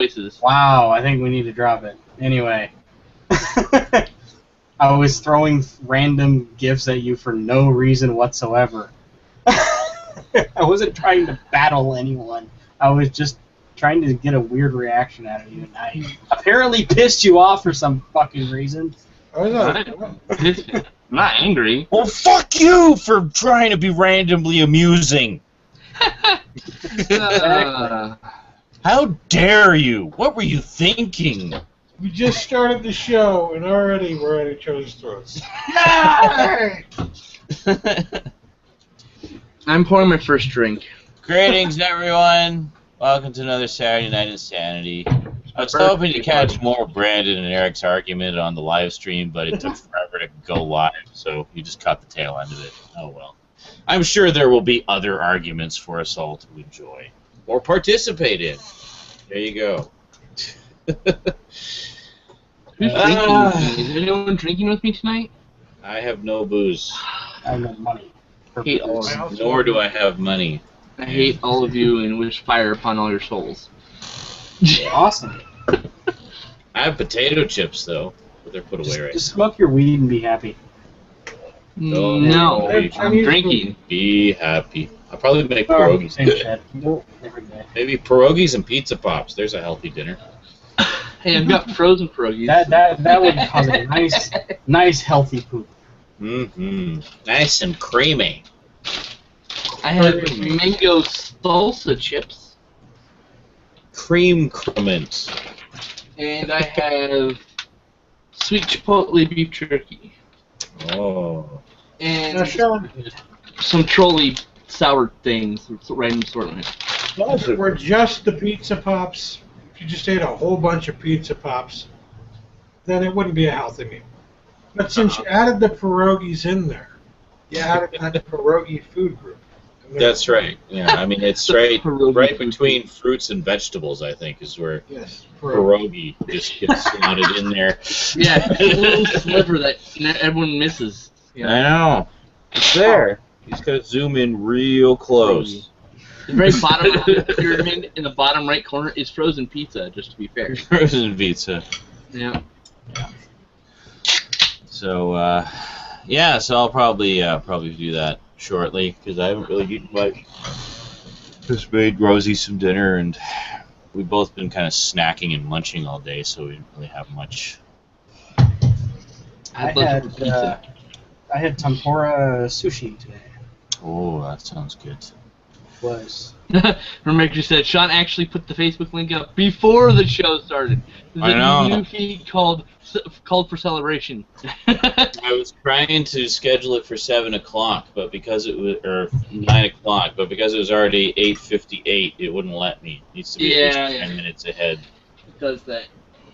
choices. Wow, I think we need to drop it. Anyway. I was throwing random gifts at you for no reason whatsoever. I wasn't trying to battle anyone. I was just trying to get a weird reaction out of you, and I apparently pissed you off for some fucking reason. I'm not angry. Well, fuck you for trying to be randomly amusing. How dare you? What were you thinking? We just started the show, and already we're at each other's throats. I'm pouring my first drink. Greetings, everyone. Welcome to another Saturday Night Insanity. I was hoping to catch more Brandon and Eric's argument on the live stream, but it took forever to go live, so you just caught the tail end of it. Oh well. I'm sure there will be other arguments for us all to enjoy or participate in. There you go. Who's drinking with me? Is anyone drinking with me tonight? I have no booze. I have no money. Hate all of you. Nor do I have money. I hate all of you and wish fire upon all your souls. Awesome. I have potato chips, though, but they're put away right Just smoke your weed and be happy. now. No, I'm I'm drinking. Be happy. I'll probably make Oh, pierogies. same shit. Every day. Maybe pierogies and pizza pops. There's a healthy dinner. Hey, I've got frozen pierogies. That would cause a nice healthy poop. Mm-hmm. Nice and creamy. I have mango salsa chips. Cream crumment. And I have sweet chipotle beef jerky. Oh. Now, And Sean, some trolley sour things, random assortment. if it were just the pizza pops, if you just ate a whole bunch of pizza pops, then it wouldn't be a healthy meal. But since you added the pierogies in there, you added that pierogi food group. That's right. Yeah, I mean, it's right between fruits and vegetables, I think, is where Yes, pierogi just gets slotted in there. Yeah, a little sliver that everyone misses. I know. It's there. You just gotta zoom in real close. The very bottom of the pyramid in the bottom right corner is frozen pizza, just to be fair. Frozen pizza. Yeah. So, yeah, so I'll probably do that shortly, because I haven't really eaten much. Just made Rosie some dinner, and we've both been kind of snacking and munching all day, so we didn't really have much. I had tempura sushi today. Oh, that sounds good. Was Remake just said Sean actually put the Facebook link up before the show started. I know. The new feed called for celebration. I was trying to schedule it for 7 o'clock, but because it was, or 9 o'clock, but because it was already 8:58, it wouldn't let me. It needs to be at least 10 minutes ahead. It does that.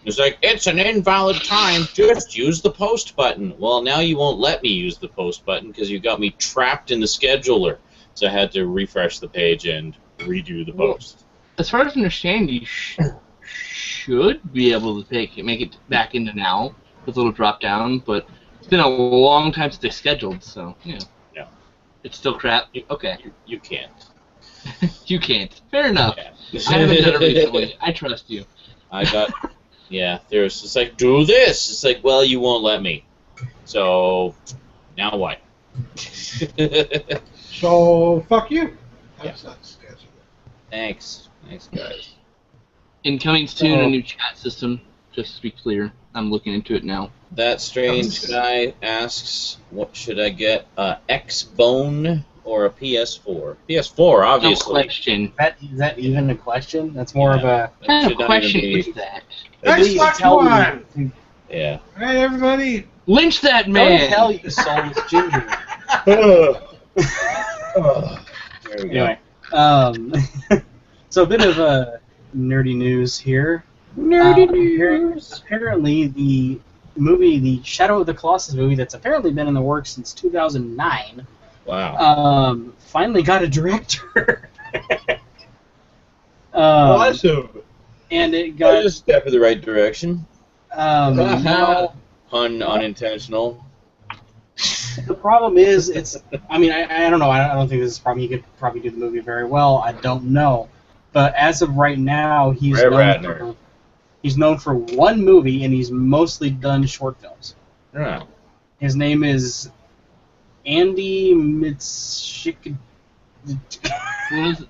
It's like, it's an invalid time, just use the post button. Well, now you won't let me use the post button because you got me trapped in the scheduler. So I had to refresh the page and redo the post. As far as I understand, you should be able to make it back into now with a little drop down, but it's been a long time since they scheduled, so yeah. No. It's still crap. Okay. You can't. You can't. Fair enough. Yeah. I haven't done it recently. I trust you. I got, yeah, there's just like, do this. It's like, well, you won't let me. So, now what? So, fuck you. That's not scheduled. Thanks. Thanks, guys. Incoming soon, a new chat system, just to be clear. I'm looking into it now. That strange guy asks, what should I get, a X-Bone or a PS4? PS4, obviously. No question. is that even a question? That's more of a... What kind of should not question even is be- that? Xbox One! Yeah. Hey, everybody. Lynch that Go to man! hell, you soulless ginger. There we go. Anyway, so a bit of nerdy news here. Nerdy news! Apparently, the movie, the Shadow of the Colossus movie, that's apparently been in the works since 2009, Wow. finally got a director. Awesome. And it That got is a step in the right direction. now, Pun unintentional. the problem is, it's. I mean, I don't know. I don't think this is a problem. He could probably do the movie very well. I don't know. But as of right now, he's known for one movie, and he's mostly done short films. Yeah. His name is Andy Mitschik.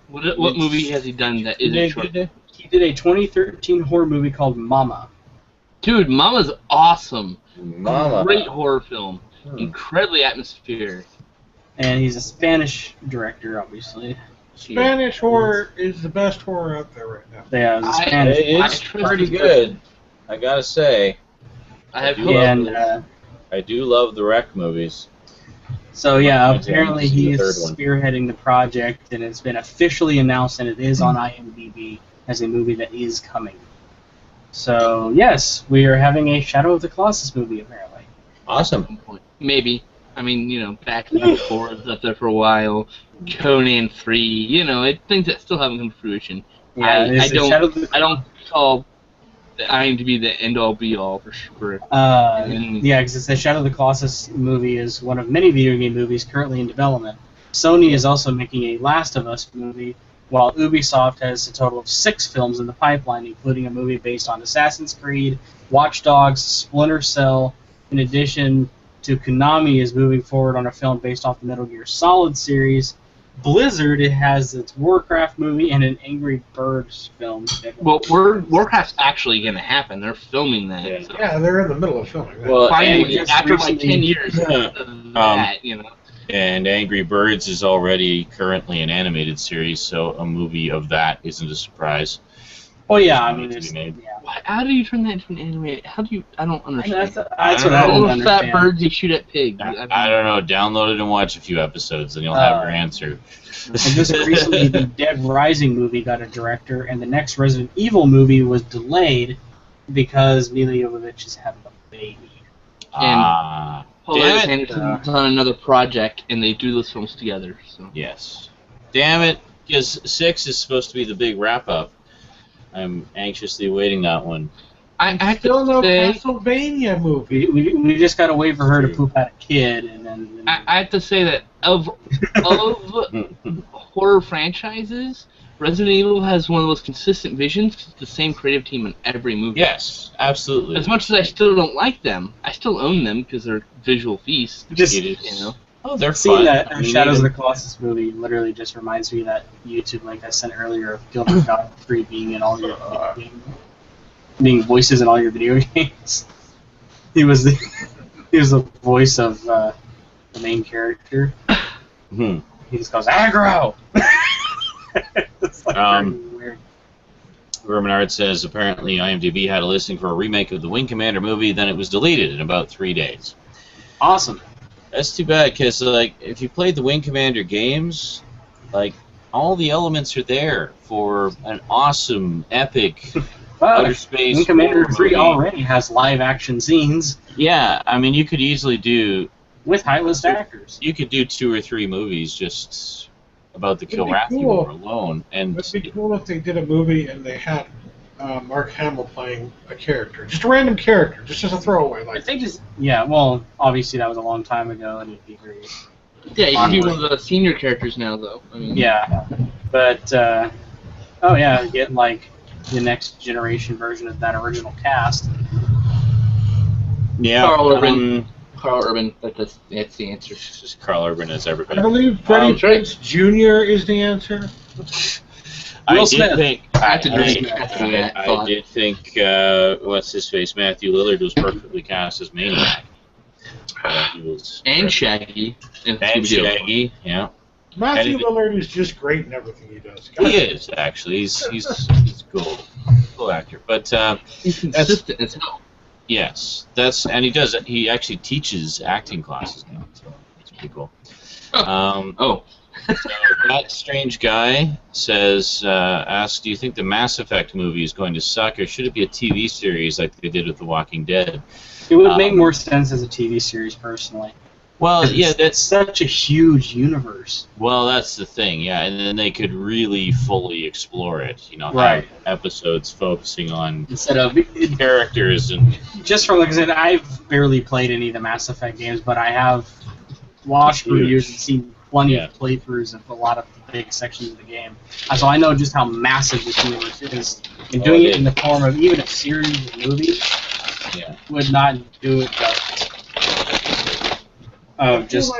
What movie has he done that isn't short? He did a 2013 horror movie called Mama. Dude, Mama's awesome. Mama. Great horror film. Incredibly atmospheric. And he's a Spanish director, obviously. Spanish horror is the best horror out there right now. Yeah, it's Spanish. It's pretty good, I gotta say. I do love the Wreck movies. So yeah, I'm apparently to see he the is third one. spearheading the project, and it's been officially announced, and it is on IMDb as a movie that is coming. So yes, we are having a Shadow of the Colossus movie, apparently. Awesome. Maybe. I mean, Back to the 4 is up there for a while. Conan 3, things that still haven't come to fruition. Yeah, I don't call the IMDb the end-all be-all for sure. Yeah, because the Shadow of the Colossus movie is one of many video game movies currently in development. Sony is also making a Last of Us movie, while Ubisoft has a total of 6 films in the pipeline, including a movie based on Assassin's Creed, Watch Dogs, Splinter Cell. In addition to Konami is moving forward on a film based off the Metal Gear Solid series. Blizzard has its Warcraft movie and an Angry Birds film. Well, Warcraft's actually going to happen. They're filming that. Yeah. So. Yeah, they're in the middle of filming that. Well, Finally, and after recently- 10 years of that, And Angry Birds is already currently an animated series, so a movie of that isn't a surprise. Oh yeah, I mean, To be it's, made. yeah. How do you turn that into an anime? I don't understand. That's what I don't Little understand. fat birds you shoot at pigs. I don't know. Download it and watch a few episodes, and you'll have your answer. And just recently, the Dead Rising movie got a director, and the next Resident Evil movie was delayed because Mila Jovovich is having a baby. Ah, Paul damn it. Anderson's on another project, and they do those films together. So. Yes. Damn it, because 6 is supposed to be the big wrap-up. I'm anxiously awaiting that one. I Still no say, Castlevania movie. We just gotta wait for her to poop out a kid, and then. I have to say that of horror franchises, Resident Evil has one of the most consistent visions. It's the same creative team in every movie. Yes, absolutely. As much as I still don't like them, I still own them because they're visual feasts. Just- Oh, they're Seeing fun. that I mean, Shadows of even- the Colossus movie literally just reminds me of that YouTube link I sent earlier of Gilbert Godfrey being in all your being voices in all your video games. He was the voice of the main character. Hmm. He just goes aggro. It's like very weird. Verminard says apparently IMDb had a listing for a remake of the Wing Commander movie, then it was deleted in about 3 days. Awesome. That's too bad, because if you played the Wing Commander games, all the elements are there for an awesome, epic Well, outer space Wing Commander horror 3 movie. already has live action scenes Yeah, I mean, you could easily do with high-list actors. You could do 2 or 3 movies just about the It'd be Kilrathi cool. War alone, and It'd be cool if they did a movie and they had Mark Hamill playing a character, just a random character, just as a throwaway. I think well, obviously that was a long time ago, and it'd be great. Yeah, you can be one of the senior characters now, though. I mean, Yeah, but get the next generation version of that original cast. yeah, Carl Urban. That's the answer. It's just Carl Urban as I everybody. believe Freddie that's right. Prinze Jr. is the answer. Will Smith. I did think what's his face, Matthew Lillard was perfectly cast as Maniac. He was And Shaggy. and Shaggy, yeah. Matthew And- Lillard is just great in everything he does. He is actually. He's cool actor. But He's consistent as hell. yes, and he does. He actually teaches acting classes now, so it's pretty cool. So that strange guy asks, do you think the Mass Effect movie is going to suck, or should it be a TV series like they did with The Walking Dead? It would make more sense as a TV series, personally. Well, yeah, It's such a huge universe. Well, that's the thing, yeah, and then they could really fully explore it, Right. have episodes focusing on Instead of characters and just from like I said, I've barely played any of the Mass Effect games, but I have watched Huge. reviews and seen plenty Yeah. of playthroughs of a lot of the big sections of the game. So I know just how massive this universe is. And doing it in the form of even a series of movies would not do it justice.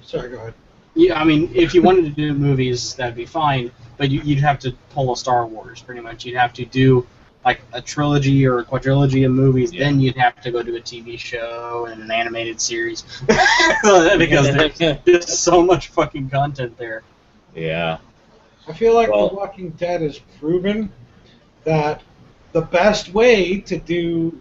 Sorry, go ahead. Yeah, I mean, if you wanted to do movies, that'd be fine, but you'd have to pull a Star Wars, pretty much. You'd have to do, like, a trilogy or a quadrilogy of movies, then you'd have to go do a TV show and an animated series. Because there's just so much fucking content there. Yeah. I feel like The Walking Dead has proven that the best way to do,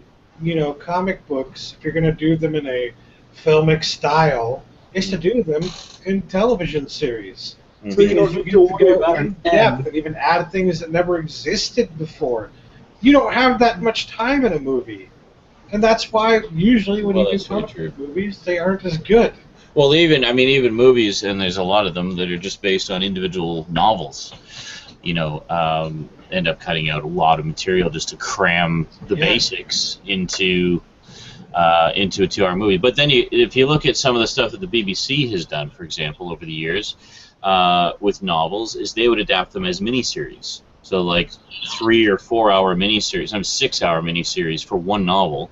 comic books, if you're going to do them in a filmic style, is to do them in television series. So you don't have to worry about in depth and even add things that never existed before. You don't have that much time in a movie. And that's why usually when you do comic book movies, they aren't as good. Well, even movies, and there's a lot of them that are just based on individual novels, end up cutting out a lot of material just to cram the basics into a 2-hour movie. But then if you look at some of the stuff that the BBC has done, for example, over the years with novels, is they would adapt them as miniseries. So like 3 or 4 hour miniseries, 6 hour miniseries for one novel,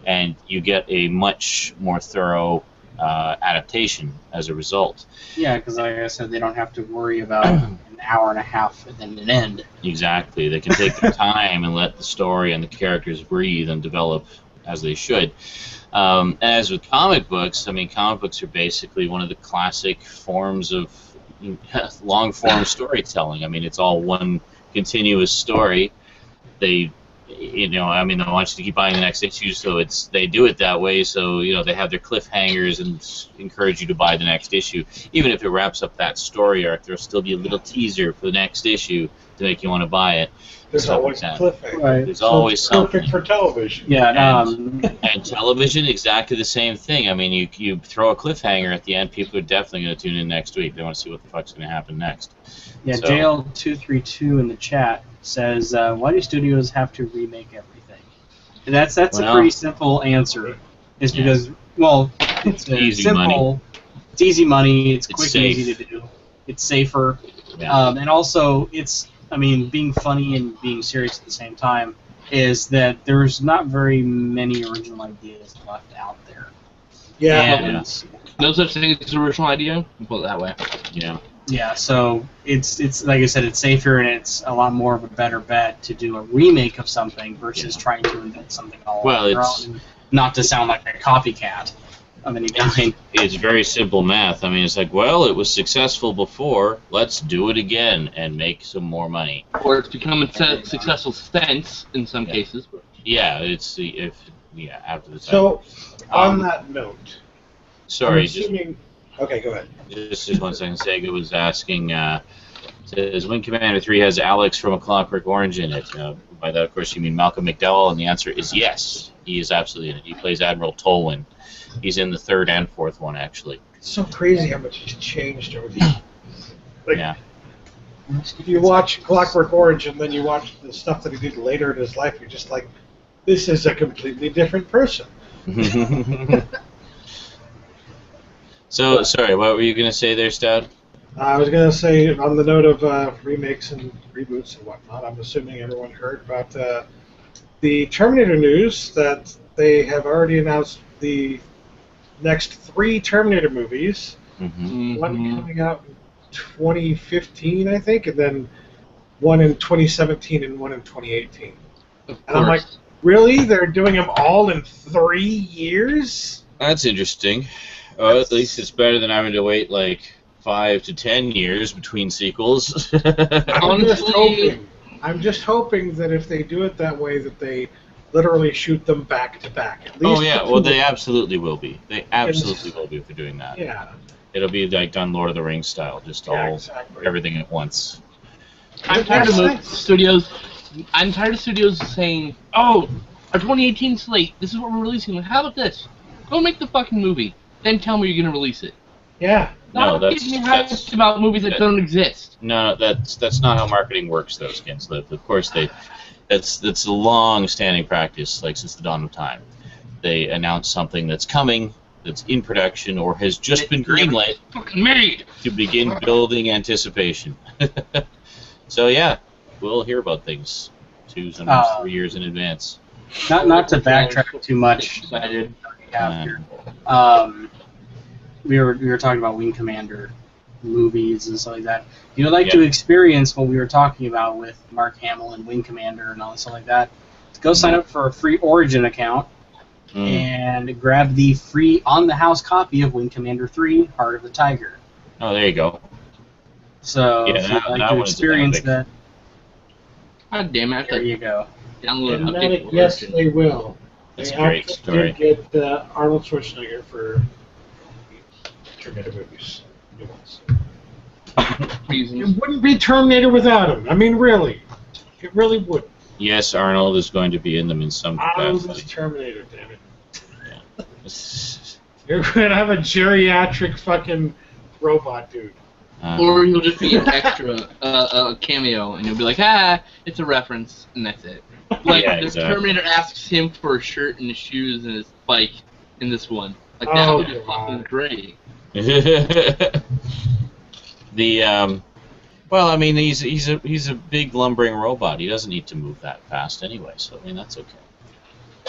and you get a much more thorough adaptation as a result. Yeah, because like I said, they don't have to worry about an hour and a half and then an end. Exactly. They can take their time and let the story and the characters breathe and develop as they should. As with comic books, comic books are basically one of the classic forms of long-form storytelling. It's all one continuous story. They want you to keep buying the next issue, so they do it that way. So they have their cliffhangers and encourage you to buy the next issue. Even if it wraps up that story arc, there'll still be a little teaser for the next issue to make you want to buy it. There's always a cliffhanger. Right. There's always something. Perfect for television. Yeah. And television, exactly the same thing. You throw a cliffhanger at the end, people are definitely going to tune in next week. They want to see what the fuck's going to happen next. Yeah, so, JL232 in the chat says, why do studios have to remake everything? And that's a pretty simple answer. It's because, it's easy simple. Money. It's easy money. It's quick safe. and easy to do. It's safer. Yeah. And also, being funny and being serious at the same time is that there's not very many original ideas left out there. Yeah. No such thing as an original idea. Put it that way. Yeah. Yeah, so it's like I said, it's safer and it's a lot more of a better bet to do a remake of something versus trying to invent something all on your own, not to sound like a copycat of any kind. It's very simple math. It's like, it was successful before, let's do it again and make some more money. Or it's become a successful since in some cases. Yeah, after the time. So, on that note, sorry, okay, go ahead. Just 1 second. Sega was asking, says, Wing Commander 3 has Alex from A Clockwork Orange in it. By that, of course, you mean Malcolm McDowell, and the answer is yes. He is absolutely in it. He plays Admiral Tolwyn. He's in the 3rd and 4th one, actually. It's so crazy how much he's changed over the years. If you watch Clockwork Orange and then you watch the stuff that he did later in his life, you're just like, this is a completely different person. So, sorry, what were you going to say there, Stout? I was going to say, on the note of remakes and reboots and whatnot, I'm assuming everyone heard about the Terminator news that they have already announced the next 3 Terminator movies. Mm-hmm. One coming out in 2015, I think, and then one in 2017 and one in 2018. And I'm like, really? They're doing them all in 3 years? That's interesting. At least it's better than having to wait like 5 to 10 years between sequels. I'm just hoping that if they do it that way, that they literally shoot them back to back. At least They absolutely will be. They absolutely will be if they're doing that. Yeah. It'll be like done Lord of the Rings style, just everything at once. I'm tired of studios. I'm tired of studios saying, "Oh, our 2018 slate. This is what we're releasing. How about this? Go make the fucking movie. Then tell me you're gonna release it." Yeah. That's about movies that don't exist. No, that's not how marketing works, though, Skins. Of course, that's a long-standing practice, like since the dawn of time. They announce something that's coming, that's in production or has just been greenlit Fucking made. to begin building anticipation. So yeah, we'll hear about things 2, sometimes 3 years in advance. Not to backtrack too much. Excited. We were talking about Wing Commander movies and stuff like that. If you would like to experience what we were talking about with Mark Hamill and Wing Commander and all that stuff like that, go sign up for a free Origin account and grab the free on-the-house copy of Wing Commander 3, Heart of the Tiger. Oh, there you go. So Yeah, if you'd like to experience that, God damn it! there you go. Download And update. yes, they will. That's They a great actually story. did get Arnold Schwarzenegger for Terminator movies. New ones. It Reasons. wouldn't be Terminator without him. I mean, really. It really would. Yes, Arnold is going to be in them in some Arnold capacity. is Terminator, damn it. You're going to have a geriatric fucking robot dude. Or he'll just be an extra, a cameo, and you'll be like, it's a reference, and that's it. Like, Yeah, the exactly. Terminator asks him for a shirt and his shoes and his bike in this one. Like, that Oh, would be God. fucking great. Well, I mean, he's a big lumbering robot. He doesn't need to move that fast anyway, so I mean that's okay.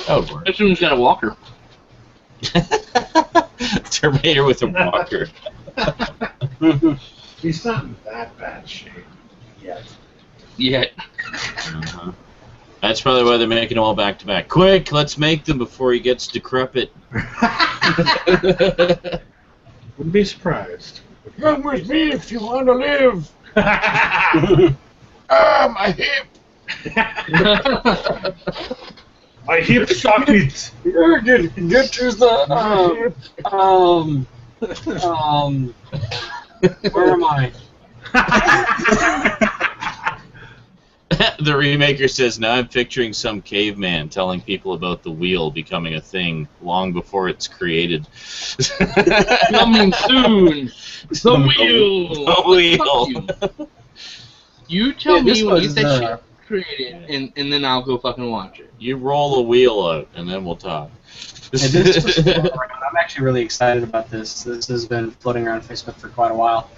That would work. As soon as he's got a walker. Terminator with a walker. He's not in that bad shape yet. Yet. Uh-huh. That's probably why they're making them all back to back. Quick, let's make them before he gets decrepit. Wouldn't be surprised. Come with me if you want to live. My hip. My hip socket. Get to the where am I? The remaker says, now I'm picturing some caveman telling people about the wheel becoming a thing long before it's created. Coming soon. The wheel. The wheel. Fuck you tell Yeah, this me when you was, get that shit created, and then I'll go fucking watch it. You roll the wheel out, and then we'll talk. Yeah, this was floating around. I'm actually really excited about this. This has been floating around Facebook for quite a while,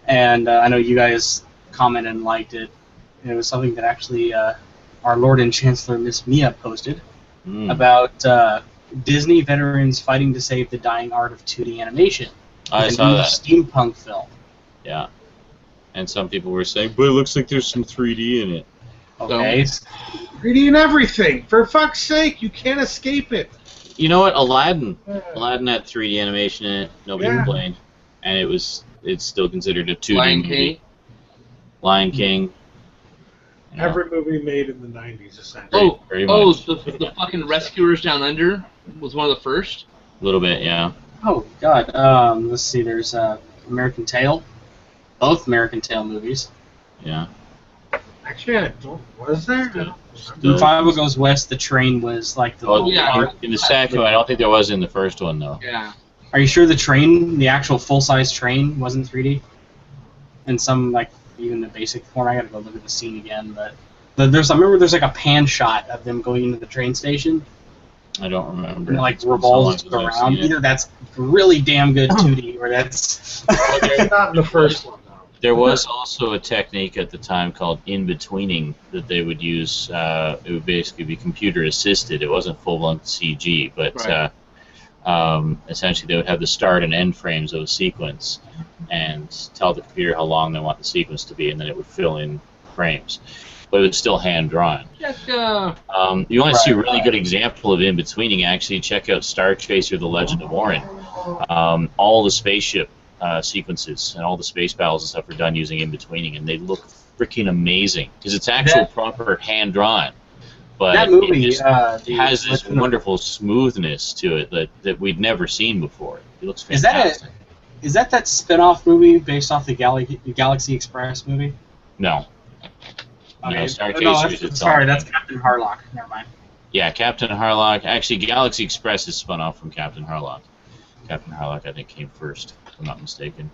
and I know you guys commented and liked it. And it was something that actually our Lord and Chancellor Miss Mia posted about Disney veterans fighting to save the dying art of 2D animation. I with a saw new that. steampunk film. Yeah. And some people were saying, but it looks like there's some 3D in it. Okay. 3D and everything. For fuck's sake, you can't escape it. You know what? Aladdin had 3D animation in it. Nobody Yeah. complained. And it's still considered a 2D Lion movie. King. Lion King. You know, Every movie made in the 90s, essentially. Very much. The fucking Rescuers Down Under was one of the first. A little bit, yeah. Oh God. Let's see. There's American Tail. Both American Tail movies. Yeah. Actually, I don't. Was there? In Five Goes West, the train was like the. Oh, yeah. In the second one, I don't think there was in the first one, though. Yeah. Are you sure the train, the actual full-size train, wasn't 3D? And some like even the basic form. I gotta go look at the scene again, but I remember there's like a pan shot of them going into the train station. I don't remember. And it, like It's been so revolves long since I've around. seen it. Either that's really damn good 2D, or that's. Not in the first one, though. There was also a technique at the time called in-betweening that they would use. It would basically be computer-assisted. It wasn't full-blown CG, but essentially they would have the start and end frames of a sequence and tell the computer how long they want the sequence to be, and then it would fill in frames. But it was still hand-drawn. You want to see a really good example of in-betweening, actually, check out Star Chaser: The Legend of Orrin. All the spaceship sequences and all the space battles and stuff are done using in-betweening, and they look freaking amazing because it's actual proper hand-drawn. But that movie it has this wonderful smoothness to it that we'd never seen before. It looks fantastic. Is that spin-off movie based off the Galaxy Express movie? No. Okay. No, Star Chaser is its sorry, own that's thing. Captain Harlock. Never mind. Yeah, Captain Harlock. Actually, Galaxy Express is spun off from Captain Harlock. Captain Harlock, I think, came first, if I'm not mistaken.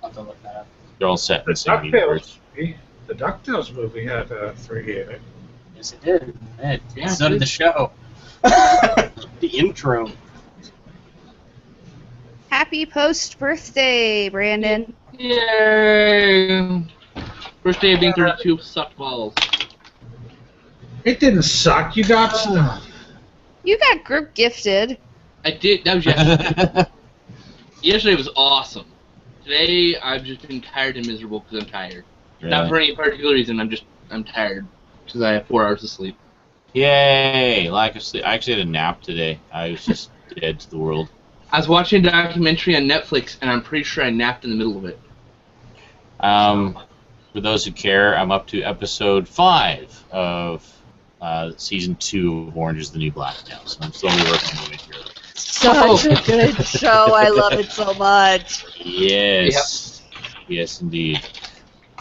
I'll have to look that up. They're all set in The the same universe. DuckTales movie had 3D in it. Yes, it did. Yeah, So it did did. the show. The intro. happy post-birthday, Brandon. Yay! First day of being 32 sucked balls. It didn't suck. You got stuff. You got group gifted. I did. That was yesterday. Yesterday was awesome. Today I've just been tired and miserable because I'm tired. Really? Not for any particular reason. I'm tired because I have 4 hours of sleep. Yay! Lack of sleep. I actually had a nap today. I was just dead to the world. I was watching a documentary on Netflix and I'm pretty sure I napped in the middle of it. For those who care, I'm up to episode 5 of season 2 of Orange is the New Black now, so I'm slowly working my way through it. Such a good show. I love it so much. Yes. Yep. Yes, indeed.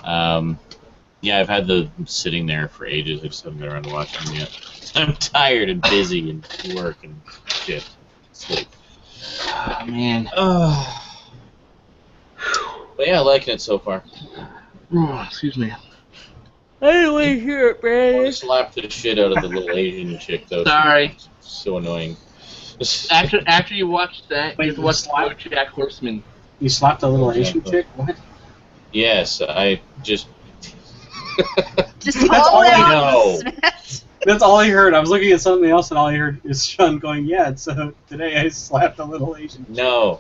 Yeah, I've had them sitting there for ages. I just haven't got around to watching them yet. I'm tired and busy and work and shit. Sleep. Oh, man. But yeah, liking it so far. Oh, excuse me. I didn't want to hear it, I Brandon. slapped the shit out of the little Asian chick, though. Sorry. So annoying. After you watch that, Wait, you have to watch slap? Jack Horseman. You slapped a little Asian chick? What? Yes, I just... Just That's all all I out know. smash. That's all I heard. I was looking at something else, and all I heard is Sean going, "Yeah, so today I slapped a little Asian chick." No.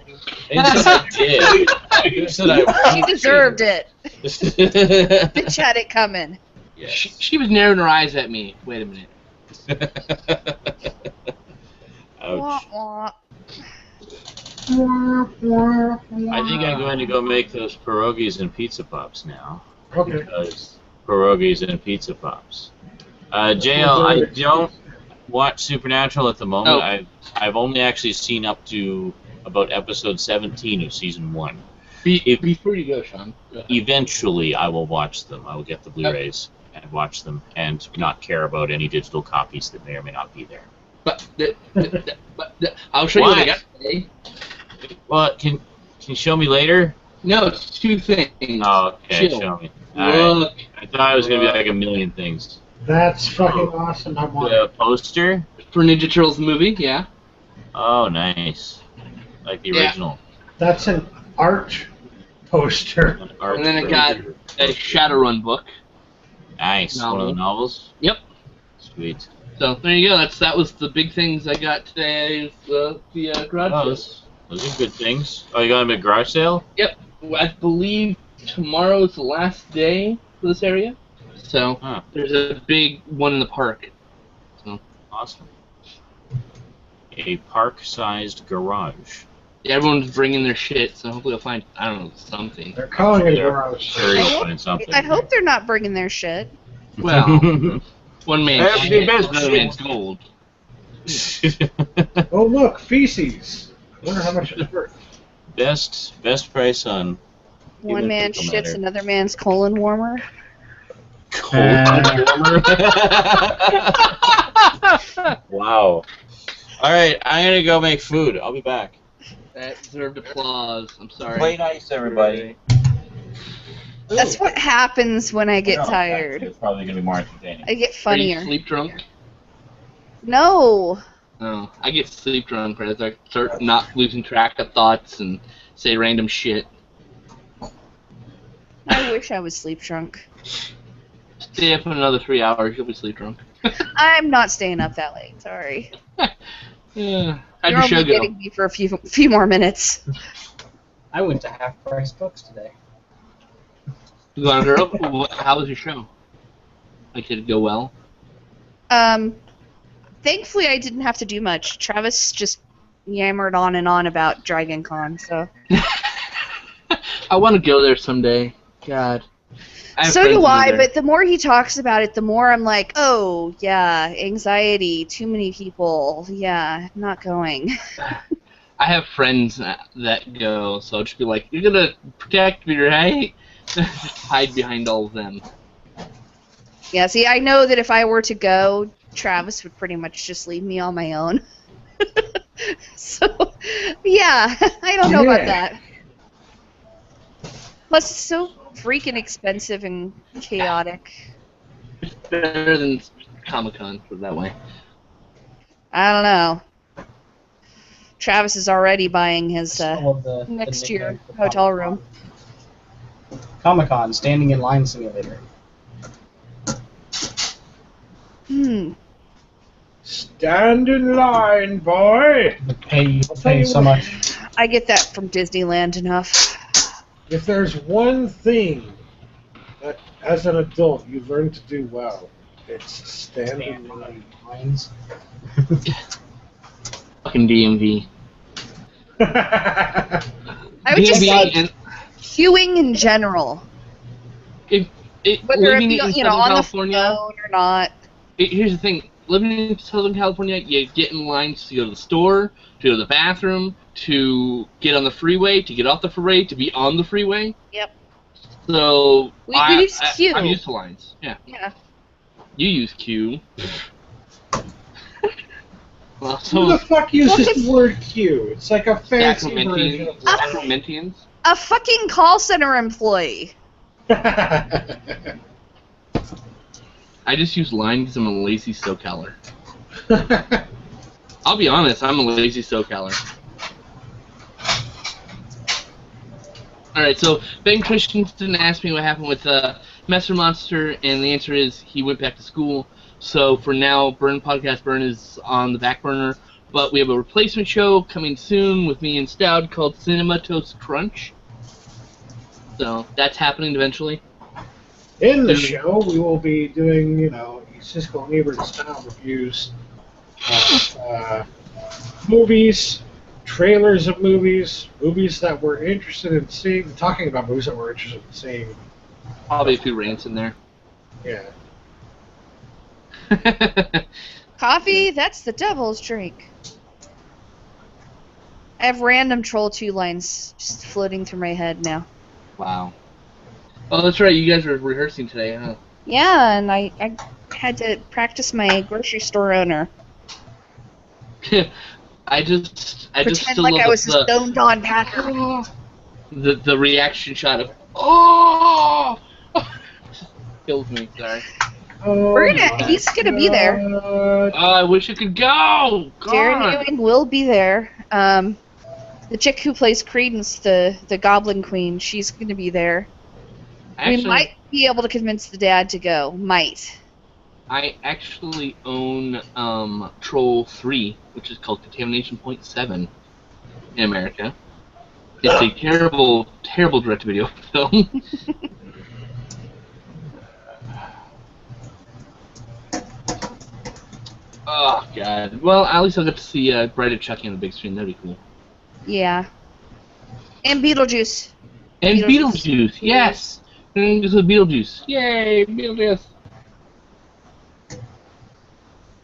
It's I did. I said I She deserved it. it. Bitch had it coming. Yes. She was narrowing her eyes at me. Wait a minute. Wah, Ouch. wah. I think I'm going to go make those pierogies and pizza pops now. Okay. Because pierogies and pizza pops. JL, I don't watch Supernatural at the moment. Oh. I've only actually seen up to about episode 17 of season 1. Before you go, Sean. Go ahead. Eventually, I will watch them. I will get the Blu-rays and watch them, and not care about any digital copies that may or may not be there. But I'll show you what I got today. Well, can you show me later? No, it's 2 things. Oh, okay, Chill. show me. All right. Look. I thought it was going to be like a million things. That's fucking awesome. I want it. The poster? For Ninja Turtles the movie, yeah. Oh, nice. Like the Yeah. original. That's an art poster. An art And then I got poster. a Shadowrun book. Nice. One of the novels? Yep. Sweet. So there you go. That was the big things I got today. The garage Oh, sale. those are good things. Oh, you got them at garage sale? Yep. I believe tomorrow is the last day for this area. So Huh. there's a big one in the park. So Awesome. A park-sized garage. everyone's bringing their shit. So hopefully I'll find something. They're calling it a Sure. garage. Sure, you'll find something. I hope they're not bringing their shit. Well, one man's That'd be shit, best another shit. man's gold. Oh look, feces. I wonder how much it's worth. best price on One Even man people shits matter. another man's colon warmer. cold warmer. Wow. All right, I'm gonna go make food. I'll be back. That deserved applause. I'm sorry. Play nice, everybody. That's what happens when I get No, tired. It's probably gonna be more entertaining. I get Are you funnier. sleep drunk? No. No, I get sleep drunk as I start not losing track of thoughts and say random shit. I wish I was sleep drunk. Stay up for another 3 hours, you'll be sleep drunk. I'm not staying up that late. Sorry. Yeah. How'd You're your show only go? getting me for a few more minutes. I went to Half Price Books today. You want to girl? How was your show? Like, did it go well? Thankfully I didn't have to do much. Travis just yammered on and on about Dragon Con, so. I want to go there someday. God. I have So friends do who I, live there. but the more he talks about it, the more I'm like, oh, yeah, anxiety, too many people, yeah, not going. I have friends that go, so I'll just be like, you're gonna protect me, right? Just hide behind all of them. Yeah, see, I know that if I were to go, Travis would pretty much just leave me on my own. So, yeah, I don't know about that. Plus, it's so freaking expensive and chaotic. It's better than Comic-Con, put it that way. I don't know. Travis is already buying his All of the next the year nicknames for hotel Comic-Con. room. Comic-Con, standing in line simulator. Stand in line, boy. You pay tell you so what. much. I get that from Disneyland enough. If there's one thing that, as an adult, you learn to do well, it's stand in line. Lines. Fucking DMV. I would just say and queuing in general, whether whether it living be in on Southern the California, phone or not. Here's the thing: living in Southern California, you get in lines to go to the store, to go to the bathroom, to get on the freeway, to get off the freeway, to be on the freeway. Yep. So We use queue. I'm used to lines. Yeah. Yeah. You use queue. Well, Who the so fuck uses the word queue? It's like a fancy version of Sacramentians. A fucking call center employee. I just use line because I'm a lazy SoCaler. I'll be honest, I'm a lazy SoCaler. Alright, so Ben Christensen asked me what happened with Messer Monster, and the answer is he went back to school. So for now, Podcast Burn is on the back burner, but we have a replacement show coming soon with me and Stout called Cinema Toast Crunch. So that's happening eventually. In the show, we will be doing, Cisco and Ebert style reviews of movies, trailers of movies, movies that we're interested in seeing, talking about movies that we're interested in seeing. Probably a few rants in there. Yeah. Coffee, that's the devil's drink. I have random Troll 2 lines just floating through my head now. Wow. Oh, that's right. You guys were rehearsing today, huh? Yeah, and I had to practice my grocery store owner. I just Pretend still like love I was a the, stoned on Packer. the reaction shot of oh kills me. Sorry. He's gonna be there. Oh, I wish I could go. Darren God. Ewing will be there. The chick who plays Credence, the Goblin Queen, she's gonna be there. Actually, We might be able to convince the dad to go. Might. I actually own Troll 3, which is called Contamination Point 7 in America. It's a terrible, terrible direct-to-video film. Oh, God. Well, at least I'll get to see Bride of Chucky on the big screen. That'd be cool. Yeah. And Beetlejuice. And Beetlejuice. Beetlejuice, yes! And this is Beetlejuice. Yay, Beetlejuice.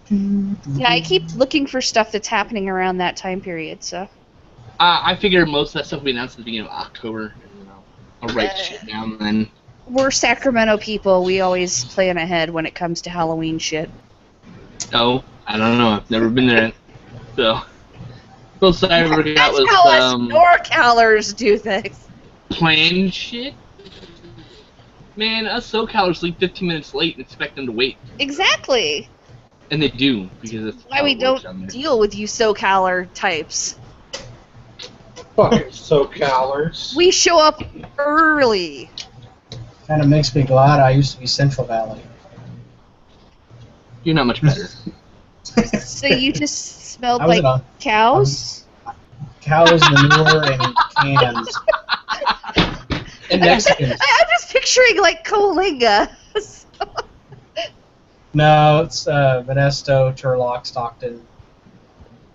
Yeah, I keep looking for stuff that's happening around that time period, so. I figure most of that stuff will be announced at the beginning of October. I'll write shit down then. We're Sacramento people. We always plan ahead when it comes to Halloween shit. No, I don't know. I've never been there. So, most I ever got That's was how us NorCalers do things. planned shit. Man, us SoCalers leave 15 minutes late and expect them to wait. Exactly. And they do, because that's Why how we it works down don't there. deal with you SoCaler types. Fucking SoCalers. We show up early. Kind of makes me glad I used to be Central Valley. You're not much better. So you just smelled I was like cows? Cows, manure, and cans. And Mexicans. I'm just picturing like Coalinga. No, it's Modesto, Turlock, Stockton.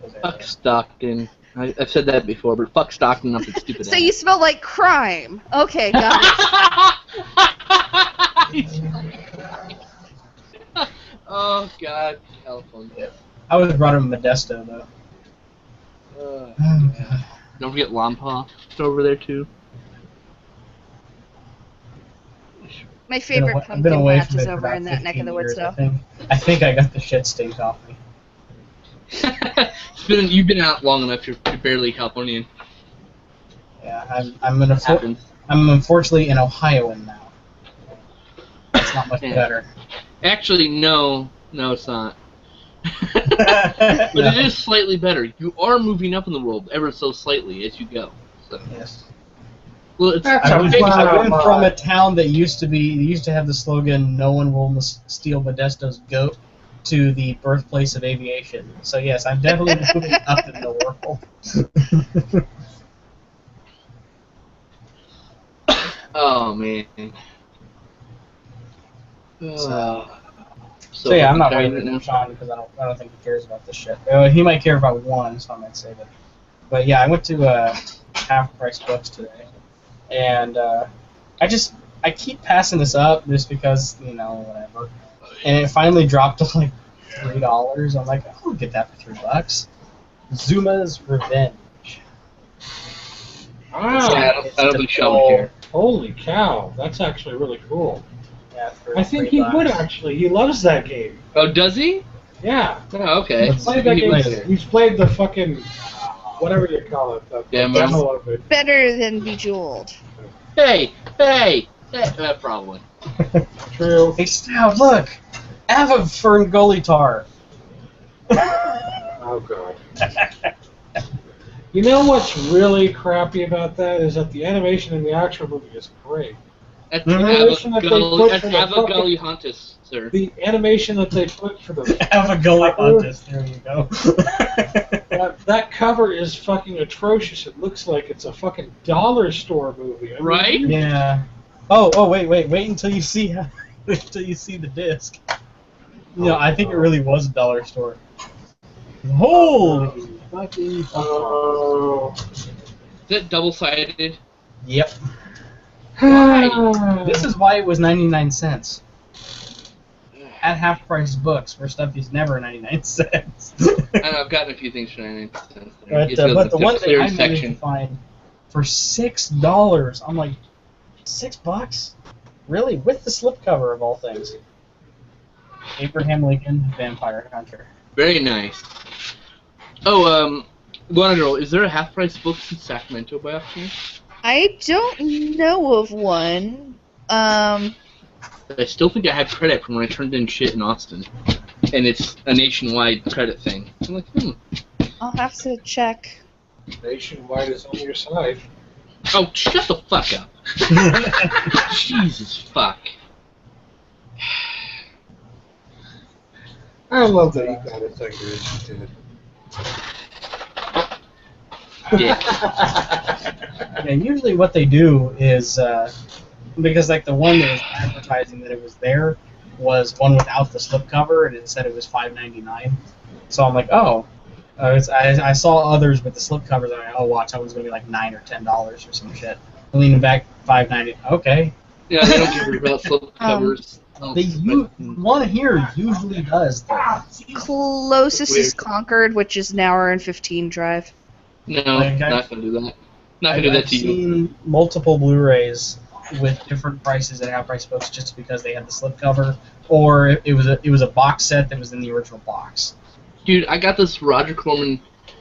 Those Fuck areas. Stockton. I've said that before, but fuck Stockton up its stupid So you smell like crime. Okay, got it. Oh, God. California. I was brought up in Modesto, though. Oh, Oh, God. Don't forget Lompoc. It's over there, too. My favorite I've been pumpkin away patch from is it for over about in that neck of the 15 woods, years, though. I think I got the shit state off me. You've been out long enough. You're barely Californian. Yeah, I'm Happens. unfortunately an Ohioan now. That's not much Yeah. better. Actually, no, it's not. But it is slightly better. You are moving up in the world ever so slightly as you go. So. Yes. Well, it's I went from a town that used to have the slogan "No one will steal Modesto's goat" to the birthplace of aviation. So yes, I'm definitely moving up in the world. Oh man. So yeah, I'm not waiting for Sean because I don't think he cares about this shit. He might care about one, so I might say that. But yeah, I went to Half Price Books today, and I keep passing this up just because whatever. And it finally dropped to like $3. I'm like, I'll get that for $3. Zuma's Revenge. Wow. Yeah, I don't think Sean would care. Holy cow, that's actually really cool. Yeah, I think he would actually. He loves that game. Oh, does he? Yeah. Oh, okay. He's played that game. He's played the fucking whatever you call it. The demo of it. Better than Bejeweled. Hey! Probably. True. Hey, Stout, look! Ava Fern Gully Tar. Oh god. You know what's really crappy about that is that the animation in the actual movie is great. That's Mm-hmm. Ava Gully Huntus, sir. The animation that they put for the Ava Gully Huntus, there you go. that cover is fucking atrocious. It looks like it's a fucking dollar store movie. I mean, Right? Yeah. Oh, wait until you see the disc. I think it really was a dollar store. Holy fucking Oh. Is it double-sided? Yep. Why? This is why it was 99 cents. At Half Price Books, where stuff is never 99 cents. I know, I've gotten a few things for 99 cents. But the one thing I managed to find for $6, I'm like, $6? Really? With the slipcover of all things. Abraham Lincoln, Vampire Hunter. Very nice. Oh, Guana Girl, is there a Half Price Books in Sacramento by option? I don't know of one. I still think I have credit from when I turned in shit in Austin. And it's a nationwide credit thing. I'm like, I'll have to check. Nationwide is on your side. Oh, shut the fuck up. Jesus fuck. I love that he got his fingers did. Yeah. And usually what they do is, because like the one that was advertising that it was there was one without the slipcover, and it said it was $5.99. So I'm like, oh. I saw others with the slipcovers, and I'm like, oh, watch, that one's going to be like $9 or $10 or some shit. Leaning back, $5.90. Okay. Yeah, they don't care about slipcovers. One here usually does. Colossus is Conquered, which is an hour and 15 drive. No, not going to do that. Not going to do that to you. I've seen multiple Blu-rays with different prices at Half Price Books just because they had the slipcover, or it was a box set that was in the original box. Dude, I got this I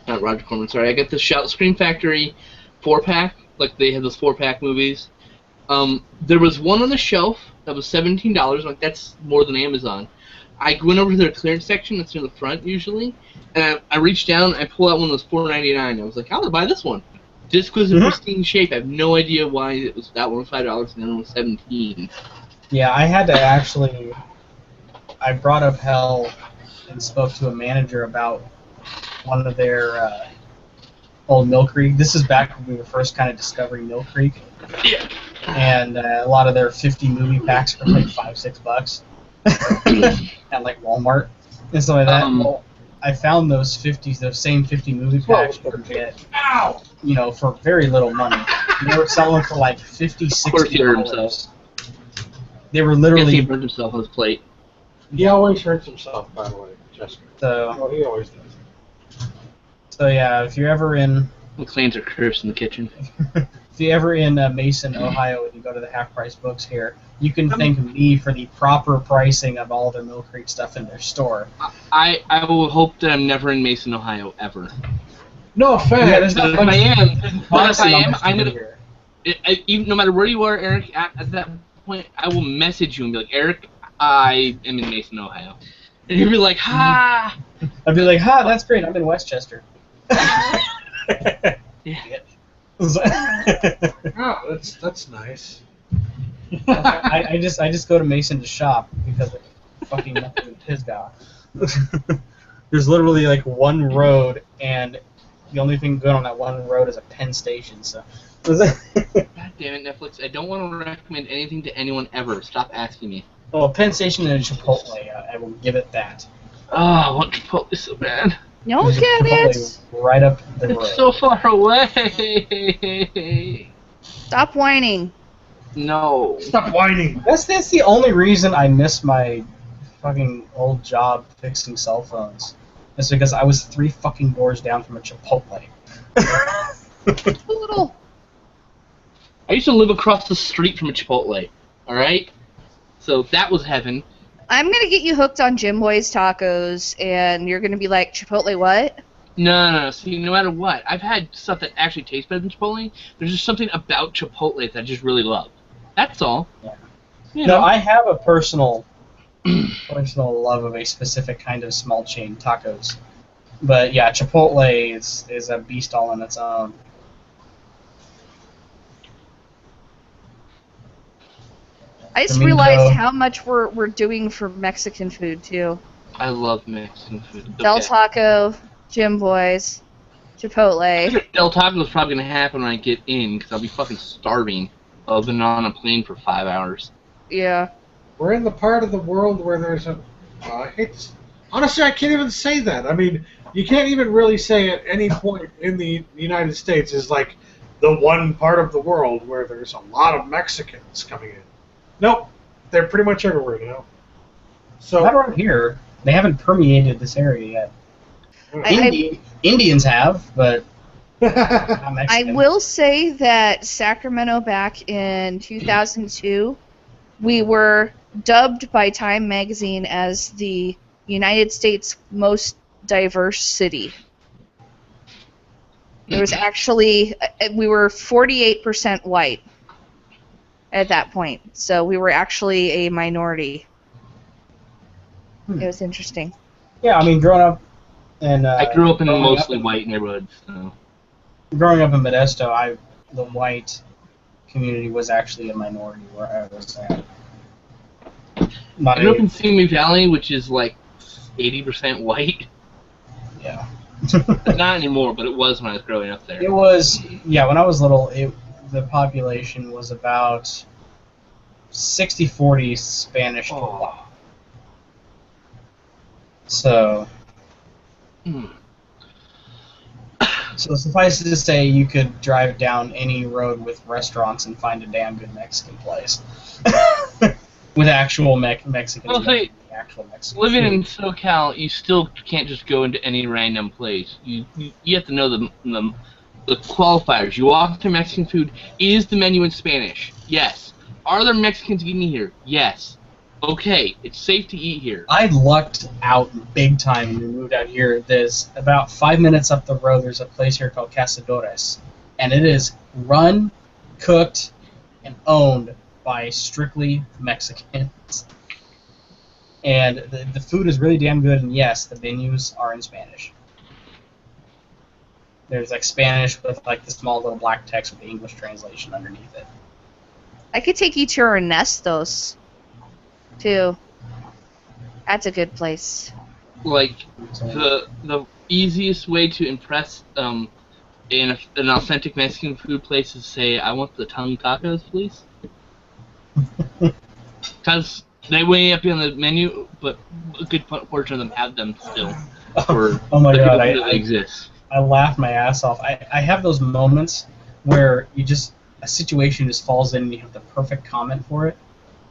got this Shout Scream Factory 4-pack. Like, they had those 4-pack movies. There was one on the shelf that was $17. Like, that's more than Amazon. I went over to their clearance section that's near the front, usually, and I reached down, I pulled out one that was $4.99. I was like, I'm going to buy this one. Disc was in pristine shape. I have no idea why that one was $5 and then one was $17. Yeah, I had to actually... I brought up Hell and spoke to a manager about one of their old Mill Creek. This is back when we were first kind of discovering Mill Creek. Yeah. And a lot of their 50 movie packs were like $5-6 at like Walmart and stuff like that. Well, I found those same 50 movie packs you could get, for very little money. They were selling for like $50-60. They were literally. He burned himself on his plate. He always hurts himself, by the way, Jessica. So he always does. So yeah, if you're ever in. The cleans are cursed in the kitchen. If you're ever in Mason, Ohio, and you go to the Half Price Books here, you can thank me for the proper pricing of all their Mill Creek stuff in their store. I will hope that I'm never in Mason, Ohio, ever. No offense. Yeah, if I am, I'm gonna. No matter where you are, Eric, at that point, I will message you and be like, Eric, I am in Mason, Ohio. And you'll be like, ha! I'd be like, "Ha, that's great. I'm in Westchester." Yeah. Oh, that's nice. I just go to Mason to shop because of fucking nothing in Pisgah. There's literally like one road, and the only thing good on that one road is a Penn Station. So. God damn it, Netflix! I don't want to recommend anything to anyone ever. Stop asking me. Well, Penn Station and Chipotle, I will give it that. Oh, I want Chipotle so bad. You'll There's a get Chipotle it. right up the road. It's so far away. Stop whining. No. Stop whining. That's the only reason I miss my fucking old job fixing cell phones. It's because I was 3 fucking doors down from a Chipotle. Little. I used to live across the street from a Chipotle. All right. So that was heaven. I'm gonna get you hooked on Jim Boy's tacos, and you're gonna be like, Chipotle what? No. See, no matter what, I've had stuff that actually tastes better than Chipotle. There's just something about Chipotle that I just really love. That's all. Yeah. You No, know. I have a personal love of a specific kind of small chain tacos. But yeah, Chipotle is a beast all on its own. I just Domingo. realized how much we're doing for Mexican food too. I love Mexican food. Del Taco, Jim Boy's, Chipotle. Del Taco is probably gonna happen when I get in because I'll be fucking starving. I've been on a plane for 5 hours. Yeah. We're in the part of the world where there's a. Honestly, I can't even say that. I mean, you can't even really say at any point in the United States is like the one part of the world where there's a lot of Mexicans coming in. Nope, they're pretty much everywhere now. So Not around here. They haven't permeated this area yet. Indians have, but not I Mexicans. will say that Sacramento back in 2002, we were dubbed by Time Magazine as the United States' most diverse city. There was actually, we were 48% white at that point, so we were actually a minority. It was interesting. Yeah, I mean, growing up in I grew up in growing mostly up in- white neighborhoods. So. Growing up in Modesto, the white community was actually a minority where I was at. I grew up in Simi Valley, which is like 80% white. Yeah. Not anymore, but it was when I was growing up there. It was, yeah, when I was little, the population was about 60-40 Spanish to white. So, so suffice it to say, you could drive down any road with restaurants and find a damn good Mexican place. With actual Mexicans. Well, see, actual Mexican living food. in SoCal, you still can't just go into any random place. You have to know the qualifiers. You walk to Mexican food. Is the menu in Spanish? Yes. Are there Mexicans eating here? Yes. Okay, it's safe to eat here. I lucked out big time when we moved out here. There's about 5 minutes up the road, there's a place here called Cazadores. And it is run, cooked, and owned by strictly Mexicans. And the food is really damn good, and yes, the menus are in Spanish. There's like Spanish with like the small little black text with the English translation underneath it. I could take you to Ernesto's, too. That's a good place. Like, the easiest way to impress in an authentic Mexican food place is say, I want the tongue tacos, please. Because they may not be on the menu, but a good portion of them have them still. For Oh my the God, people that exist. I laughed my ass off. I have those moments where a situation just falls in and you have the perfect comment for it.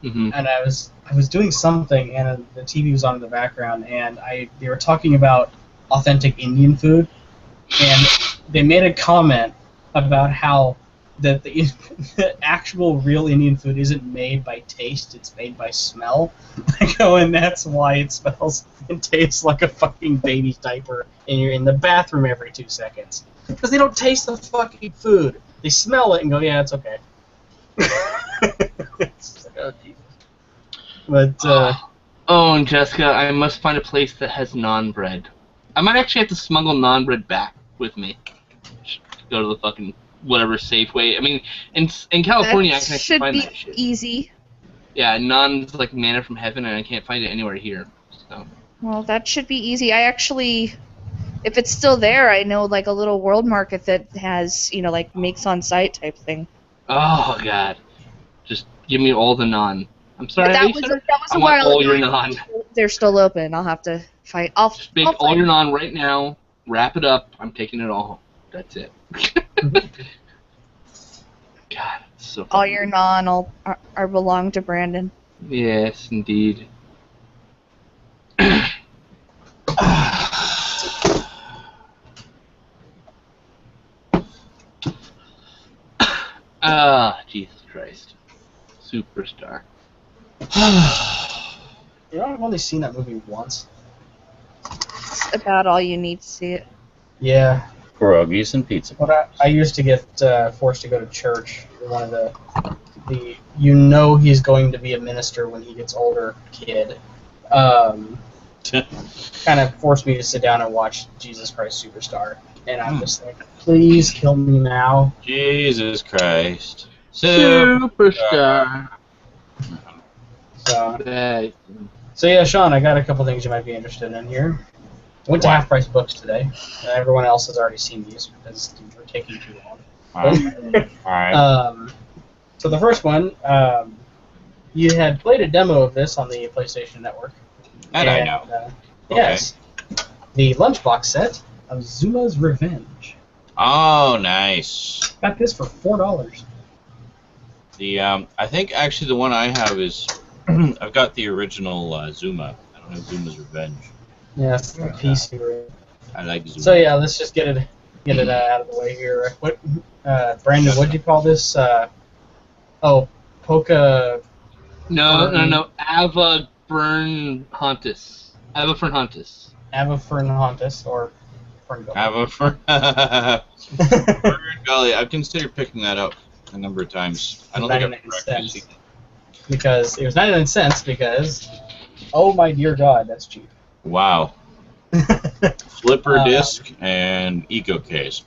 Mm-hmm. And I was doing something and the TV was on in the background and they were talking about authentic Indian food and they made a comment about how the actual real Indian food isn't made by taste, it's made by smell. I go, and that's why it smells and tastes like a fucking baby's diaper and you're in the bathroom every 2 seconds. Because they don't taste the fucking food. They smell it and go, yeah, it's okay. Oh, Jesus. But, Oh, and Jessica, I must find a place that has naan bread. I might actually have to smuggle naan bread back with me. Just go to the fucking whatever Safeway. I mean, in California, I can actually find that shit. Easy. Yeah, naan's like manna from heaven, and I can't find it anywhere here. So. Well, that should be easy. I actually, if it's still there, I know like a little world market that has, you know, like makes on site type thing. Oh god, just give me all the naan. I'm sorry, That was I a want while all ago. your naan. They're still open. I'll have to find. Just make all your naan right now. Wrap it up. I'm taking it all home. That's it. God, it's so. All your naan are belong to Brandon. Yes, indeed. Jesus Christ. Superstar. You know, I've only seen that movie once. It's about all you need to see it. Yeah. Pierogies and pizza. But I used to get forced to go to church. One of the you know he's going to be a minister when he gets older kid. Kind of forced me to sit down and watch Jesus Christ Superstar. And I'm just like, please kill me now. Jesus Christ. Superstar. So yeah, Sean, I got a couple things you might be interested in here. I went to Half Price Books today. Everyone else has already seen these because we're taking too long. Alright. So the first one, you had played a demo of this on the PlayStation Network. And I know. Yes. The lunchbox set of Zuma's Revenge. Oh, nice. Got this for $4. The I think actually the one I have is I've got the original Zuma. I don't have Zuma's Revenge. Yeah, it's the PC. I like Zuma. So yeah, let's just get it out of the way here. What, Brandon? What did you call this? Polka. No. Ava Fernhuntus. Ava Fernhuntus. Ava Fernhuntus or Ferngully. Ava Ferngully. I've considered picking that up a number of times. I don't think I've correctly seen it. Because it was 99 cents because, oh my dear God, that's cheap. Wow. Flipper disc and eco case.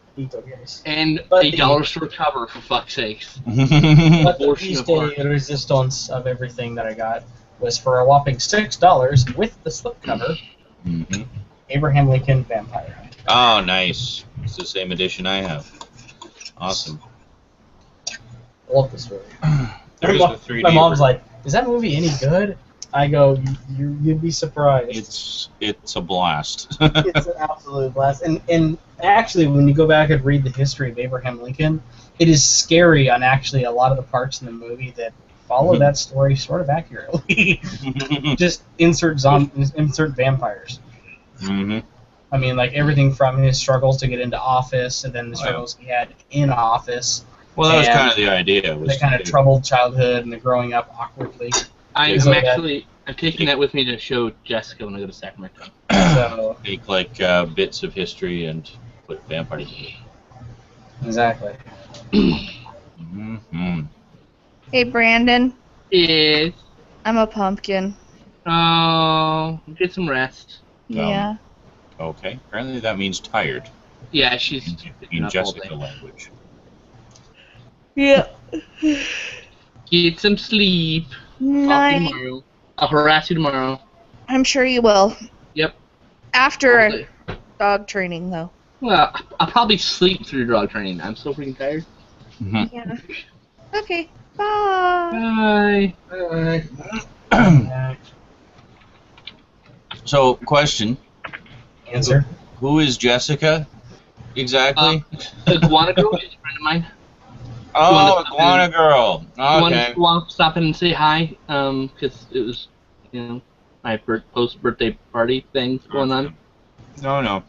And a dollar store cover, for fuck's sakes. But the piece de resistance of everything that I got was for a whopping $6 with the slipcover. Mm-hmm. Abraham Lincoln Vampire. Oh, nice. It's the same edition I have. Awesome. I love this movie. My mom's like, "Is that movie any good?" I go, "You'd be surprised." It's a blast. It's an absolute blast. And actually, when you go back and read the history of Abraham Lincoln, it is scary on actually a lot of the parts in the movie that follow that story sort of accurately. Just insert vampires. Mm-hmm. I mean, like everything from his struggles to get into office, and then the struggles he had in office. Well, that was kind of the idea. The kind of troubled childhood and the growing up awkwardly. I'm taking that with me to show Jessica when I go to Sacramento. So, take like bits of history and put vampires in it. Exactly. Mm-hmm. Hey, Brandon. Yes. I'm a pumpkin. Oh, get some rest. Yeah. Okay. Apparently that means tired. Yeah, she's in Jessica language. Yeah. Get some sleep. Night. I'll harass you tomorrow. I'm sure you will. Yep. After dog training, though. Well, I'll probably sleep through dog training. I'm so freaking tired. Mm-hmm. Yeah. Okay. Bye. Bye. Bye. So, question. Answer. Who is Jessica exactly? Iguana Girl is a friend of mine. Oh, Iguana Girl. Okay. Want to stop in and say hi? Because it was, my post-birthday party thing going on. No.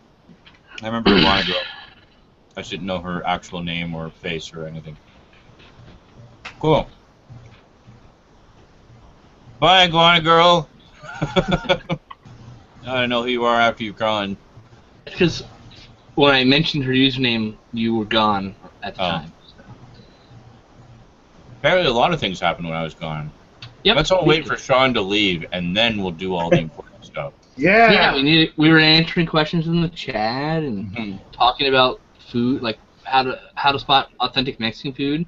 I remember Iguana Girl. I just didn't know her actual name or face or anything. Cool. Bye, Iguana Girl. I don't know who you are after you're gone. Because when I mentioned her username, you were gone at the time. Apparently a lot of things happened when I was gone. Yep. Let's all wait for Sean to leave, and then we'll do all the important stuff. Yeah, we were answering questions in the chat and talking about food, like how to spot authentic Mexican food.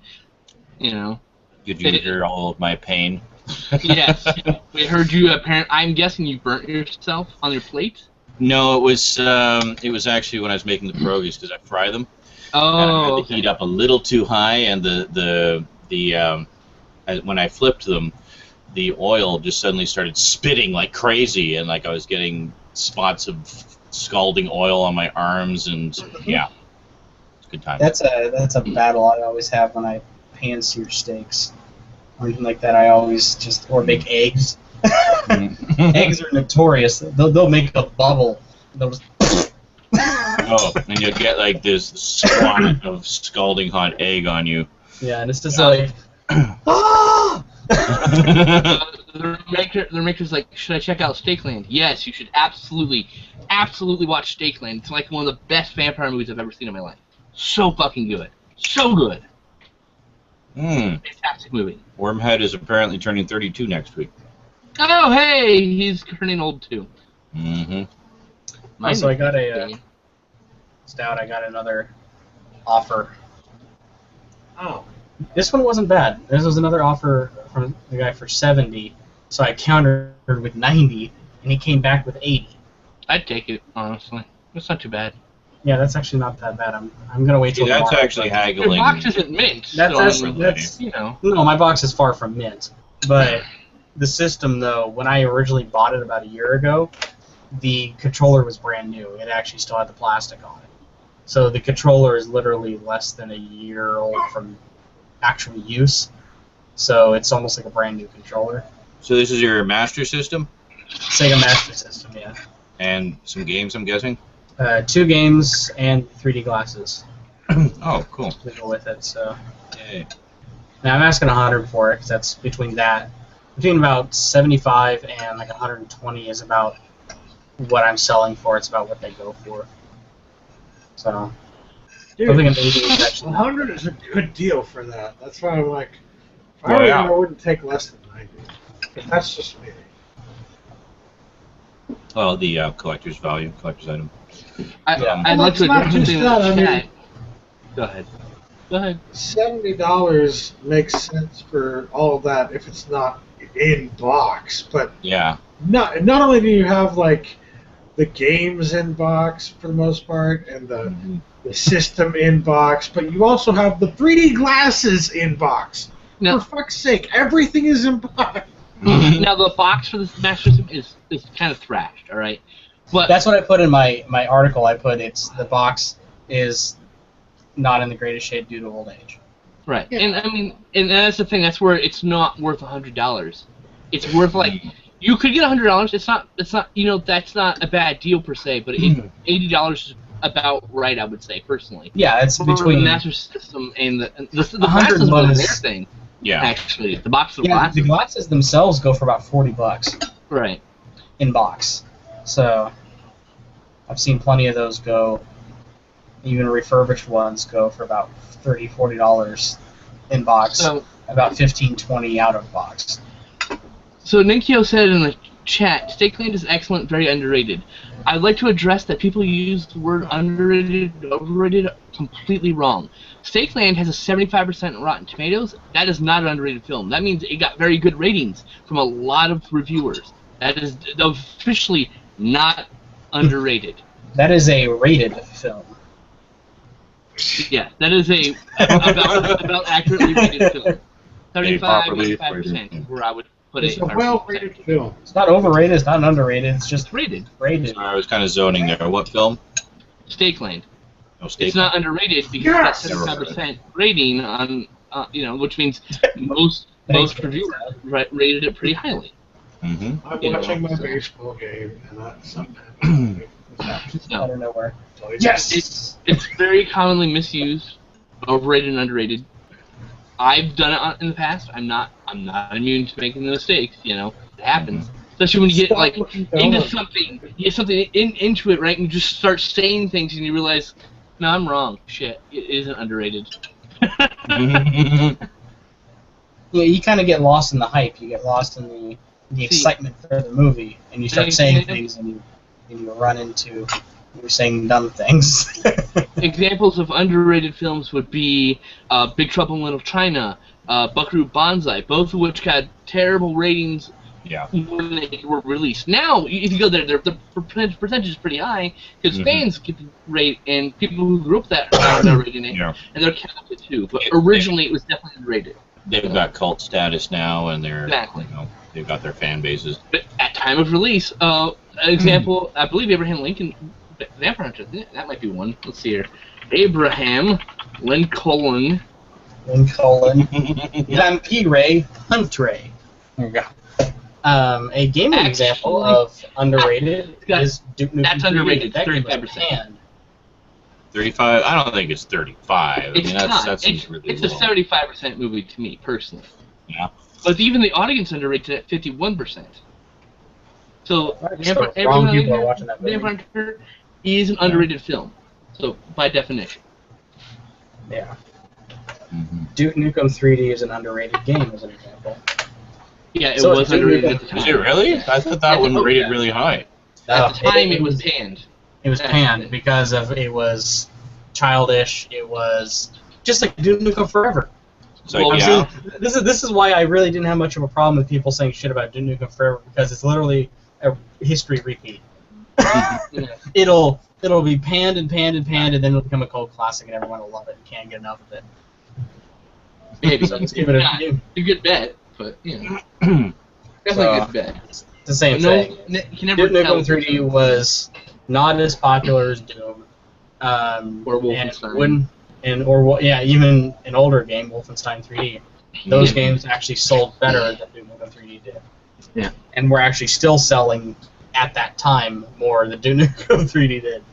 You know. Did you hear all of my pain? Yes, we heard you. I'm guessing you burnt yourself on your plate. No, it was actually when I was making the pierogies because I fry them. Oh, and I had the heat up a little too high, and when I flipped them, the oil just suddenly started spitting like crazy, and like I was getting spots of scalding oil on my arms, and yeah, it's a good time. That's a battle I always have when I pan sear steaks or anything like that. I always or make eggs. Eggs are notorious. They'll make a bubble. They'll just Oh, and you'll get like this squat of scalding hot egg on you. Yeah, and it's just like The maker's like, should I check out Steakland? Yes, you should absolutely watch Steakland. It's like one of the best vampire movies I've ever seen in my life. So fucking good. So good. Fantastic movie. Wormhead is apparently turning 32 next week. Oh, hey! He's turning old, too. So I got a stout. I got another offer. Oh. This one wasn't bad. This was another offer from the guy for 70. So I countered with 90, and he came back with 80. I'd take it, honestly. It's not too bad. Yeah, that's actually not that bad. I'm gonna wait till that's tomorrow. actually haggling. Your box isn't mint. That's you know. No, my box is far from mint. But the system, though, when I originally bought it about a year ago, the controller was brand new. It actually still had the plastic on it. So the controller is literally less than a year old from actual use. So it's almost like a brand new controller. So this is your Master System? Sega Master System, yeah. And some games, I'm guessing? 2 games and 3D glasses. Oh, cool. To go with it, so. Yay. Now I'm asking 100 for it, because that's between about 75 and like 120 is about what I'm selling for. It's about what they go for. So. Dude, I think an 80 is actually 100 is a good deal for that. That's why I'm like, if I were you, I wouldn't take less than 90. But that's just me. Well, the collector's item. I'd like to address something in the chat. Go ahead. $70 makes sense for all of that if it's not in box, but yeah. Not only do you have like the games in box for the most part and the system in box, but you also have the 3D glasses in box. Now, for fuck's sake, everything is in box. Now the box for this Master System is kind of thrashed, all right. But that's what I put in my article. I put the box is not in the greatest shape due to old age. Right, yeah. And I mean, and that's the thing. That's where it's not worth $100. It's worth like you could get $100. It's not. That's not a bad deal per se. But $80 is about right, I would say personally. Yeah, it's for between the Master System and the glasses are their thing. Yeah, actually, the box of glasses. The glasses themselves go for about $40. Right. In box. So I've seen plenty of those go. Even refurbished ones go for about $30, $40 in box. So, about $15, $20 out of box. So Ninkyo said in the chat, Steakland is excellent, very underrated. I'd like to address that people use the word underrated, overrated completely wrong. Steakland has a 75% Rotten Tomatoes. That is not an underrated film. That means it got very good ratings from a lot of reviewers. That is officially not underrated. That is a rated film. Yeah, that is about accurately rated film. 35% where I would put it. It's a well-rated film. It's not overrated, it's not underrated, it's just rated. Rated. Sorry, I was kind of zoning there. What film? Steakland. Oh, Steakland. It's not underrated because it's got 75% rating on, which means most reviewers rated it pretty highly. I'm watching my baseball game, and that's sometimes out of nowhere. Yes! It's very commonly misused, overrated and underrated. I've done it in the past. I'm not immune to making the mistakes. It happens. Especially when you get into something, you get something into it, right? And you just start saying things, and you realize, no, I'm wrong. Shit, it isn't underrated. Yeah, you kind of get lost in the hype. You get lost in the excitement for the movie, and you start saying things, and you run into you're saying dumb things. Examples of underrated films would be Big Trouble in Little China, Buckaroo Banzai, both of which got terrible ratings when they were released. Now, if you go there, the percentage is pretty high because fans get the rate, and people who grew up that are rating it, and they're counted too. But originally, it was definitely rated. They've got cult status now, and they're they've got their fan bases. But at time of release, an example, I believe Abraham Lincoln, Vampire Hunter, that might be one. Let's see here, Abraham Lincoln. Vampire Hunter. There you go. A gaming example of underrated is Duke Nukem. That's underrated. 35%. 35? I don't think it's 35. It's not. That seems really it's low. a 75% movie to me personally. Yeah. But even the audience underrated it at 51%. So wrong people are watching that movie. Vampire Hunter is an underrated film. So by definition. Yeah. Duke Nukem 3D is an underrated game, as an example. Yeah, it was underrated at the time. Is it really? I thought that one rated really high. At the time, it was panned. It was panned because it was childish. It was just like Duke Nukem Forever. So, This is why I really didn't have much of a problem with people saying shit about Duke Nukem Forever, because it's literally a history repeat. It'll be panned and panned and panned, and then it'll become a cult classic, and everyone will love it and can't get enough of it. Maybe. So let's give it a good bet, but definitely a good bet. It's the same thing. Duke Nukem 3D was not as popular as Doom. Or Wolfenstein. Even an older game, Wolfenstein 3D. Those games actually sold better than Duke Nukem 3D did. Yeah. And were actually still selling at that time more than Duke Nukem 3D did.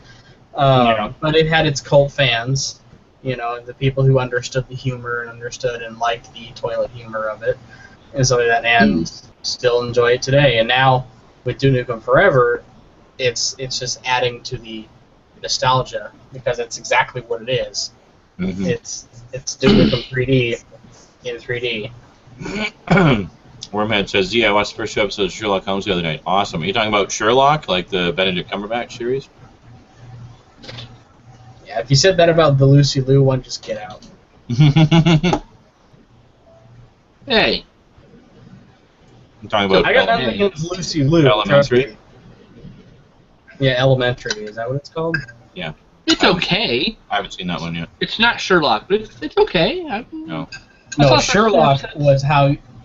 But it had its cult fans. The people who understood the humor and understood and liked the toilet humor of it, and so that, and still enjoy it today. And now with Duke Nukem Forever, it's just adding to the nostalgia because it's exactly what it is. It's Duke Nukem 3D in 3D. Wormhead says, I watched the first 2 episodes of Sherlock Holmes the other night. Awesome. Are you talking about Sherlock, like the Benedict Cumberbatch series? Yeah, if you said that about the Lucy Liu one, just get out. Hey. I'm talking about I got nothing against Lucy Liu. Elementary. Yeah, Elementary. Is that what it's called? Yeah. It's okay. I haven't seen that one yet. It's not Sherlock, but it's okay. No, Sherlock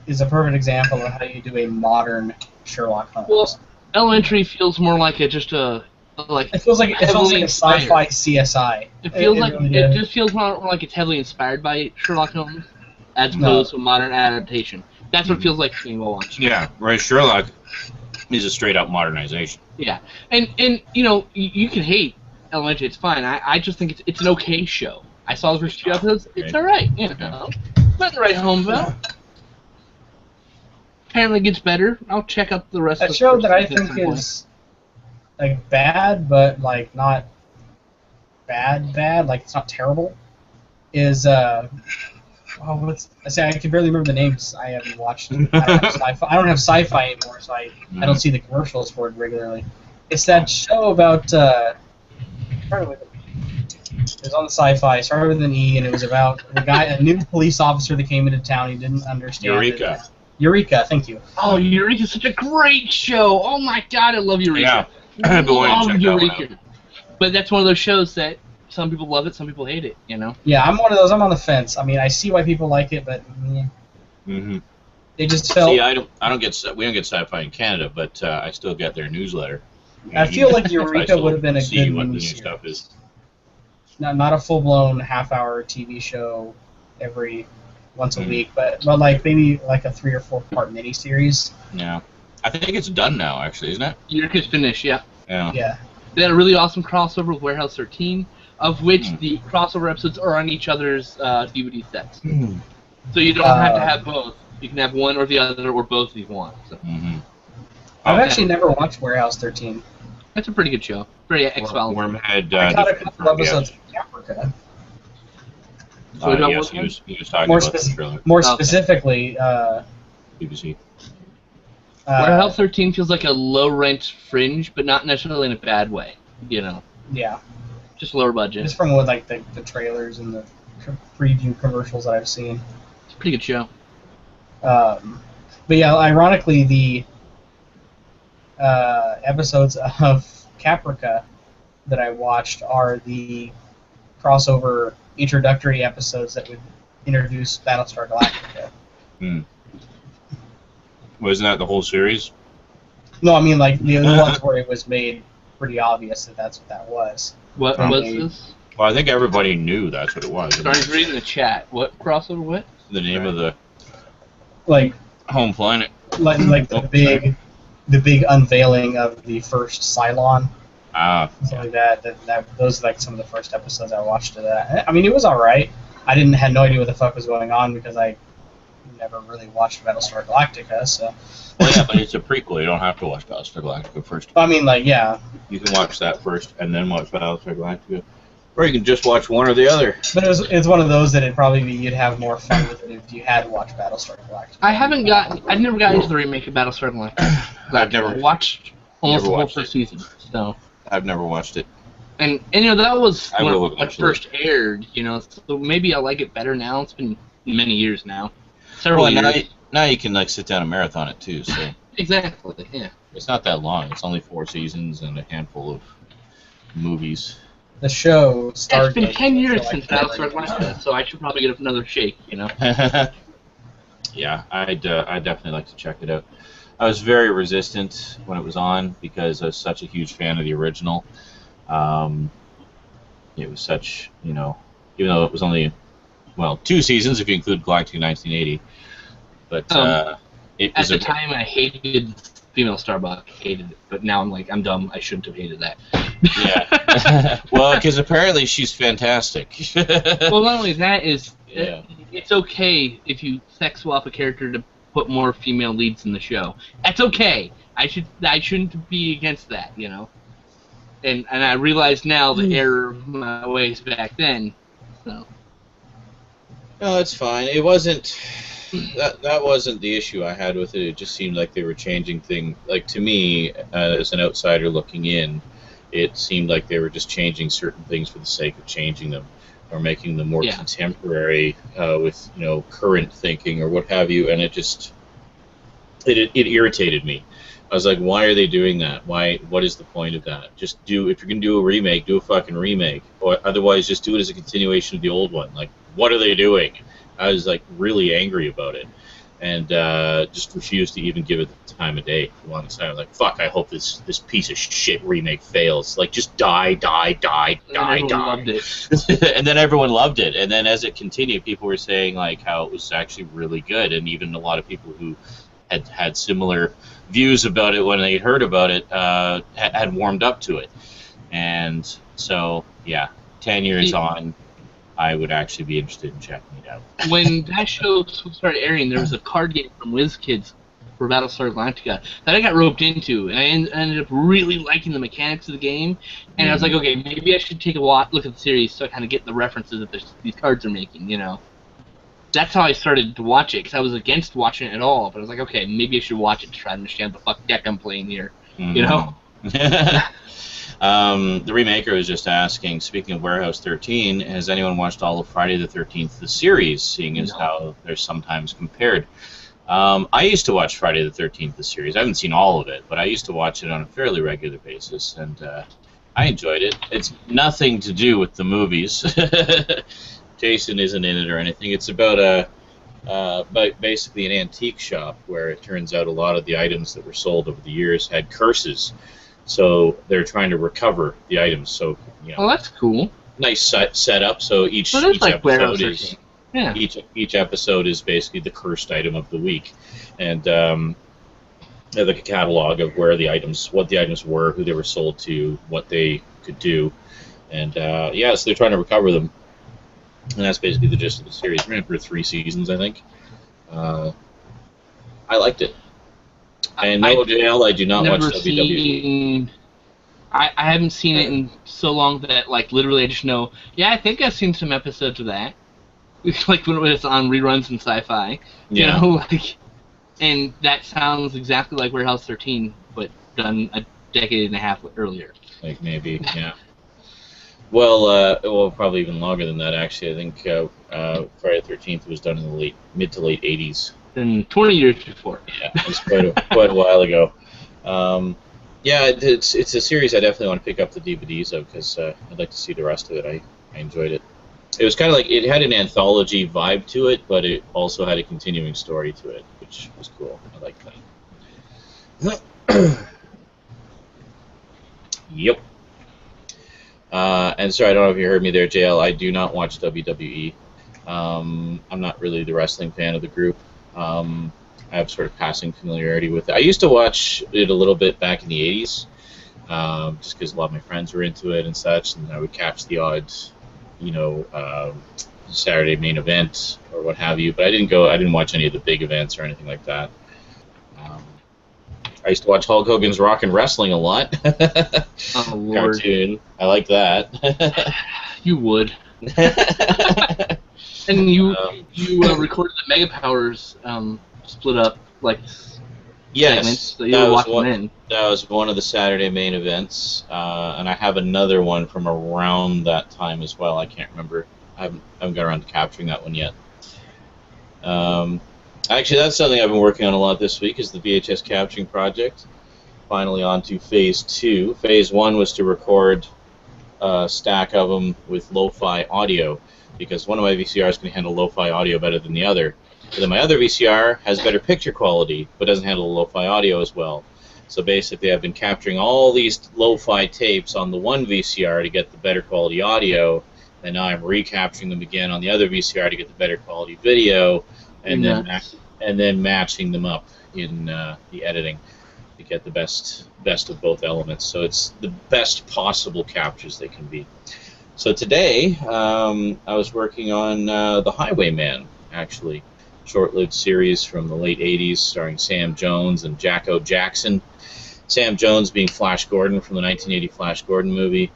is a perfect example of how you do a modern Sherlock Holmes. Well, Elementary feels more like it feels like a sci-fi CSI. It just feels more like it's heavily inspired by Sherlock Holmes, as opposed to a modern adaptation. That's what it feels like being watched. Yeah, right. Sherlock is a straight up modernization. Yeah, and you can hate Elementary. It's fine. I just think it's an okay show. I saw the first 2 episodes. It's all right. Nothing to write home about. Apparently, it gets better. I'll check out the rest. A show that I think is like bad, but like not bad. Like it's not terrible. Is I can barely remember the names. I haven't watched it. I don't have sci-fi anymore, so I don't see the commercials for it regularly. It's that show about. It was on the sci-fi. Started with an E, and it was about a new police officer that came into town. He didn't understand. Eureka, thank you. Oh, Eureka's such a great show. Oh my God, I love Eureka. Yeah, I've been wanting to check that one out. But that's one of those shows that some people love it, some people hate it. Yeah, I'm one of those. I'm on the fence. I mean, I see why people like it, but they just felt. See, we don't get sci-fi in Canada, but I still get their newsletter. I feel like Eureka would have been a see good what the new series. stuff is. Not a full-blown half-hour TV show every once a week, but like maybe like a 3 or 4 part miniseries. Yeah, I think it's done now, actually, isn't it? Eureka's finished, yeah. Yeah. They had a really awesome crossover with Warehouse 13, of which the crossover episodes are on each other's DVD sets. So you don't have to have both. You can have one or the other, or both if you want. So. I've actually never watched Warehouse 13. That's a pretty good show. Pretty X-Files. Wormhead. I caught a couple episodes of Africa. Yes, he was talking about the trailer. More specifically, BBC. Warehouse 13 feels like a low-rent Fringe, but not necessarily in a bad way, you know. Yeah. Just lower budget. Just from what, like, the trailers and the preview commercials that I've seen. It's a pretty good show. But yeah, ironically, the episodes of Caprica that I watched are the crossover introductory episodes that would introduce Battlestar Galactica. Hmm. Wasn't that the whole series? No, I mean, like, the ones where it was made pretty obvious that that's what that was. What was this? Well, I think everybody knew that's what it was. Sorry, reading the chat. What crossover? What? The name of the Like home planet. Like the big unveiling of the first Cylon. Something like that. Those are like some of the first episodes I watched of that. I mean, it was alright. I had no idea what the fuck was going on because I never really watched Battlestar Galactica, so. Well, yeah, but it's a prequel. You don't have to watch Battlestar Galactica first. I mean, like, yeah. You can watch that first and then watch Battlestar Galactica. Or you can just watch one or the other. But it's one of those that you'd have more fun with it if you had watched Battlestar Galactica. I've never gotten into the remake of Battlestar Galactica. I've never watched almost the whole watched first it. season. So. I've never watched it. And you know, that was I when will it eventually. first aired, you know, so maybe I like it better now. It's been many years now. Several Well, years. now you can like sit down and marathon it too, so Exactly, yeah. it's not that long. It's only 4 seasons and a handful of movies. The show started. It's been 10 years so since I can't Battlestar really- Galactica, so I should probably get another shake, you know. Yeah, I'd definitely like to check it out. I was very resistant when it was on because I was such a huge fan of the original. It was such, you know, even though it was only, 2 seasons if you include Galactica 1980. But it At was the time, I hated Female Starbuck, hated it, but now I'm like, I'm dumb, I shouldn't have hated that. Yeah. Well, because apparently she's fantastic. Well, not only that, Yeah. it's okay if you sex swap a character to put more female leads in the show. That's okay. I shouldn't be against that, you know. And I realize now the error of my ways back then. So. No, that's fine. It wasn't. That wasn't the issue I had with it. It just seemed like they were changing things. Like, to me, as an outsider looking in, it seemed like they were just changing certain things for the sake of changing them, or making them more contemporary with, you know, current thinking or what have you. And it just it irritated me. I was like, why are they doing that? Why? What is the point of that? Just if you're gonna do a remake, do a fucking remake, or otherwise just do it as a continuation of the old one. Like, what are they doing? I was like really angry about it, and just refused to even give it the time of day for the longest time. I was like, fuck, I hope this piece of shit remake fails. Like, just die. Loved it. And then everyone loved it. And then as it continued, people were saying like how it was actually really good, and even a lot of people who had similar views about it when they heard about it had warmed up to it. And so, yeah, 10 years on, I would actually be interested in checking it out. When that show started airing, there was a card game from WizKids for Battlestar Galactica that I got roped into, and I ended up really liking the mechanics of the game. And I was like, okay, maybe I should take a look at the series so I kind of get the references that these cards are making, you know. That's how I started to watch it, because I was against watching it at all. But I was like, okay, maybe I should watch it to try to understand the fuck deck I'm playing here, you know. The remaker was just asking, speaking of Warehouse 13, has anyone watched all of Friday the 13th, the series, seeing as how they're sometimes compared? I used to watch Friday the 13th, the series. I haven't seen all of it, but I used to watch it on a fairly regular basis, and I enjoyed it. It's nothing to do with the movies. Jason isn't in it or anything. It's about basically an antique shop where it turns out a lot of the items that were sold over the years had curses. So they're trying to recover the items. So, you know, Well, that's cool. nice setup. So each like Warehouse episode is 13. Yeah. each episode is basically the cursed item of the week, and they have like a catalog of what the items were, who they were sold to, what they could do, and so they're trying to recover them. And that's basically the gist of the series. Ran for 3 seasons, I think. I liked it. And no, JL, I do not watch WWE. I haven't seen it in so long that, like, literally I just know, yeah, I think I've seen some episodes of that. Like when it's on reruns in Sci-Fi. You know, like... And that sounds exactly like Warehouse 13, but done a decade and a half earlier. Like maybe, yeah. Well, probably even longer than that. Actually, I think Friday the 13th was done in the mid to late 80s. Then 20 years before. Yeah, it was quite a while ago. Yeah, it's a series I definitely want to pick up the DVDs of because I'd like to see the rest of it. I enjoyed it. It was kind of like it had an anthology vibe to it, but it also had a continuing story to it, which was cool. I liked that. Yep. And sorry, I don't know if you heard me there, JL. I do not watch WWE. I'm not really the wrestling fan of the group. I have sort of passing familiarity with it. I used to watch it a little bit back in the 80s, just because a lot of my friends were into it and such, and I would catch the odd, Saturday main event or what have you. But I didn't watch any of the big events or anything like that. I used to watch Hulk Hogan's Rock and Wrestling a lot. Oh, Lord. Cartoon. I like that. You would. And you recorded the Mega Powers split up segments, so you were watching in. That was one of the Saturday main events, and I have another one from around that time as well. I can't remember. I haven't got around to capturing that one yet. Actually, that's something I've been working on a lot this week, is the VHS capturing project. Finally on to Phase 2. Phase 1 was to record a stack of them with lo-fi audio, because one of my VCRs can handle lo-fi audio better than the other. But then my other VCR has better picture quality, but doesn't handle lo-fi audio as well. So basically, I've been capturing all these lo-fi tapes on the one VCR to get the better quality audio, and now I'm recapturing them again on the other VCR to get the better quality video, and then matching them up in the editing to get the best of both elements. So it's the best possible captures they can be. So today, I was working on The Highwayman, actually. Short-lived series from the late 80s starring Sam Jones and Jacko Jackson. Sam Jones being Flash Gordon from the 1980 Flash Gordon movie.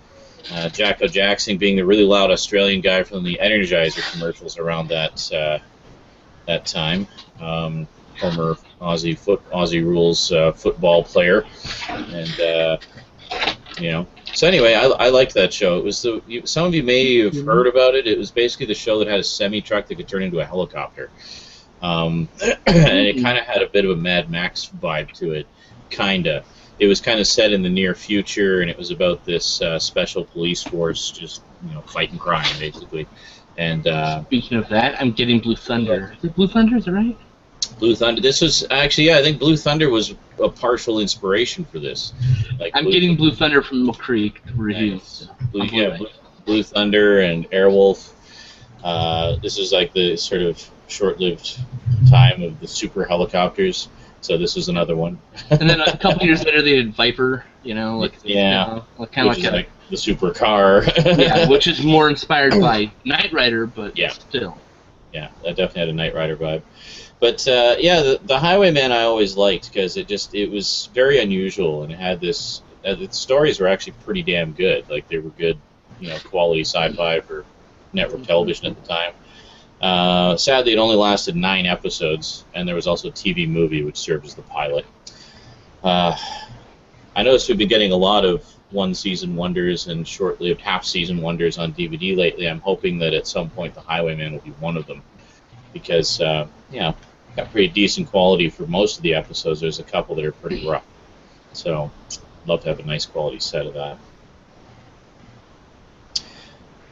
Jacko Jackson being the really loud Australian guy from the Energizer commercials around that time. Former Aussie Rules football player. And, So anyway, I liked that show. It was some of you may have heard about it. It was basically the show that had a semi-truck that could turn into a helicopter. And it kind of had a bit of a Mad Max vibe to it, kinda. It was kind of set in the near future, and it was about this special police force just, fighting crime, basically. And speaking of that, I'm getting Blue Thunder. Is it Blue Thunder? Is that right? Blue Thunder. This was actually, yeah, I think Blue Thunder was a partial inspiration for this. I'm getting Blue Thunder from Mill Creek reviews. Nice. Blue Thunder and Airwolf. This is like the sort of short-lived time of the super helicopters. So this was another one. And then a couple years later, they did Viper. Kind of like the super car. Yeah, which is more inspired by Knight Rider, but still. Yeah, that definitely had a Knight Rider vibe. But the Highwayman I always liked because it was very unusual, and it had this. The stories were actually pretty damn good. Like they were good, quality sci-fi for network television at the time. Sadly, it only lasted 9 episodes, and there was also a TV movie which served as the pilot. I noticed we've been getting a lot of one-season wonders and short-lived half-season wonders on DVD lately. I'm hoping that at some point the Highwayman will be one of them, because got pretty decent quality for most of the episodes. There's a couple that are pretty rough, so I'd love to have a nice quality set of that.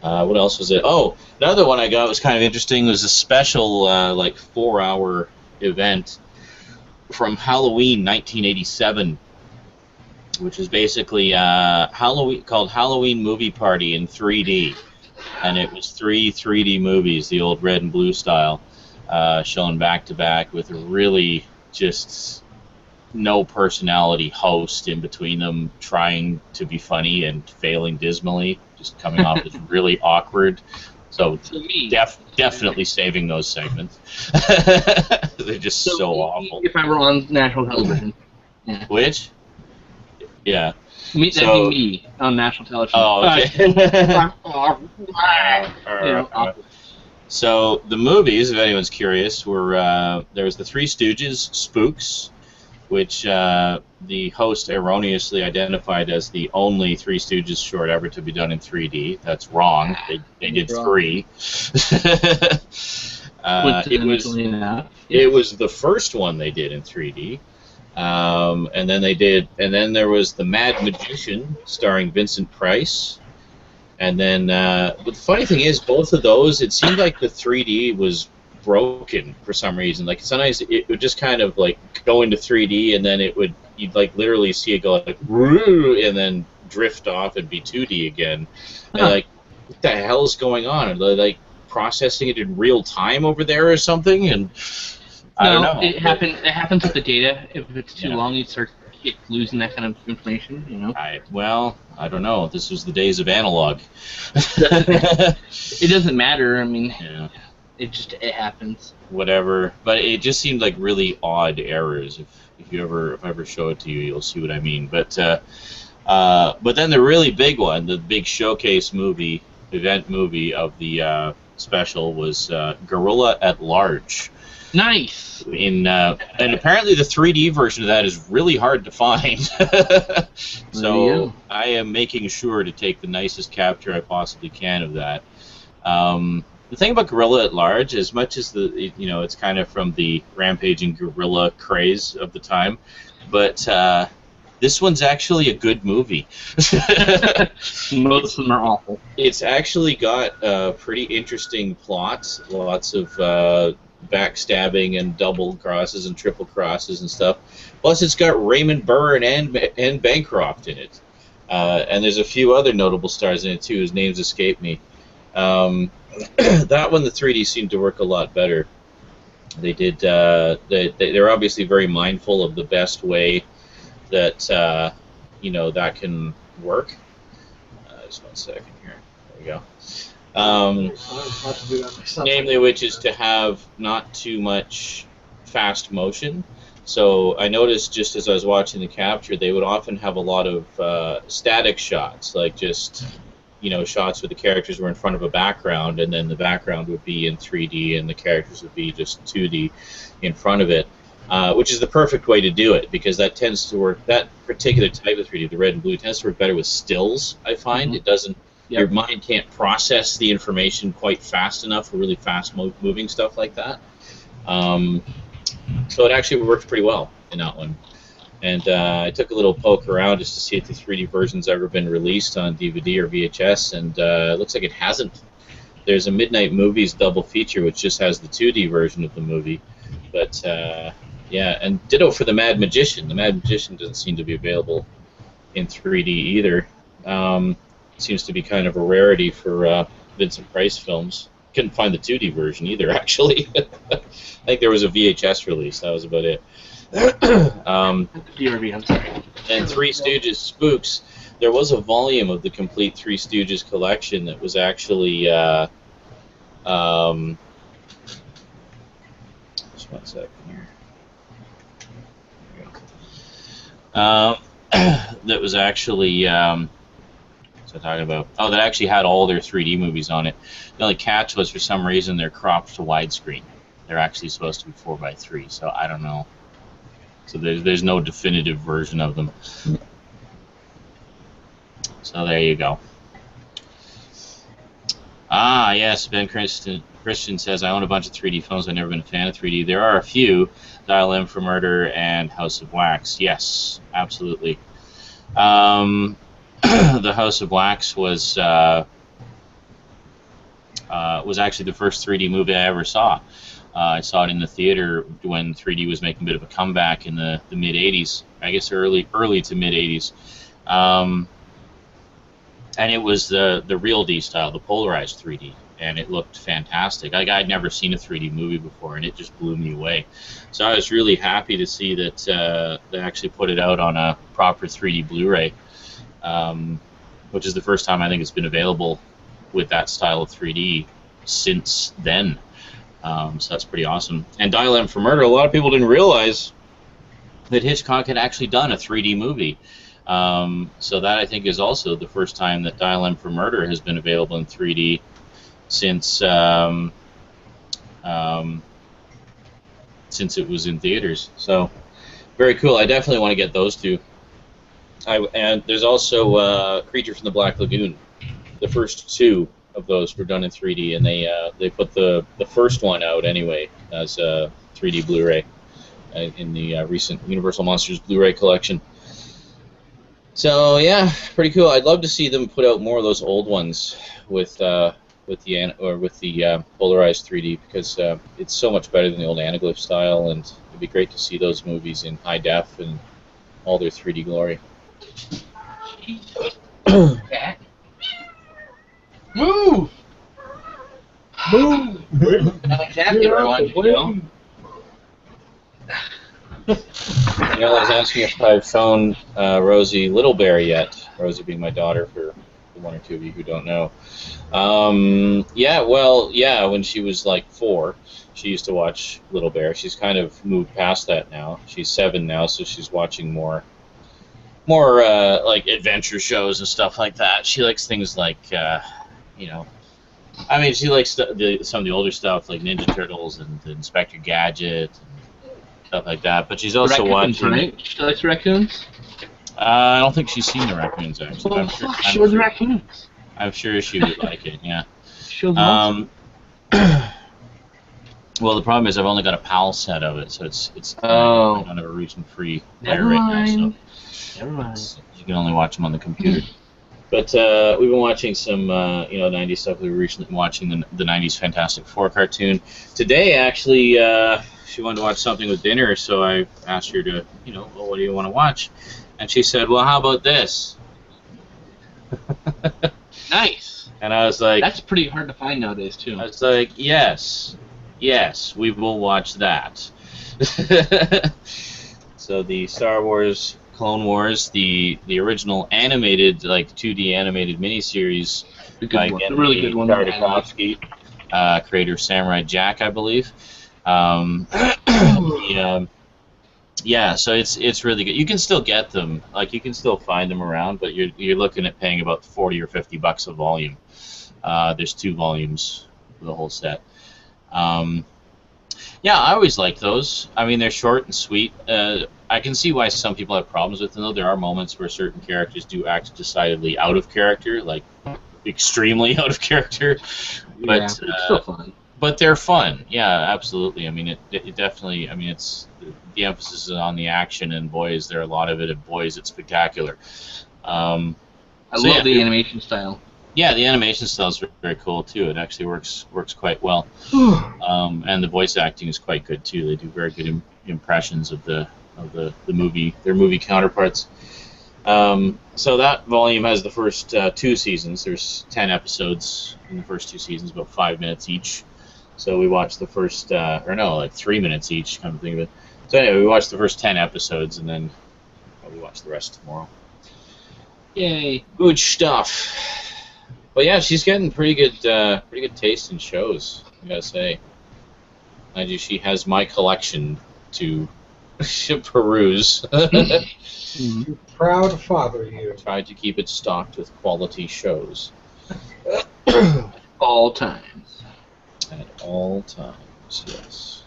What else was it? Oh, another one I got was kind of interesting. It was a special 4-hour event from Halloween 1987, which is basically called Halloween Movie Party in 3D, and it was 3 3D movies, the old red and blue style, shown back to back with a really just no personality host in between them, trying to be funny and failing dismally, just coming off as really awkward. So definitely saving those segments. They're just so awful. If I were on national television. Yeah. Which? Yeah. That'd be me on national television. Oh, okay. Awkward. So the movies, if anyone's curious, were there was the Three Stooges, Spooks, which the host erroneously identified as the only Three Stooges short ever to be done in 3D. That's wrong. They did wrong. 3. It was the first one they did in 3D. And then there was The Mad Magician, starring Vincent Price. And then, but the funny thing is, both of those, it seemed like the 3D was broken for some reason. Like sometimes it would just kind of like go into 3D, and then you'd like literally see it go like, and then drift off and be 2D again. And like, what the hell is going on? Are they like processing it in real time over there or something? And I don't know. It happens with the data. If it's too long, you start losing that kind of information. You know. I don't know. This was the days of analog. It doesn't matter. I mean, it happens. Whatever. But it just seemed like really odd errors. If I ever show it to you, you'll see what I mean. But then the really big one, the big showcase event movie of the special was Gorilla at Large. Nice. And apparently the 3D version of that is really hard to find. So I am making sure to take the nicest capture I possibly can of that. The thing about Gorilla at Large, as much as it's kind of from the rampaging gorilla craze of the time, but this one's actually a good movie. Most of them are awful. It's actually got a pretty interesting plot, lots of backstabbing and double crosses and triple crosses and stuff. Plus, it's got Raymond Burr and Bancroft in it, and there's a few other notable stars in it too, whose names escape me. That one, the 3D seemed to work a lot better. They did. They're obviously very mindful of the best way that that can work. Just 1 second here. There we go. Namely, which is to have not too much fast motion. So I noticed just as I was watching the capture, they would often have a lot of static shots, like just shots where the characters were in front of a background, and then the background would be in 3D, and the characters would be just 2D in front of it, which is the perfect way to do it, because that tends to work. That particular type of 3D, the red and blue, tends to work better with stills. I find it doesn't. Your mind can't process the information quite fast enough for really fast moving stuff like that. So it actually works pretty well in that one. And I took a little poke around just to see if the 3D version's ever been released on DVD or VHS, and it looks like it hasn't. There's a Midnight Movies double feature which just has the 2D version of the movie. But and ditto for The Mad Magician. The Mad Magician doesn't seem to be available in 3D either. Seems to be kind of a rarity for Vincent Price films. Couldn't find the 2D version either, actually. I think there was a VHS release. That was about it. DRV, I'm sorry. And Three Stooges Spooks. There was a volume of the complete Three Stooges collection that was actually just 1 second here. There we go. That was actually what's I talking about? Oh, that actually had all their 3D movies on it. The only catch was, for some reason, they're cropped to widescreen. They're actually supposed to be 4:3, so I don't know. So there's no definitive version of them. So there you go. Ah, yes, Ben Christian says, I own a bunch of 3D films. I've never been a fan of 3D. There are a few, Dial M for Murder and House of Wax. Yes, absolutely. The House of Wax was actually the first 3D movie I ever saw. I saw it in the theater when 3D was making a bit of a comeback in the mid-'80s. I guess early to mid-'80s. And it was the real D style, the polarized 3D, and it looked fantastic. I'd never seen a 3D movie before, and it just blew me away. So I was really happy to see that they actually put it out on a proper 3D Blu-ray, which is the first time I think it's been available with that style of 3D since then. So that's pretty awesome. And Dial M for Murder, a lot of people didn't realize that Hitchcock had actually done a 3D movie. So that, I think, is also the first time that Dial M for Murder has been available in 3D since since it was in theaters. So very cool. I definitely want to get those two. And there's also Creature from the Black Lagoon. The first two of those were done in 3D, and they put the first one out anyway as a 3D Blu-ray in the recent Universal Monsters Blu-ray collection. So yeah, pretty cool. I'd love to see them put out more of those old ones with the polarized 3D, because it's so much better than the old anaglyph style, and it'd be great to see those movies in high def and all their 3D glory. Move! Move! Not exactly where I wanted to go. I was asking if I've shown Rosie Little Bear yet. Rosie being my daughter, for the one or two of you who don't know. Yeah, when she was like 4, she used to watch Little Bear. She's kind of moved past that now. She's 7 now, so she's watching more like adventure shows and stuff like that. She likes things like, I mean, she likes some of the older stuff like Ninja Turtles and Inspector Gadget and stuff like that. But she's also raccoons, watching. Right? She likes raccoons. I don't think she's seen the raccoons actually. Well, show the raccoons. I'm sure she would like it. Yeah. Show the Well, the problem is I've only got a PAL set of it, so it's I don't have a region-free player Never right now, mind. so Never mind. you can only watch them on the computer. But we've been watching some 90s stuff. We were recently watching the 90s Fantastic Four cartoon. Today, actually, she wanted to watch something with dinner, so I asked her to, well, what do you want to watch? And she said, well, how about this? Nice. And I was like... That's pretty hard to find nowadays, too. I was like, yes, we will watch that. So the Star Wars Clone Wars, the original animated, like 2D animated miniseries by a really good one. Tartakovsky, creator of Samurai Jack, I believe. Yeah, so it's really good. You can still get them, like you can still find them around, but you're looking at paying about $40 or $50 a volume. There's 2 volumes for the whole set. Yeah, I always like those. I mean, they're short and sweet. I can see why some people have problems with them, though. There are moments where certain characters do act decidedly out of character, like extremely out of character. But Yeah, it's still fun. But they're fun. Yeah, absolutely. I mean, it definitely. I mean, it's the emphasis is on the action, and boy, is there a lot of it, and boy, is it spectacular. I love the animation style. Yeah, the animation style is very cool too. It actually works quite well, and the voice acting is quite good too. They do very good impressions of the movie, their movie counterparts. So that volume has the first 2 seasons. There's 10 episodes in the first 2 seasons, about 5 minutes each. So we watched the first, like 3 minutes each, kind of think of it. So anyway, we watched the first 10 episodes, and then we watch the rest tomorrow. Yay! Good stuff. But yeah, she's getting pretty good taste in shows, I gotta say. Mind you, she has my collection to peruse. Proud father, you. Tried to keep it stocked with quality shows. All times. At all times, yes.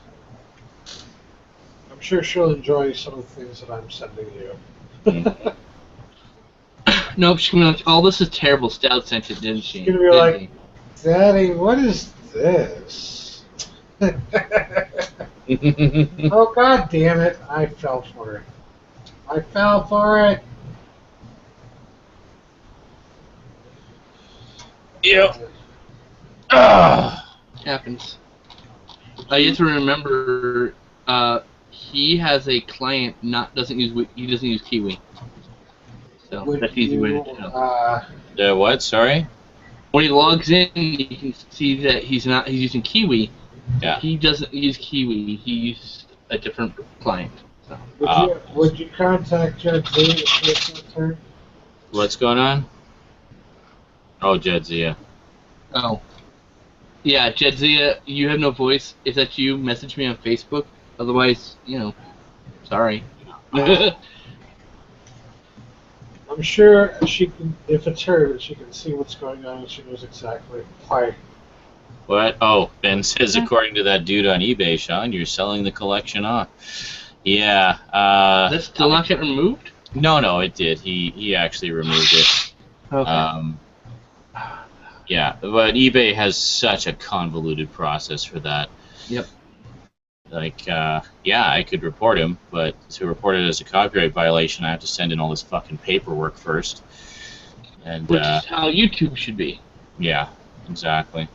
I'm sure she'll enjoy some of the things that I'm sending you. Nope, she's gonna be like, "Oh, this is terrible." Stout sent it, didn't she? She's gonna be like, "Daddy, what is this?" Oh, God damn it! I fell for it. I fell for it. Yep. Happens. You have to remember, he has a client doesn't use Kiwi. So Would that's an easy way to you, tell. What? Sorry? When he logs in, you can see that he's using Kiwi. Yeah. He doesn't use Kiwi. He uses a different client. So. Would you contact Judge Z if it's concerned? What's going on? Oh, Jedzia. Oh. Yeah, Jedzia, you have no voice. If that's you, message me on Facebook. Otherwise, sorry. I'm sure she can. If it's her, she can see what's going on, and she knows exactly why What? Oh, Ben says, according to that dude on eBay, Sean, you're selling the collection off. Yeah. That's still not get removed? No, it did. He actually removed it. Okay. Yeah, but eBay has such a convoluted process for that. Yep. Like, yeah, I could report him, but to report it as a copyright violation, I have to send in all this fucking paperwork first. And Which is how YouTube should be. Yeah, exactly.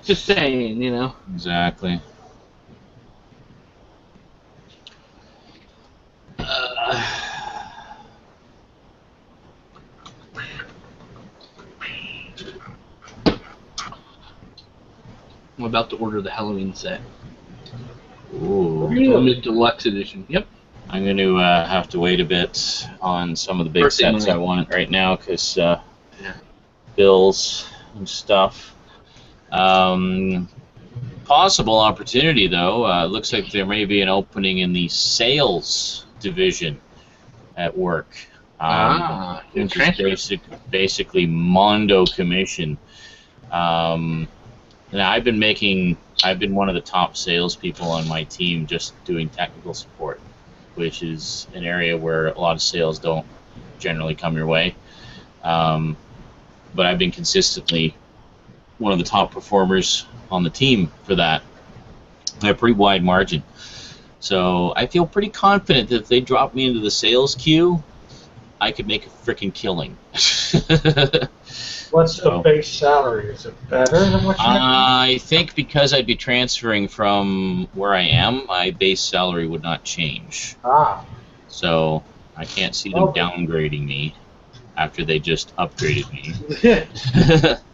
Just saying, you know. Exactly. I'm about to order the Halloween set. Ooh. Limited deluxe edition. Yep. I'm going to have to wait a bit on some of the big Birthday sets money. I want right now because bills and stuff. Possible opportunity, though. Looks like there may be an opening in the sales division at work. Which is basically Mondo Commission. Now I've been one of the top salespeople on my team just doing technical support, which is an area where a lot of sales don't generally come your way. But I've been consistently one of the top performers on the team for that. I have a pretty wide margin. So I feel pretty confident that if they drop me into the sales queue, I could make a freaking killing. What's the base salary? Is it better than what you I think because I'd be transferring from where I am, my base salary would not change. So I can't see them downgrading me after they just upgraded me.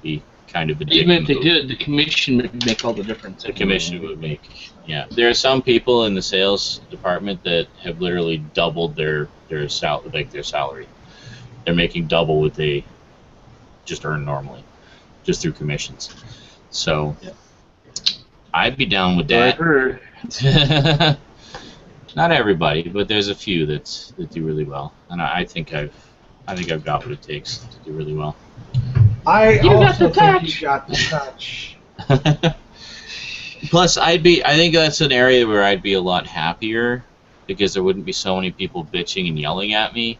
Be kind of a dick Even if they move. did, the commission would make all the difference. The commission would make, yeah. There are some people in the sales department that have literally doubled their salary. They're making double what they just earn normally, just through commissions. So I'd be down with that. Not everybody, but there's a few that do really well, and I think I've got what it takes to do really well. I also think you got the touch. Plus, I think that's an area where I'd be a lot happier because there wouldn't be so many people bitching and yelling at me.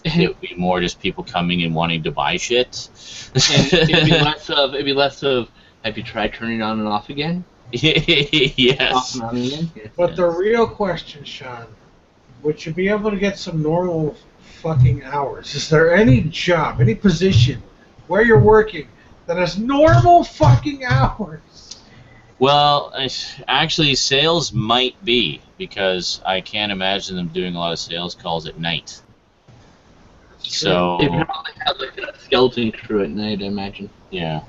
It would be more just people coming and wanting to buy shit. And it'd be less of have you tried turning it on and off again? Yes. Off and on again? Yeah. But the real question, Sean, would you be able to get some normal fucking hours? Is there any job, any position where you're working that has normal fucking hours? Well, actually, sales might be, because I can't imagine them doing a lot of sales calls at night. So They probably have like a skeleton crew at night, I imagine. Yeah.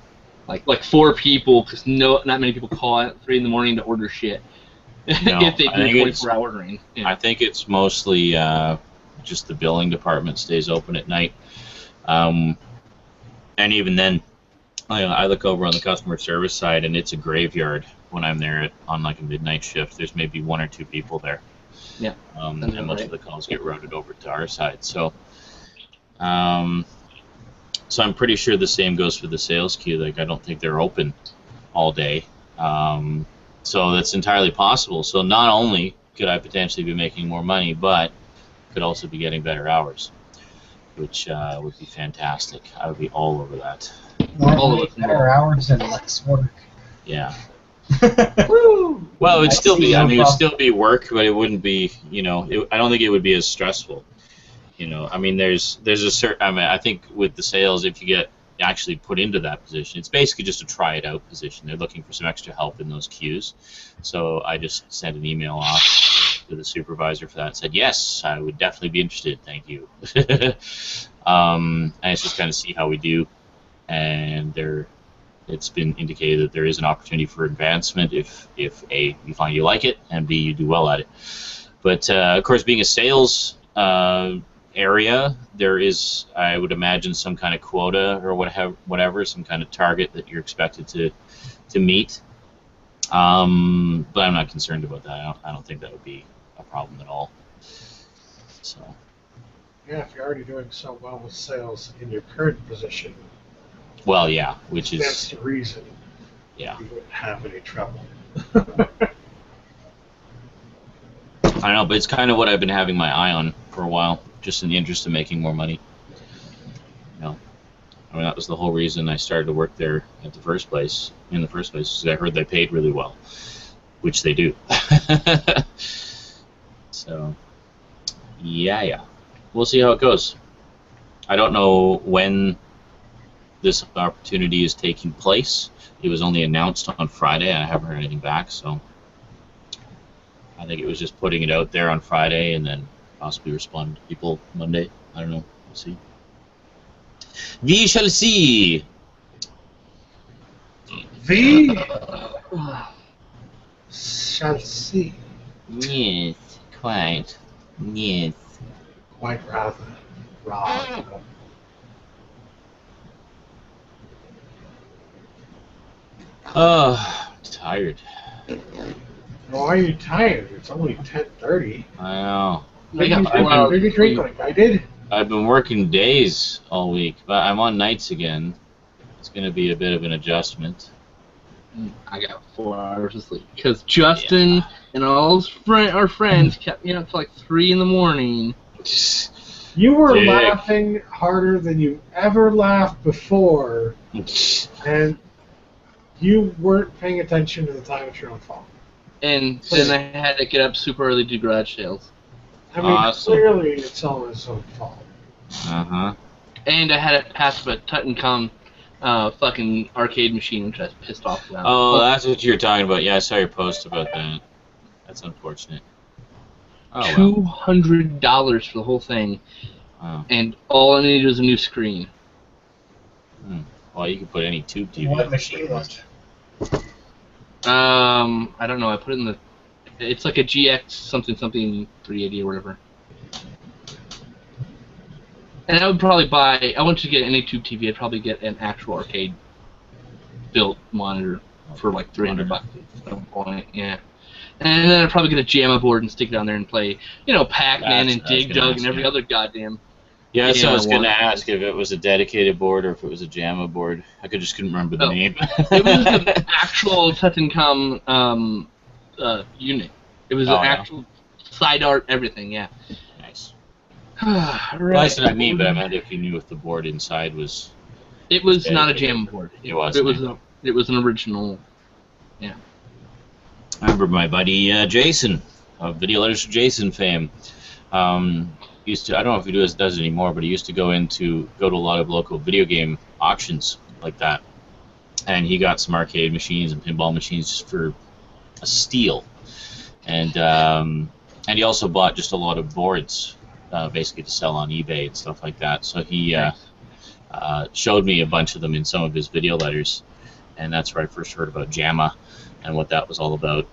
Like 4 people, because not many people call at 3 in the morning to order shit. No, if they do 24-hour ordering. Yeah. I think it's mostly just the billing department stays open at night. And even then, I look over on the customer service side, and it's a graveyard when I'm there on like a midnight shift. There's maybe 1 or 2 people there. Yeah. And most of the calls get routed over to our side. So, so I'm pretty sure the same goes for the sales queue. Like, I don't think they're open all day. So that's entirely possible. So not only could I potentially be making more money, but could also be getting better hours, which would be fantastic. I would be all over that. Better hours and less work. Yeah. Woo! Well, it would still be. no I mean, it would problem. still be work, but it wouldn't be. I don't think it would be as stressful. I mean, there's a certain. I mean, I think with the sales, if you get actually put into that position, it's basically just a try it out position. They're looking for some extra help in those queues. So I just sent an email off to the supervisor for that and said, yes, I would definitely be interested. Thank you. And it's just kind of see how we do. And it's been indicated that there is an opportunity for advancement if A, you find you like it, and B, you do well at it. But of course, being a sales area, there is, I would imagine, some kind of quota or whatever, some kind of target that you're expected to meet. But I'm not concerned about that. I don't think that would be a problem at all. So. Yeah, if you're already doing so well with sales in your current position. Well, yeah, which is that's the reason. Yeah. You wouldn't have any trouble. I don't know, but it's kind of what I've been having my eye on for a while, just in the interest of making more money. You know, I mean, that was the whole reason I started to work there in the first place, because I heard they paid really well, which they do. So, yeah. We'll see how it goes. I don't know when this opportunity is taking place. It was only announced on Friday, and I haven't heard anything back, so I think it was just putting it out there on Friday and then possibly respond to people Monday. I don't know. We'll see. We shall see. We shall see. Yes, quite. Yes. Quite rather. Oh, I'm tired. Why are you tired? It's only 10:30. I know. Maybe drink like I did. I've been working days all week, but I'm on nights again. It's going to be a bit of an adjustment. I got 4 hours of sleep because Justin and all his our friends kept me up till like 3 in the morning. You were Dick. laughing harder than you ever laughed before, and you weren't paying attention to the time. It's your own fault. And then I had to get up super early to do garage sales. I mean, Awesome. clearly it's all his own fault. Uh-huh. And I had to pass up a Tutankhamun fucking arcade machine, which I was pissed off about. Oh, that's what you're talking about. Yeah, I saw your post about that. That's unfortunate. Oh, well. $200 for the whole thing, Wow. and all I needed was a new screen. Well, you can put any tube TV. What machine was it? I don't know. I put it in the. It's like a GX something 380 or whatever. And I would probably buy. I want to get any tube TV. I'd probably get an actual arcade built monitor for like $300 at some point. Yeah. And then I'd probably get a JAMA board and stick it on there and play, Pac-Man and Dig Dug and every other goddamn. Yeah, that's what I was going to one. ask, if it was a dedicated board or if it was a JAMA board. I just couldn't remember the name. It was an actual Tutankhamun unit. It was an actual side art, everything, yeah. Nice. Right. Nice to me, but I meant if you knew if the board inside was... It was not a JAMA board. It was. It was an original, yeah. I remember my buddy Jason, of Video Letters for Jason fame. Used to, I don't know if he does it anymore, but he used to go to a lot of local video game auctions like that, and he got some arcade machines and pinball machines just for a steal, and he also bought just a lot of boards, basically to sell on eBay and stuff like that. So he showed me a bunch of them in some of his video letters, and that's where I first heard about JAMA and what that was all about.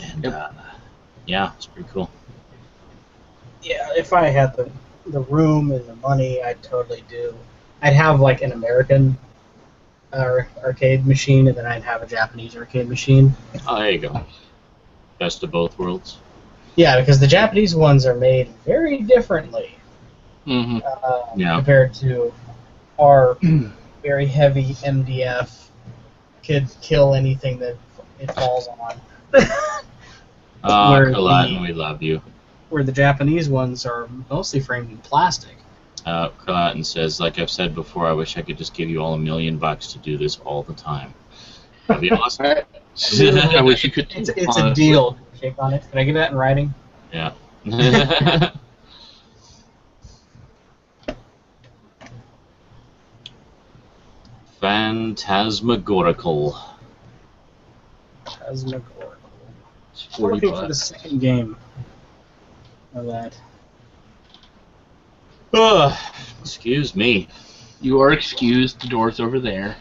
And yeah, it's pretty cool. Yeah, if I had the room and the money, I'd totally do. I'd have like an American arcade machine, and then I'd have a Japanese arcade machine. Oh, there you go. Best of both worlds. Yeah, because the Japanese ones are made very differently compared to our very heavy MDF, could kill anything that it falls on. Colatin, we love you. Where the Japanese ones are mostly framed in plastic. Colatin says, like I've said before, I wish I could just give you all $1 million to do this all the time. That'd be awesome. I wish you could. It's a deal. Shake on it. Can I get that in writing? Yeah. Phantasmagorical. Phantasmagorical. It's I'm looking $40. for the second game of that. Excuse me. You are excused. The door's over there.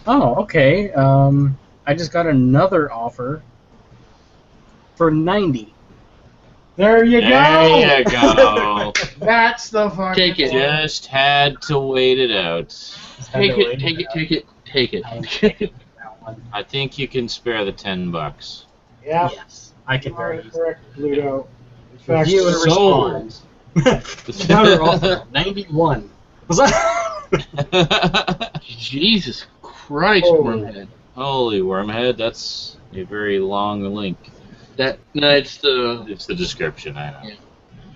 Oh, okay. I just got another offer for $90. There you go. There you go. That's the fucking Take it. Just had to wait it out. Take it. That one. I think you can spare the $10. Yeah. Yes, I can very easily. Correct, Pluto. In fact, Review and So- respond. Another offer, 91. Was that? Jesus Christ, Oh. Wormhead. Holy Wormhead, that's a very long link. No, it's the It's the description, I know. Yeah.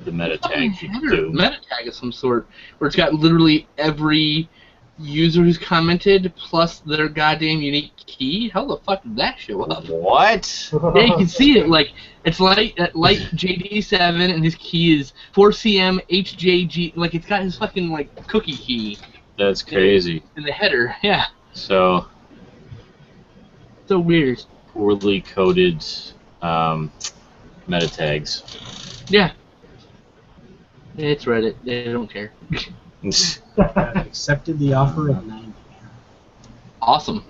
The meta fucking tag you header, do. meta tag of some sort, where it's got literally every user who's commented plus their goddamn unique key. How the fuck did that show up? What? Yeah, you can see it. Like it's light JD7, and his key is 4CM HJG. Like it's got his fucking like cookie key That's crazy. in the header. Yeah, So so weird. poorly coded meta tags. Yeah, it's Reddit. They don't care. Accepted the offer of 90. Awesome.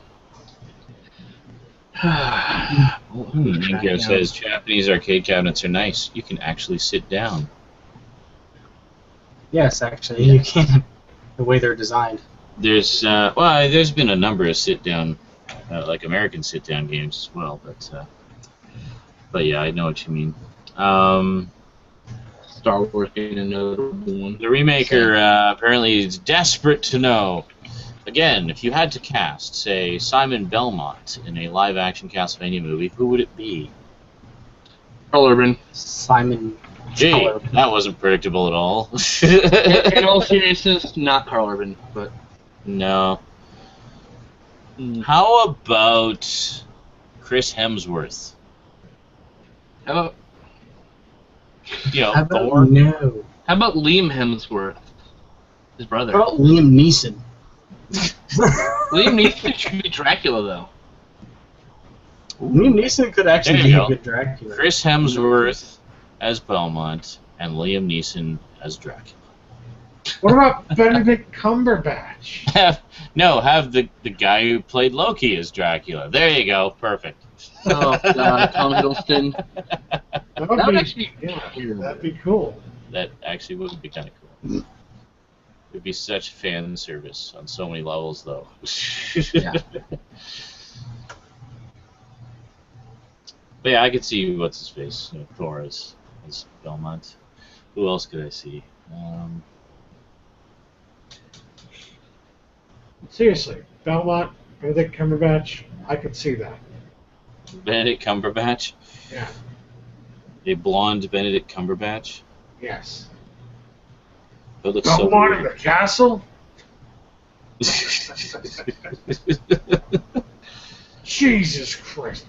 Nico says Japanese arcade cabinets are nice. You can actually sit down. Yes, actually, you can. The way they're designed. There's been a number of sit down, like American sit down games as well, but yeah, I know what you mean. Star Wars being a notable one. The remaker apparently is desperate to know. Again, if you had to cast, say, Simon Belmont in a live-action Castlevania movie, who would it be? Carl Urban. Simon. Gee, that wasn't predictable at all. In all seriousness, not Carl Urban, but No. How about Chris Hemsworth? how about How about Thor? no? how about Liam Hemsworth, his brother? How about Liam Neeson? Liam Neeson should be Dracula though. Liam Neeson could actually There be you a go. good Dracula. Chris Hemsworth as Belmont and Liam Neeson as Dracula. What about Benedict Cumberbatch? Have the guy who played Loki as Dracula. There you go. Perfect. Oh God, Tom Hiddleston. That That would be, actually yeah, that'd be cool. That actually would be kind of cool. It would be such fan service on so many levels, though. Yeah. But yeah, I could see what's his face, Thor as Belmont. Who else could I see? Seriously, Belmont, Benedict Cumberbatch, I could see that. Benedict Cumberbatch. Yeah. A blonde Benedict Cumberbatch. Yes. That looks so Belmont in weird. the castle? Jesus Christ.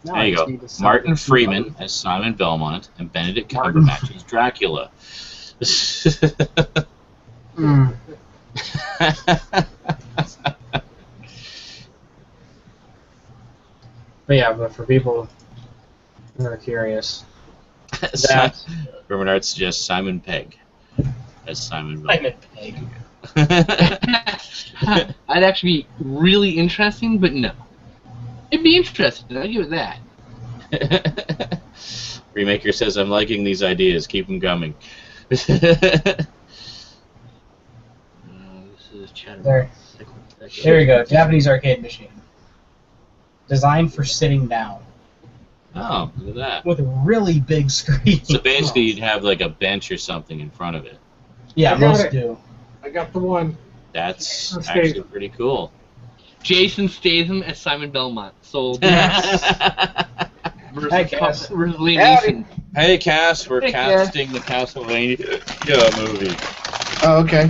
No, There I you just go. need to sell Martin it. Freeman as Simon Belmont and Benedict Martin. Cumberbatch as Dracula. Mm. But yeah, but for people who are curious, that Roman Art suggests Simon Pegg as Simon Belmont. Simon Pegg. I'd actually be really interesting, but no. It'd be interesting. I'll give it that. Remaker says, I'm liking these ideas. Keep them coming. This is Chatter. There. There you go, Japanese arcade machine. Designed for sitting down. Oh, look at that. With a really big screen. So basically you'd have like a bench or something in front of it. Yeah, I got most it. do. I got the one. That's Jason actually Statham. pretty cool. Jason Statham as Simon Belmont. Sold. Hi, Cass. Versus Liam Howdy. Neeson. Hey, Cass, we're Hey, Cass. casting the Castlevania movie. Oh, okay.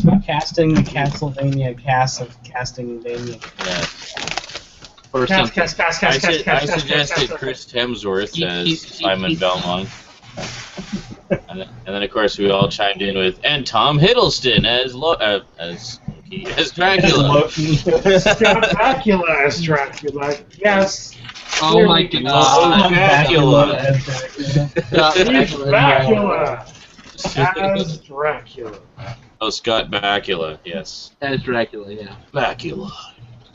We're casting the Castlevania cast of Castingvania. Yeah. Or Cast, something. cast, cast, cast, cast, I cast, cast, suggested cast, Chris Hemsworth Geek, as geek, Simon geek. Belmont. And then, of course, we all chimed in with, and Tom Hiddleston as Dracula. Loki. Scott Bakula as Dracula. Yes. Oh my god. Dracula. as Dracula. Dracula. Bakula as Dracula. Oh, Scott Bakula, yes. As Dracula, yeah. Bakula.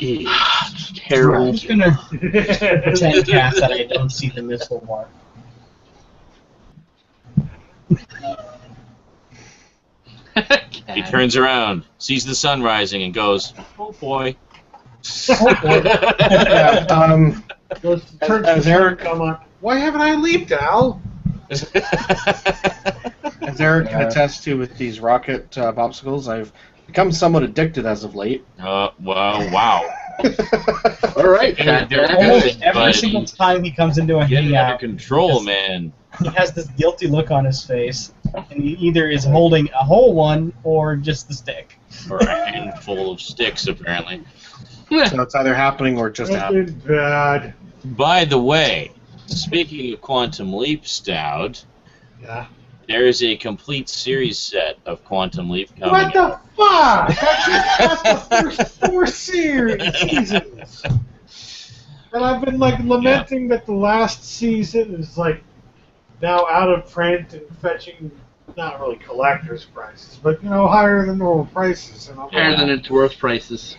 I'm Terrible. just gonna pretend, Cass, that I don't see the missile mark. He turns around, sees the sun rising, and goes, "Oh boy." Yeah, Turns as to Eric- come on. Why haven't I leaped, Al? as as Eric can attest to with these rocket popsicles, I've become somewhat addicted as of late. Well, wow. All right, They're Chad. Almost good, every but single time he comes into a get it under hangout, control, Because- man. he has this guilty look on his face, and he either is holding a whole one or just the stick. Or a handful of sticks, apparently. So it's either happening or just That's happening. been bad. By the way, speaking of Quantum Leap Stout, Yeah. there is a complete series set of Quantum Leap coming What the out. fuck? That's the first 4 seasons. And I've been like lamenting that the last season is like now out of print and fetching not really collector's prices, but higher than normal prices. And I'm Higher like, than its worth prices.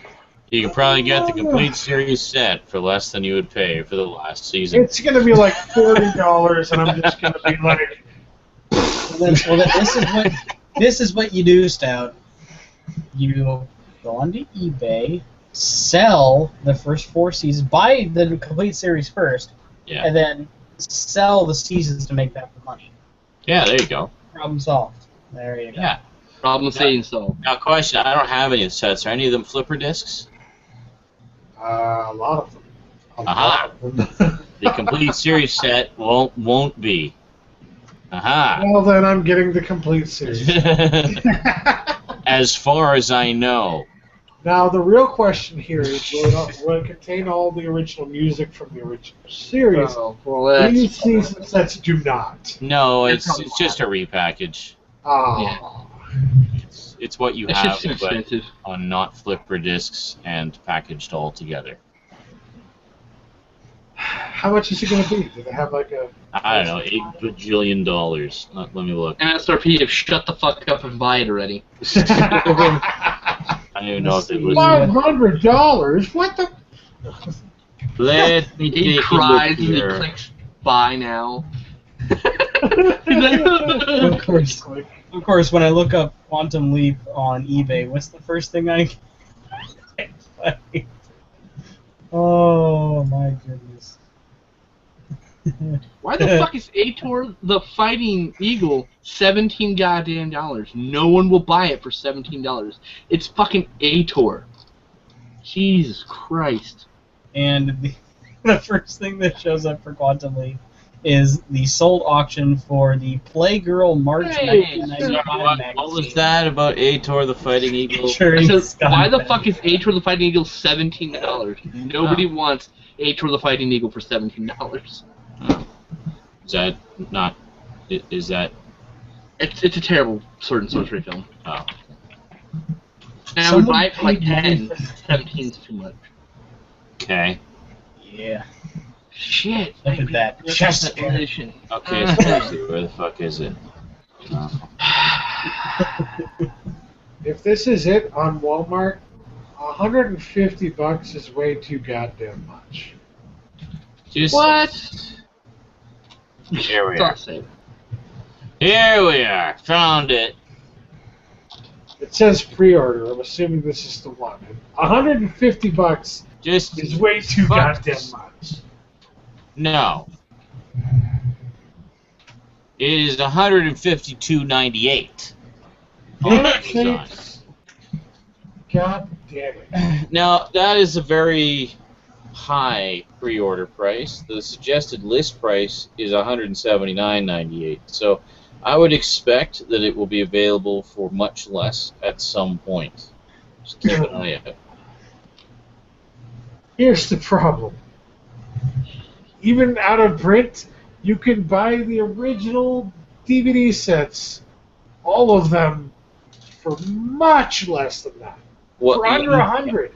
You can probably get the complete series set for less than you would pay for the last season. it's gonna be like $40, and I'm just gonna be like, This is what you do, Stout. You go onto eBay, sell the first 4 seasons, buy the complete series first, Yeah. and then sell the seasons to make back the money. Yeah, there you go. Problem solved. There you go. Yeah. Problem saying so. Now, question: I don't have any sets. Are any of them flipper discs? a lot of them. Aha. The complete series set won't be. Aha. Well, then I'm getting the complete series. As far as I know. Now, the real question here is, will it contain all the original music from the original series? Oh, well, These that's... season sets do not. No, It's it's just a repackage. Ah. It's what you It's have, just too but expensive. on not flipper discs and packaged all together. How much is it going to be? Do they have like a... I don't know, $8 bajillion. Let me look. MSRP have shut the fuck up and buy it already. I don't even know if they listen. $500? What the... Let me He take a cries look and he here. clicks buy now. Of course, when I look up Quantum Leap on eBay, what's the first thing I Oh my goodness. Why the fuck is Ator the Fighting Eagle $17 goddamn dollars? No one will buy it for $17. It's fucking Ator. Jesus Christ. And the first thing that shows up for Quantum Leap is the sold auction for the Playgirl March Hey, 1995 magazine. What was that about Ator the Fighting Eagle? Featuring I said, why the Scumbag. fuck is Ator the Fighting Eagle $17? Nobody wants Ator the Fighting Eagle for $17. Is that not? Is that? It's a terrible sword and sorcery film. Oh. And I would Someone buy it for like paid money 10. for- 17 is too much. Okay. Yeah. Shit. Look at that. Chest hair. Edition. Okay. So where the fuck is it? If this is it on Walmart, $150 is way too goddamn much. Just What? Here we It's are. all safe. Here we are. Found it. It says pre-order. I'm assuming this is the one. $150 Just is way too fuck. goddamn much. No. It is $152.98. on Amazon. God damn it. Now that is a very high pre-order price. The suggested list price is $179.98. So I would expect that it will be available for much less at some point. Just keep an eye out. Here's the problem. Even out of print, you can buy the original DVD sets, all of them, for much less than that. For under $100.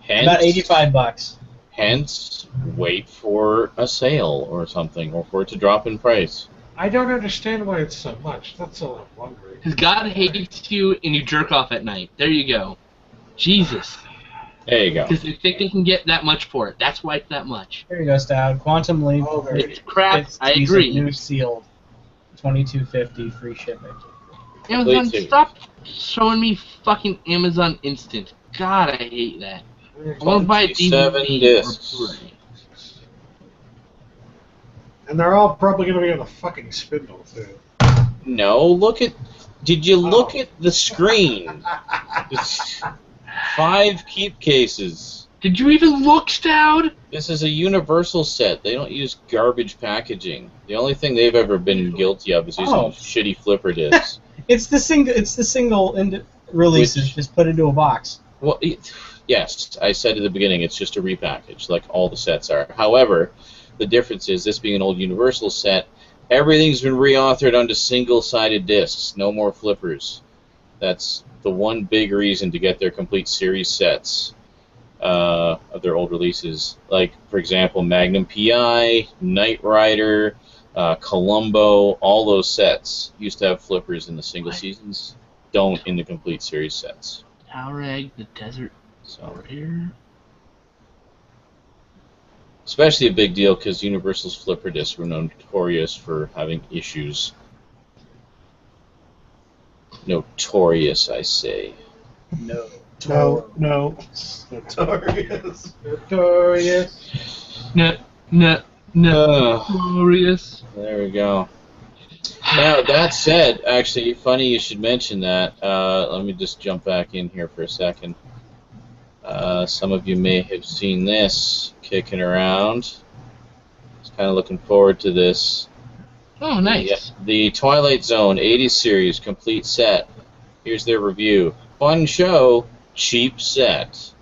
About $85. Hence, wait for a sale or something, or for it to drop in price. I don't understand why it's so much. That's all I'm wondering. Because God hates you and you jerk off at night. There you go. Jesus. There you go. Because they think they can get that much for it. That's why it's that much. Here you go, Stout. Quantum Leap. Oh, there It's crap. It's I decent, agree. New sealed. $22.50 free shipping. Amazon, Please do. stop showing me fucking Amazon Instant. God, I hate that. I want to buy a 27 DVD discs. or Blu-ray. And they're all probably going to be on a fucking spindle, too. No, look at... Did you look at the screen? It's 5 keep cases. Did you even look, Stout? This is a universal set. They don't use garbage packaging. The only thing they've ever been guilty of is using shitty flipper discs. It's the single releases just put into a box. Well, yes, I said at the beginning it's just a repackage, like all the sets are. However, the difference is, this being an old universal set, everything's been reauthored onto single-sided discs. No more flippers. That's the one big reason to get their complete series sets of their old releases. Like, for example, Magnum PI, Knight Rider, Columbo, all those sets used to have flippers in the single seasons. Don't in the complete series sets. Tower Egg, the Desert Warrior. Especially a big deal because Universal's flipper discs were notorious for having issues. Notorious, I say. No. Notorious. Notorious. There we go. Now, that said, actually, funny you should mention that. Let me just jump back in here for a second. Some of you may have seen this kicking around. I was kind of looking forward to this. Oh, nice. The Twilight Zone 80s series complete set. Here's their review. Fun show, cheap set.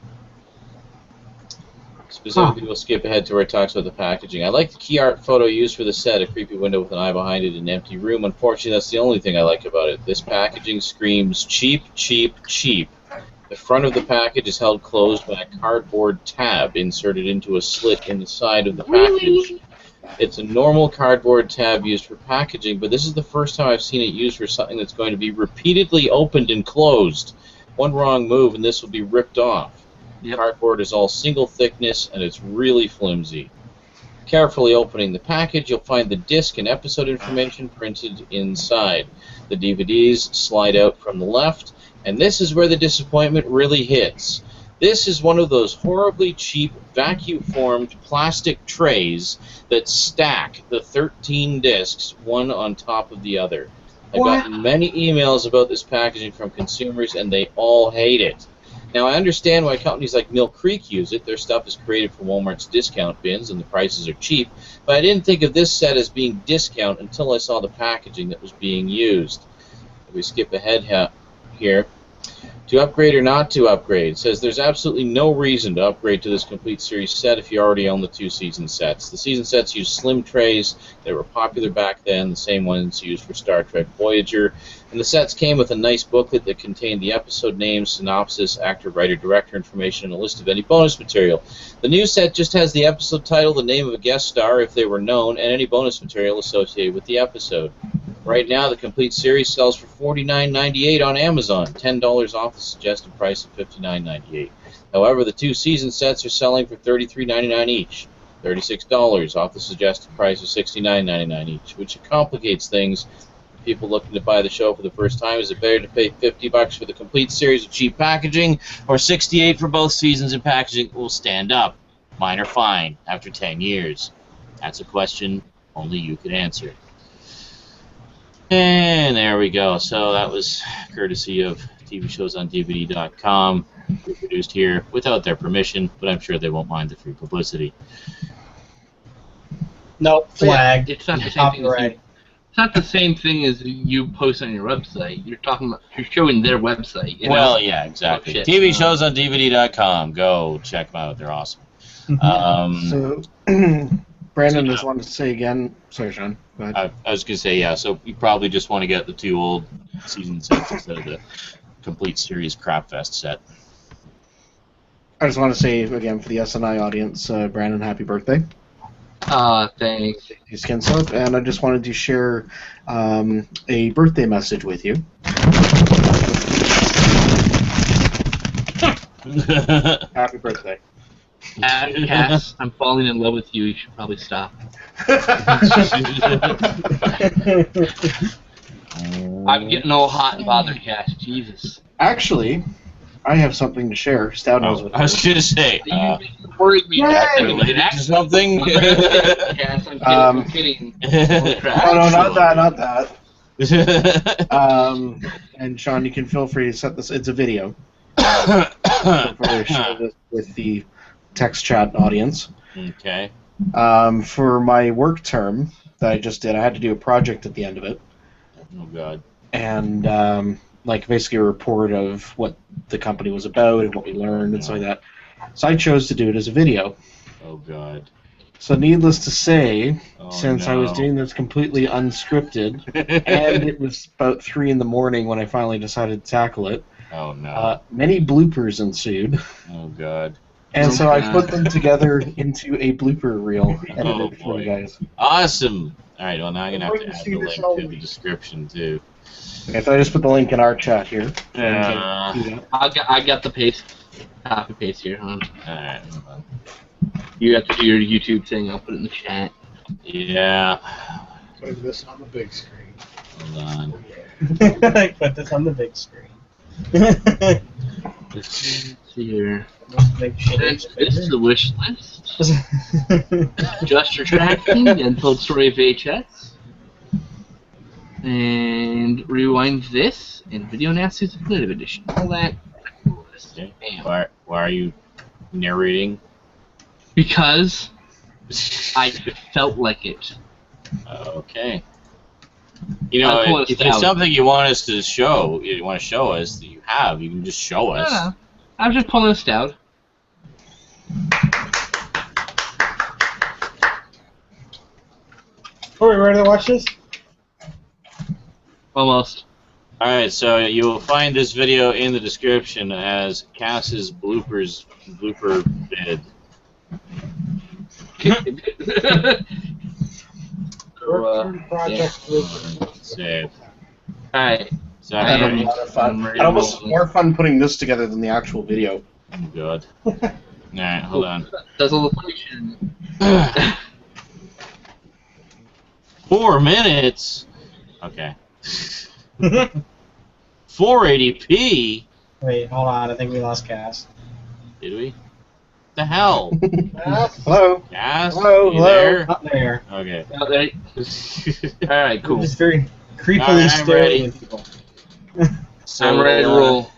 Specifically, we'll skip ahead to where it talks about the packaging. I like the key art photo used for the set, a creepy window with an eye behind it, an empty room. Unfortunately, that's the only thing I like about it. This packaging screams cheap, cheap, cheap. The front of the package is held closed by a cardboard tab inserted into a slit in the side of the package. Really? It's a normal cardboard tab used for packaging, but this is the first time I've seen it used for something that's going to be repeatedly opened and closed. One wrong move and this will be ripped off. Yep. Cardboard is all single thickness and it's really flimsy. Carefully opening the package, you'll find the disc and episode information printed inside. The DVDs slide out from the left, and this is where the disappointment really hits. This is one of those horribly cheap, vacuum-formed plastic trays that stack the 13 discs, one on top of the other. I've gotten many emails about this packaging from consumers, and they all hate it. Now, I understand why companies like Mill Creek use it. Their stuff is created for Walmart's discount bins, and the prices are cheap. But I didn't think of this set as being discount until I saw the packaging that was being used. If we skip ahead here. To upgrade or not to upgrade. It says there's absolutely no reason to upgrade to this complete series set if you already own the 2 season sets. The season sets use slim trays. They were popular back then, the same ones used for Star Trek Voyager. And the sets came with a nice booklet that contained the episode names, synopsis, actor, writer, director information, and a list of any bonus material. The new set just has the episode title, the name of a guest star if they were known, and any bonus material associated with the episode. Right now, the complete series sells for $49.98 on Amazon, $10 off the suggested price of $59.98. However, the 2 season sets are selling for $33.99 each, $36 off the suggested price of $69.99 each, which complicates things. For people looking to buy the show for the first time, is it better to pay $50 for the complete series of cheap packaging, or $68 for both seasons and packaging will stand up? Mine are fine after 10 years. That's a question only you can answer. And there we go. So that was courtesy of TVShowsOnDVD.com, reproduced here without their permission, but I'm sure they won't mind the free publicity. Nope, flag. It's not the same thing as you, it's not the same thing as you post on your website. You're showing their website. You know? Well, yeah, exactly. Oh, TVShowsOnDVD.com. Go check them out. They're awesome. So, Brandon just wanted to say again. Sorry, Sean. Go ahead. I was going to say, yeah, so you probably just want to get the 2 old season sets instead of the complete series Crapfest set. I just want to say again for the SNI audience, Brandon, happy birthday. Thanks. Hey, Skin Soap, and I just wanted to share a birthday message with you. Happy birthday. Cass, I'm falling in love with you. You should probably stop. I'm getting all hot and bothered, Cass. Jesus. Actually, I have something to share. Stout knows what it I was is. going to say, Worried me. related to something? Cass, I'm kidding. I'm kidding. Holy crap. Oh, no, not that. And Sean, you can feel free to set this. It's a video. Feel free to share this with the text chat audience. Okay. For my work term that I just did, I had to do a project at the end of it. Oh God. And like basically a report of what the company was about and what we learned and stuff like that. So I chose to do it as a video. Oh God. So needless to say, since no. I was doing this completely unscripted, and it was about 3 in the morning when I finally decided to tackle it, Oh no. many bloopers ensued. Oh God. And so I put them together into a blooper reel edited for boy. you guys. Awesome. All right. Well, now I'm gonna have I'd to like to add see the this link all to the week. description too. Okay, so I just put the link in our chat here. I got the copy paste here, huh? All right. Hold on. You have to do your YouTube thing. I'll put it in the chat. Yeah. Put this on the big screen. Hold on. I put this on the big screen. Let's see here. Make sure This is the wish list. Just your tracking and told story of VHS. And rewind this and video nasties definitive edition. All that. Okay. Bam. Why are you narrating? Because I felt like it. Okay. You know, I'm pulling if it there's out. something you want us to show, you want to show us that you have, you can just show us. I'm just pulling this out. Are we ready to watch this? Almost. Alright, so you will find this video in the description as Cass's blooper vid. Project Save. Alright. So I had a lot of fun. It almost more fun putting this together than the actual video. Oh God. Alright, hold on. Does all the function. 4 minutes? Okay. 480p? Wait, hold on. I think we lost Cass. Did we? The hell? Hello? Cass? Hello, You hello. there? Up there. Okay. Oh, there. Alright, cool. Just very creepily Alright, I'm staring ready. at people. So, I'm ready to roll.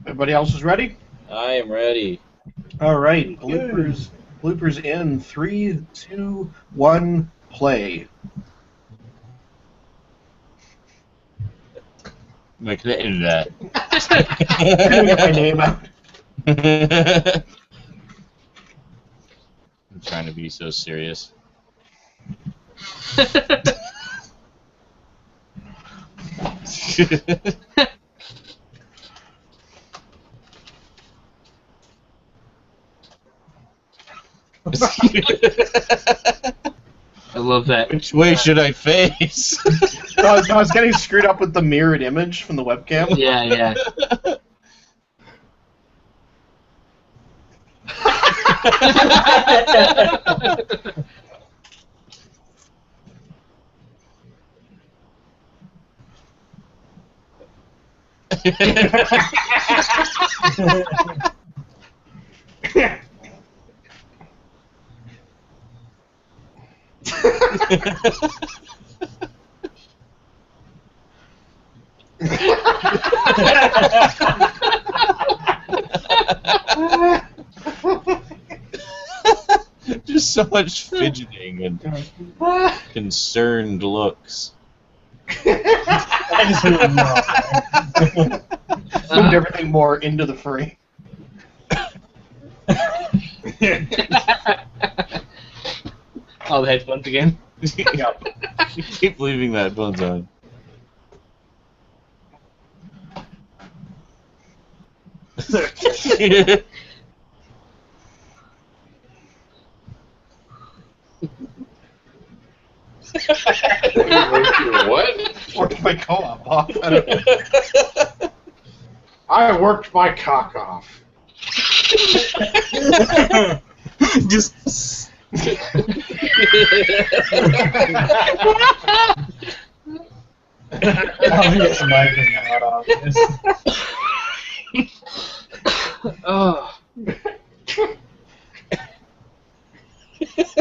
Everybody else is ready? I am ready. All right, bloopers in 3, 2, 1, play. I'm connected to Get my name out. that. I'm trying to be so serious. I love that. Which way should I face? I was getting screwed up with the mirrored image from the webcam. Yeah, yeah. Just so much fidgeting and concerned looks. I just moved Moved everything more into the frame. Oh, the headphones again? Yeah. Keep leaving that headphones on. What? Worked my co-op off. I don't know. I worked my cock off. Just. I'll get some mic out off this. Oh.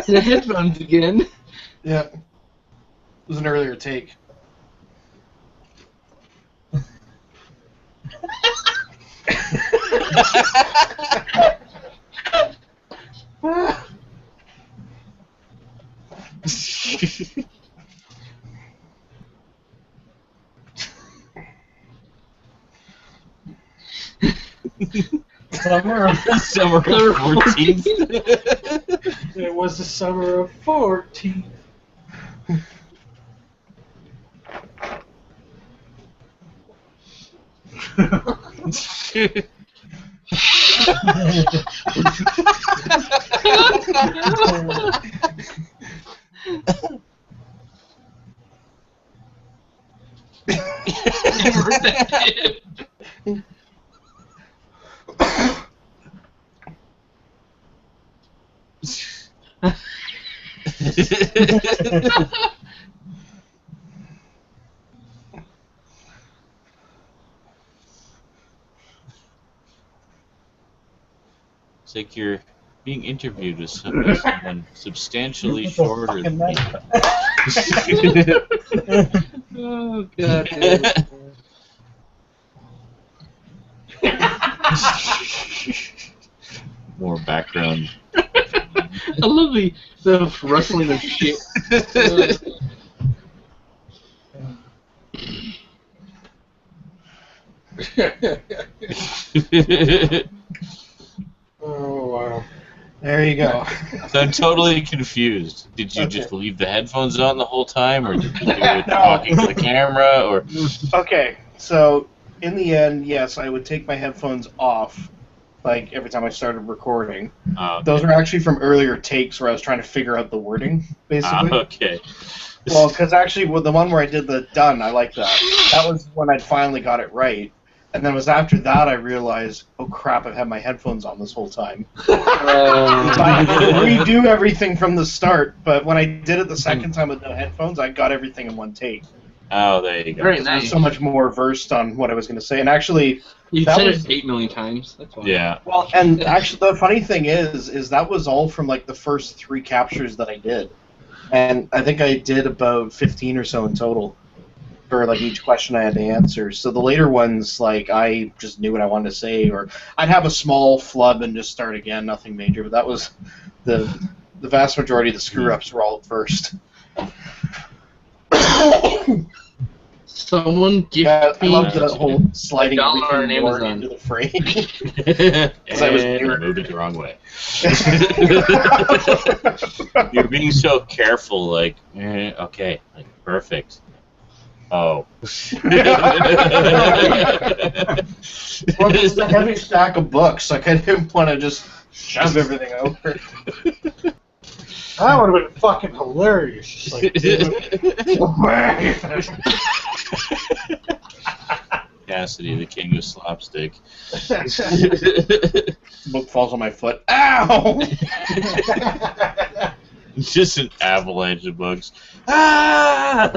The headphones again. Yeah. It was an earlier take. Summer of Summer of 14th. It was the summer of 14. It's like you're being interviewed with someone substantially shorter than me. Oh god. More background. I love the rustling of shit. Oh, wow. There you go. So I'm totally confused. Did you just leave the headphones on the whole time, or did you do it talking to the camera, or? Okay, so in the end, yes, I would take my headphones off, like every time I started recording. Okay. Those were actually from earlier takes where I was trying to figure out the wording, basically. Okay. Well, because actually, with the one where I did the done, I like that. That was when I finally got it right. And then it was after that I realized, oh crap, I've had my headphones on this whole time. So I had to redo everything from the start, but when I did it the second time with no headphones, I got everything in one take. Oh, there you go. Very I nice. was so much more versed on what I was going to say. And actually, You that said was- it 8 million times. That's why. Yeah. well, and actually the funny thing is that was all from like the first 3 captures that I did. And I think I did about 15 or so in total for like each question I had to answer. So the later ones, like I just knew what I wanted to say, or I'd have a small flub and just start again, nothing major. But that was the vast majority of the screw ups were all at first. Someone gift Yeah, I me loved that whole sliding $1 on everything more Amazon. into the frame. And I was I near- moved it the wrong way. You're being so careful, like, okay, like, perfect. Oh. Well, this is a heavy stack of books. Like I didn't want to just shove everything over. That would have been fucking hilarious. Just like, Cassidy, the king of slapstick. Book falls on my foot. Ow! Just an avalanche of books. Ah!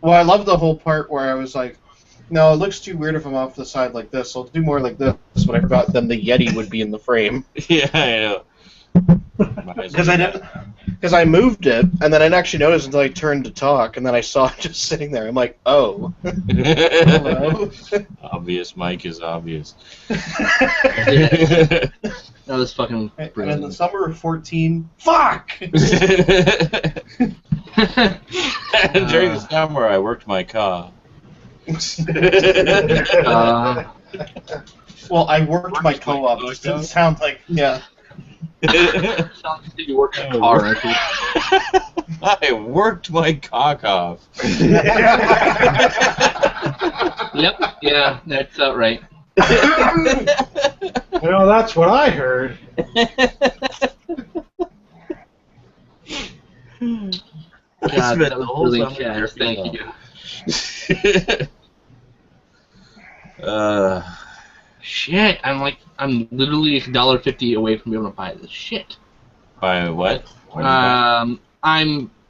Well, I love the whole part where I was like, no, it looks too weird if I'm off the side like this. I'll do more like this. But I forgot then the Yeti would be in the frame. Yeah, I know. Because I moved it, and then I didn't actually notice until I turned to talk, and then I saw it just sitting there. I'm like, oh. Hello? Obvious, Mike is obvious. That was fucking And in brilliant. the summer of 14, fuck! During the summer, I worked my car. Well, I worked my co-op. It didn't sound like, yeah. Sounds like you work in a car, aren't you? I worked my cock off. Yep, yeah, that's right. you know, that's what I heard. God, spent that the was whole brilliant, summer Chaz. jerking Thank off. you. Shit, I'm literally $1.50 away from being able to buy this shit. By what? I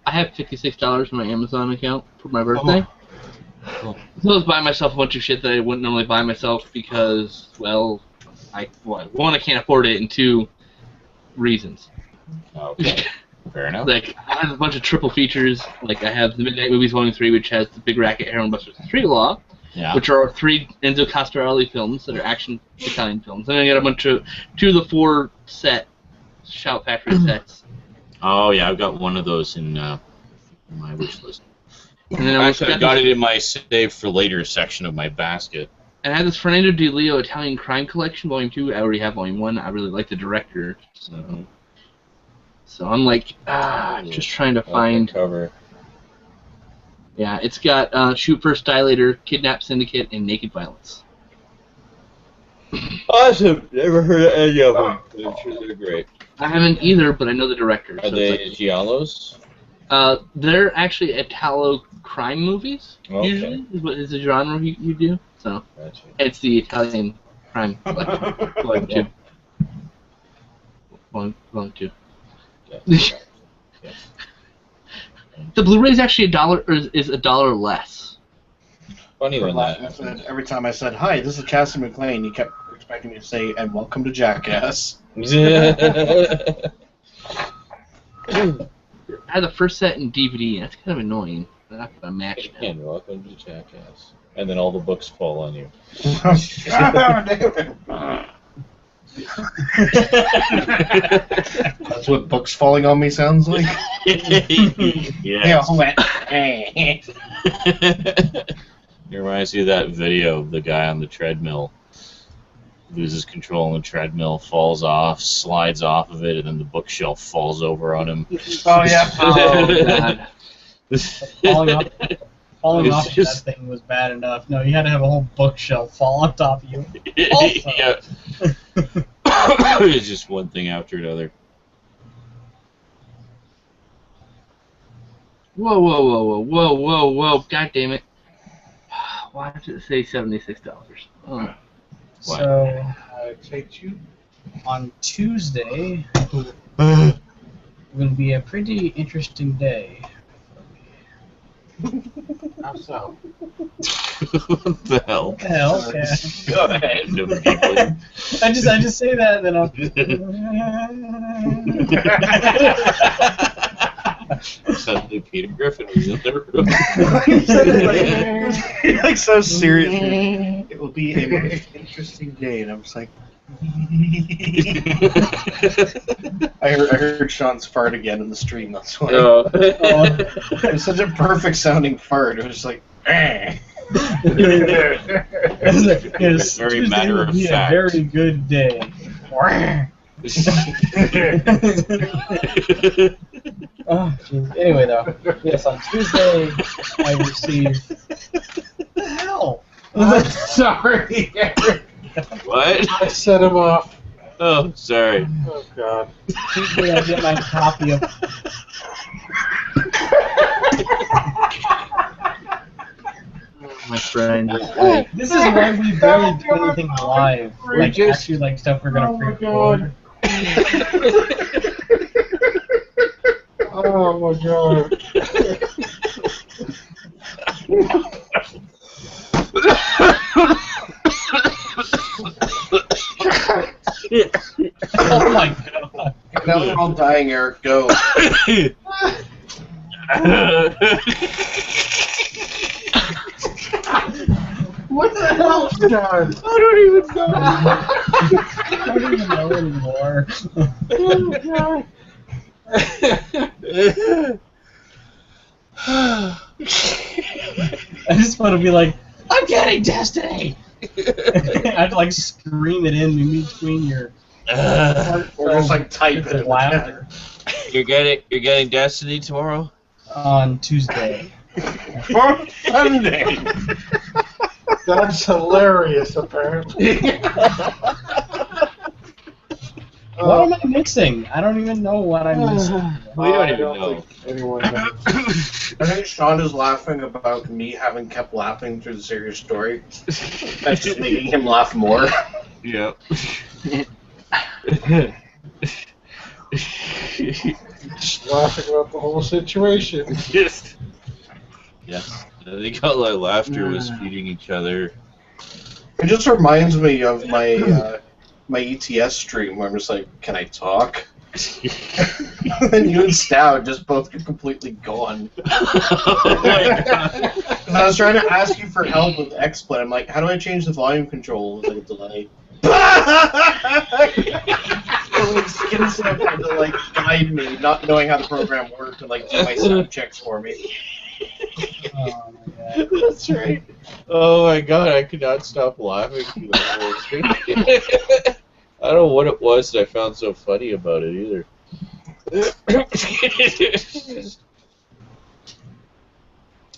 have $56 in my Amazon account for my birthday. Oh. So I was buying myself a bunch of shit that I wouldn't normally buy myself because, well, one, I can't afford it, and 2, reasons. Okay. Fair enough. Like, I have a bunch of triple features. Like, I have the Midnight Movies 1 and 3, which has the Big Racket, Heroin Busters, and Street Law. which are 3 Enzo Castellari films that are action Italian films. And I got a bunch of 2 of the 4 Shout Factory sets. Oh yeah, I've got one of those in my wish list. And then I got it in my save for later section of my basket. And I have this Fernando Di Leo Italian Crime Collection, Volume 2. I already have Volume 1. I really like the director, so I'm like, just trying to find. Cover. Yeah, it's got Shoot First, Dilator, Kidnap Syndicate, and Naked Violence. Awesome! Never heard of any of them. I'm sure they're great. I haven't either, but I know the director. Are they giallos? They're actually Italo crime movies, Okay. usually, is the genre you do. So Gotcha. it's the Italian crime collection. Volume 2. Yes. The Blu-ray is actually $1 less. Funny when that Every time I said, "Hi, this is Cassie McLean," you kept expecting me to say, "And welcome to Jackass." happens. I had the first set in DVD. That's kind of annoying. I'm not gonna match now. And welcome to Jackass. And then all the books fall on you. That's what books falling on me sounds like. Yes. It reminds me of that video of the guy on the treadmill. Loses control on the treadmill, falls off, slides off of it, and then the bookshelf falls over on him. Oh yeah. Oh, God. Falling off of that thing was bad enough. No, you had to have a whole bookshelf fall on top of you. Also. Yeah. It's just one thing after another. Whoa. God damn it. Why did it say $76? Oh. So, Take you. on Tuesday will be a pretty interesting day. How so? What the hell? What the hell? Okay. Go ahead, no giggling. I just say that, and then I'll. Suddenly Peter Griffin was in the room. Like so serious. It will be a most interesting day, and I'm just like. I heard Sean's fart again in the stream. That's why. It was such a perfect sounding fart. It was just like. Yes, Very Tuesday matter will of be fact. a very good day. Oh, geez. Anyway, though, yes, on Tuesday I received. What the hell? I'm sorry, Eric. What? I set him off. Oh, sorry. Oh, God. Tuesday I get my copy of. My friend. This is why we barely do anything live. Like actually, like stuff we're gonna pre-record. Oh my God. Oh my god. Now they're all dying, Eric. Go. What the hell, John? I don't even know anymore. Oh, God. I just want to be like, I'm getting Destiny! I'd like scream it in between your Or just like type it. laughter. You're getting Destiny tomorrow? On Tuesday. For Sunday. That's hilarious, apparently. What am I missing? I don't even know what I'm missing. We don't I even know. think anyone knows. I think Sean is laughing about me having kept laughing through the serious story. That's just making him laugh more. Yep. Just laughing about the whole situation. Yes. Yes. I think all our laughter was feeding each other. It just reminds me of my my ETS stream where I'm just like, can I talk? And you and Stout just both get completely gone. And I was trying to ask you for help with XSplit. I'm like, how do I change the volume control with like a delay? Skinson had to like guide me, not knowing how the program worked, and like do my sound checks for me. Oh my god. That's right. Oh my god, I could not stop laughing. I don't know what it was that I found so funny about it either. I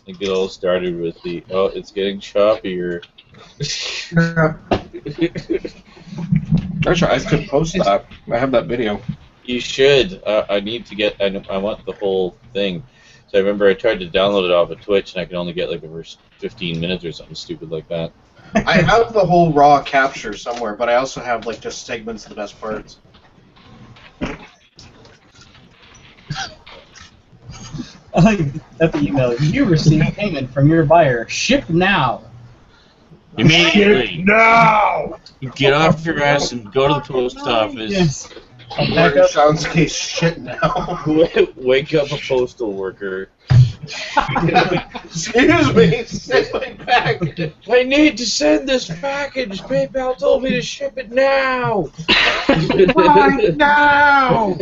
think it all started with the, oh, it's getting choppier. Actually, I could post that. I have that video. You should. I need to get, I want the whole thing. So I remember I tried to download it off of Twitch and I could only get like the first 15 minutes or something stupid like that. I have the whole raw capture somewhere, but I also have like just segments of the best parts. I like that the email. You receive payment from your buyer. Ship now. Immediately. No! Get off your ass and go to the post office. Yes. I'll We're back in up. Sean's case shit now. Wake up a postal worker. Excuse me, send my package. I need to send this package. PayPal told me to ship it now. Right now!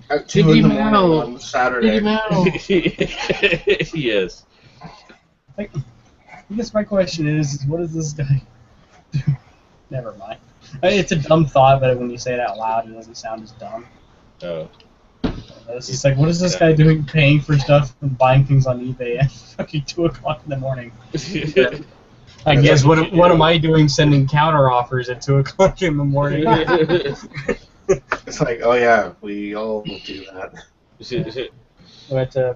At 2 in the morning on Saturday. Yes. I guess my question is what does this guy do? Never mind. I mean, it's a dumb thought, but when you say it out loud, it doesn't sound as dumb. Oh. It's just like, what is this guy doing paying for stuff and buying things on eBay at fucking 2 o'clock in the morning? I guess, what am I doing sending counter offers at 2 o'clock in the morning? It's like, oh yeah, we all do that.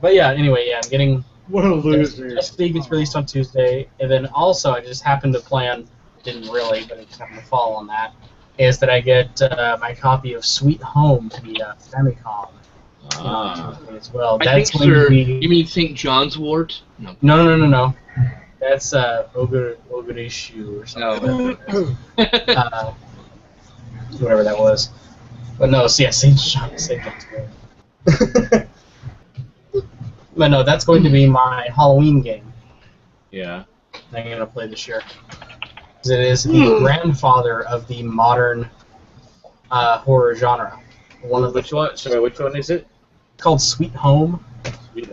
But yeah, anyway, yeah, I'm getting... What a loser. Just League gets released on Tuesday, and then also I just happened to plan, didn't really, but I just happened to fall on that, is that I get my copy of Sweet Home via Famicom as well. I That's think, going sir, to be... you mean St. John's Wort? No. No. That's Ogurishu or something. Oh. Whatever that was. But no, yeah, St. John's Wort. But no, that's going to be my Halloween game. Yeah. I'm going to play this year. It is the grandfather of the modern horror genre. Which one? Sorry, which one is it? Called Sweet Home.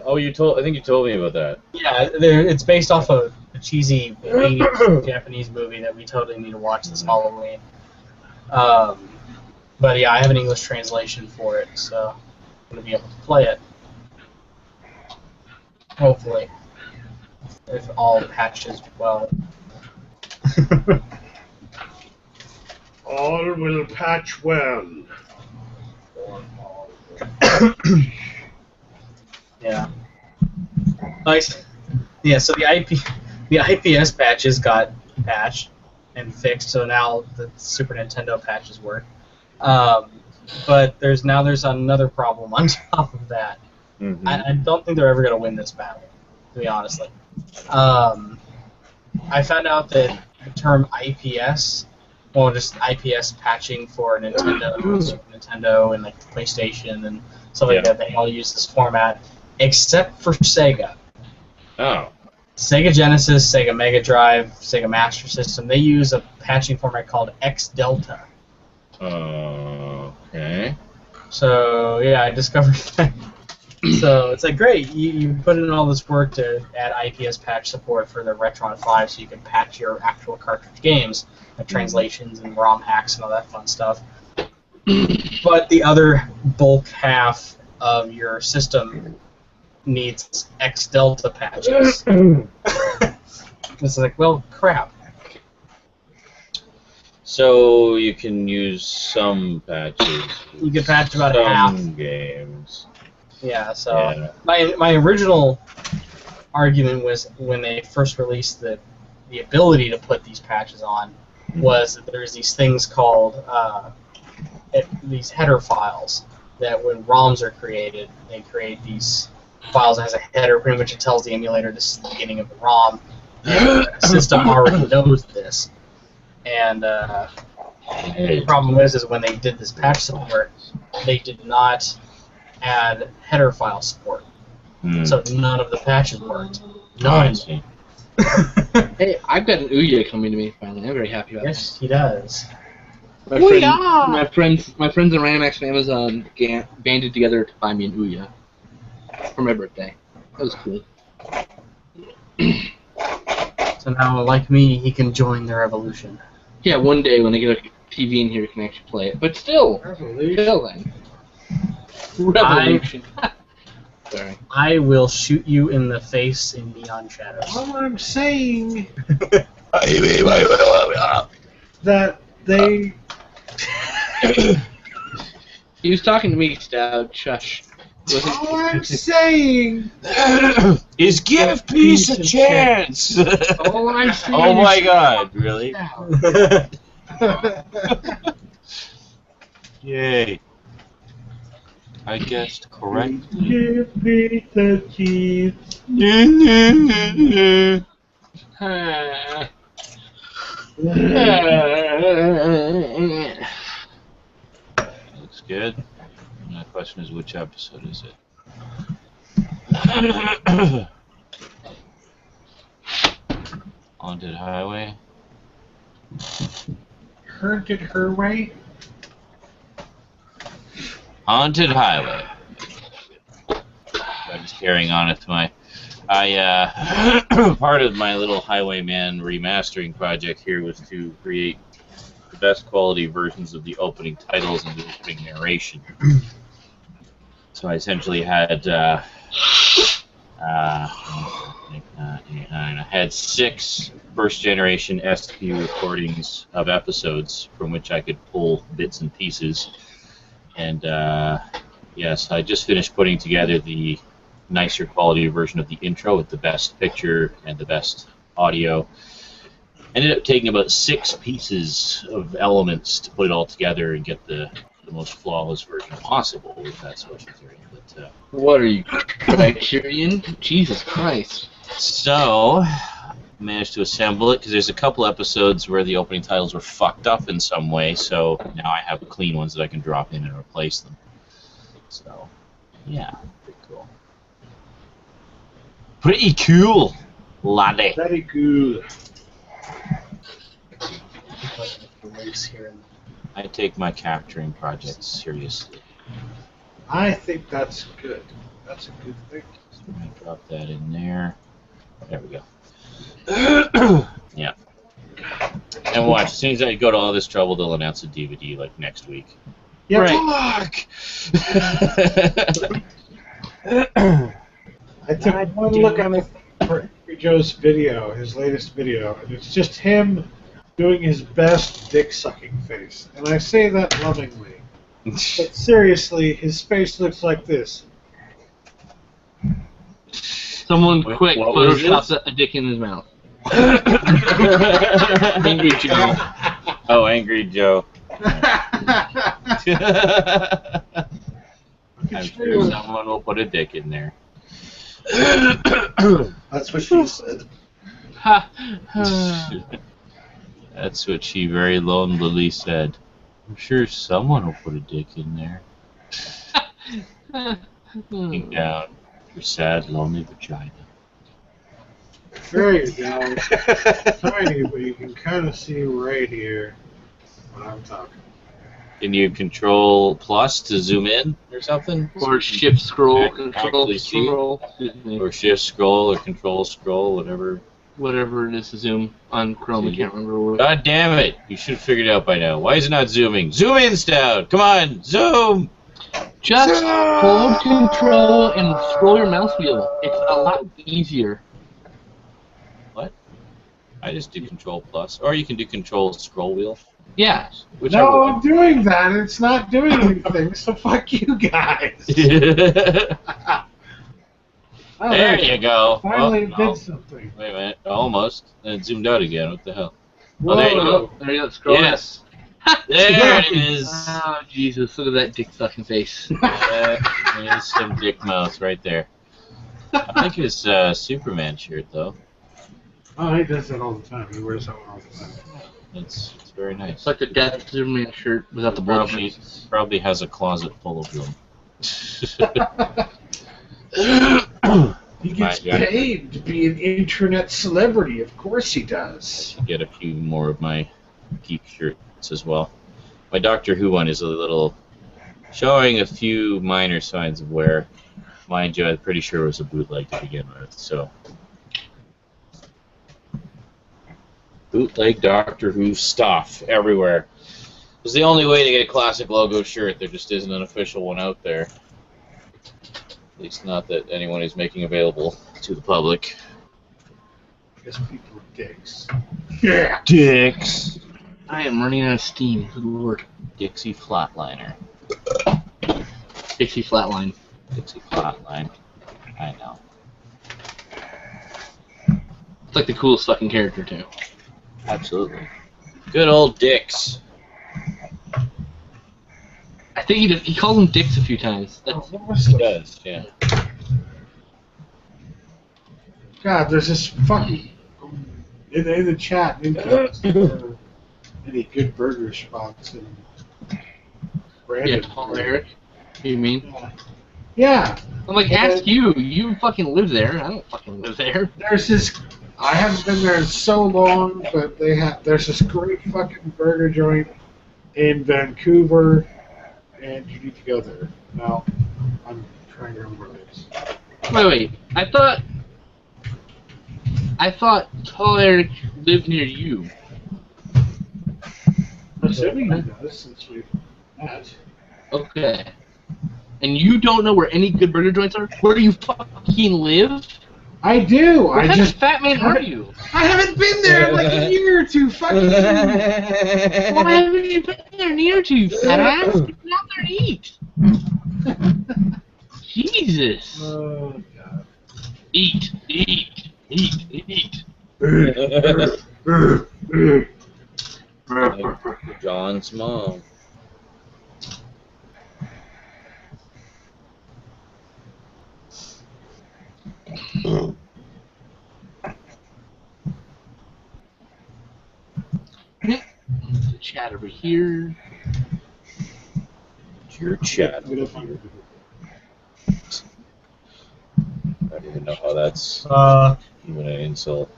Oh, I think you told me about that. Yeah, it's based off of a cheesy 80s Japanese movie that we totally need to watch this Halloween. But yeah, I have an English translation for it, so I'm going to be able to play it. Hopefully. If all patches well. All will patch well. Yeah. Nice. Yeah, so the IPS patches got patched and fixed, so now the Super Nintendo patches work. But there's another problem on top of that. Mm-hmm. I don't think they're ever going to win this battle, to be honest. I found out that the term IPS, well, just IPS patching for Nintendo, Super Nintendo, and like PlayStation and stuff like that, they all use this format, except for Sega. Oh. Sega Genesis, Sega Mega Drive, Sega Master System, they use a patching format called X Delta. Okay. So, yeah, I discovered that. So it's like, great, you put in all this work to add IPS patch support for the Retron 5 so you can patch your actual cartridge games, like translations and ROM hacks and all that fun stuff. But the other bulk half of your system needs X Delta patches. It's like, well, crap. So you can use some patches. You can patch about some half. games. Yeah, so my original argument was when they first released the ability to put these patches on was that there's these things called these header files that when ROMs are created, they create these files that has a header. Pretty much it tells the emulator this is the beginning of the ROM. And the system already knows this. And The problem is when they did this patch support, they did not add header file support. So none of the patches worked. None. See. Hey, I've got an Ouya coming to me finally. I'm very happy about Yes, he does. My friends on Random and Amazon banded together to buy me an Ouya for my birthday. That was cool. So now, like me, he can join the revolution. Yeah, one day when they get a TV in here, you can actually play it. But still, Revolution. till then. Revolution. Sorry. I will shoot you in the face in neon shadows. All I'm saying that they. He was talking to me, Stout. Shush. All I'm saying is give peace a chance. All I'm saying Oh my God! Really? Yay! I guessed correct. Give me the keys. Looks good. And the question is, which episode is it? Haunted Highway. Heard it her way. Haunted Highway. I'm just carrying on with my. Part of my little Highwayman remastering project here was to create the best quality versions of the opening titles and the opening narration. So I essentially had I had 6 first-generation SP recordings of episodes from which I could pull bits and pieces. And yes, I just finished putting together the nicer quality version of the intro with the best picture and the best audio. Ended up taking about 6 pieces of elements to put it all together and get the most flawless version possible with that social theory. But, What are you, Criterion? Jesus Christ. so, managed to assemble it because there's a couple episodes where the opening titles were fucked up in some way, so now I have clean ones that I can drop in and replace them. So, yeah, pretty cool. Pretty cool, laddie. Very good. I take my capturing projects seriously. I think that's good. That's a good thing. So I'm going to drop that in there. There we go. Yeah. And watch, as soon as I go to all this trouble, they'll announce a DVD like next week. Yeah, Right. I took one look at Angry Joe's video, his latest video, and it's just him doing his best dick-sucking face. And I say that lovingly. But seriously, his face looks like this. Someone quick what was photoshopped a dick in his mouth. Angry Joe. Oh, Angry Joe. I'm sure someone will put a dick in there. That's what she said. That's what she very lonely said. I'm sure someone will put a dick in there. Looking down your sad, lonely vagina. There you go. Tiny, but you can kind of see right here what I'm talking. Can you control plus to zoom in or something? Or shift scroll, control Actually see. scroll, Or shift scroll or control scroll, whatever. whatever it is to zoom on Chrome. I can't remember what. God damn it! You should have figured it out by now. Why is it not zooming? Zoom in, Stout! Come on, zoom! Just hold control and scroll your mouse wheel. It's a lot easier. What? I just do control plus. Or you can do control scroll wheel. Yeah. Whichever No, one. I'm doing that, and it's not doing anything, so fuck you guys. Oh, There you go. Finally Oh, did no. something. Wait a minute. Almost. And it zoomed out again. What the hell? Whoa. Oh, there you go. There you go. Scroll. Yes. There it is. Oh, Jesus. Look at that dick sucking face. There's some dick mouth right there. I like his Superman shirt, though. Oh, he does that all the time. He wears that one all the time. It's very nice. It's like a Death Superman shirt without the bullshit. Probably has a closet full of them. He gets paid to be an internet celebrity. Of course he does. Get a few more of my Geek shirts as well. My Doctor Who one is a little showing a few minor signs of wear. Mind you, I'm pretty sure it was a bootleg to begin with. So, bootleg Doctor Who stuff everywhere. It's the only way to get a classic logo shirt. There just isn't an official one out there. At least not that anyone is making available to the public. Because people are dicks. Yeah. Dicks. I am running out of steam. Good lord. Dixie Flatliner. Dixie Flatline. Dixie Flatline. I know. It's like the coolest fucking character too. Absolutely. Good old Dix. I think he calls him Dix a few times. That's, He does, yeah. God, there's this fucking in the chat. Any good burger spots in Brandon? yeah, Paul Eric. You mean? Yeah. I'm like, ask you. You fucking live there. I don't fucking live there. There's this. I haven't been there in so long, but there's this great fucking burger joint in Vancouver, and you need to go there. Now, I'm trying to remember what it is. Wait. I thought Paul Eric lived near you. I'm assuming he does, since we've met. Okay. And you don't know where any good burger joints are? Where do you fucking live? I do. What kind of fat man are you? I haven't been there in like a year or two. Fucking. Why haven't you been there near to, you fat ass? Get out there to eat. Jesus. Oh God. Eat. Like John's mom. The chat over here. Your chat. I don't even know how that's even an insult.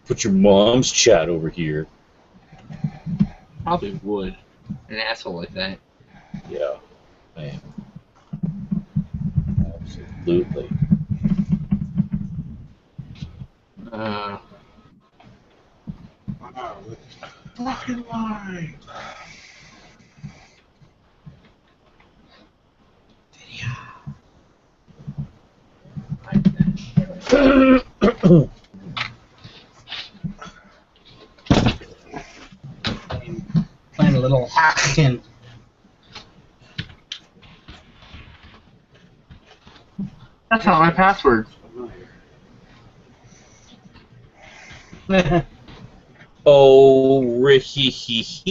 Put your mom's chat over here. Probably would. An asshole like that. Yeah, man. Absolutely. Wow. Fucking lie. Playing a little hacking. That's not my password. Oh, This is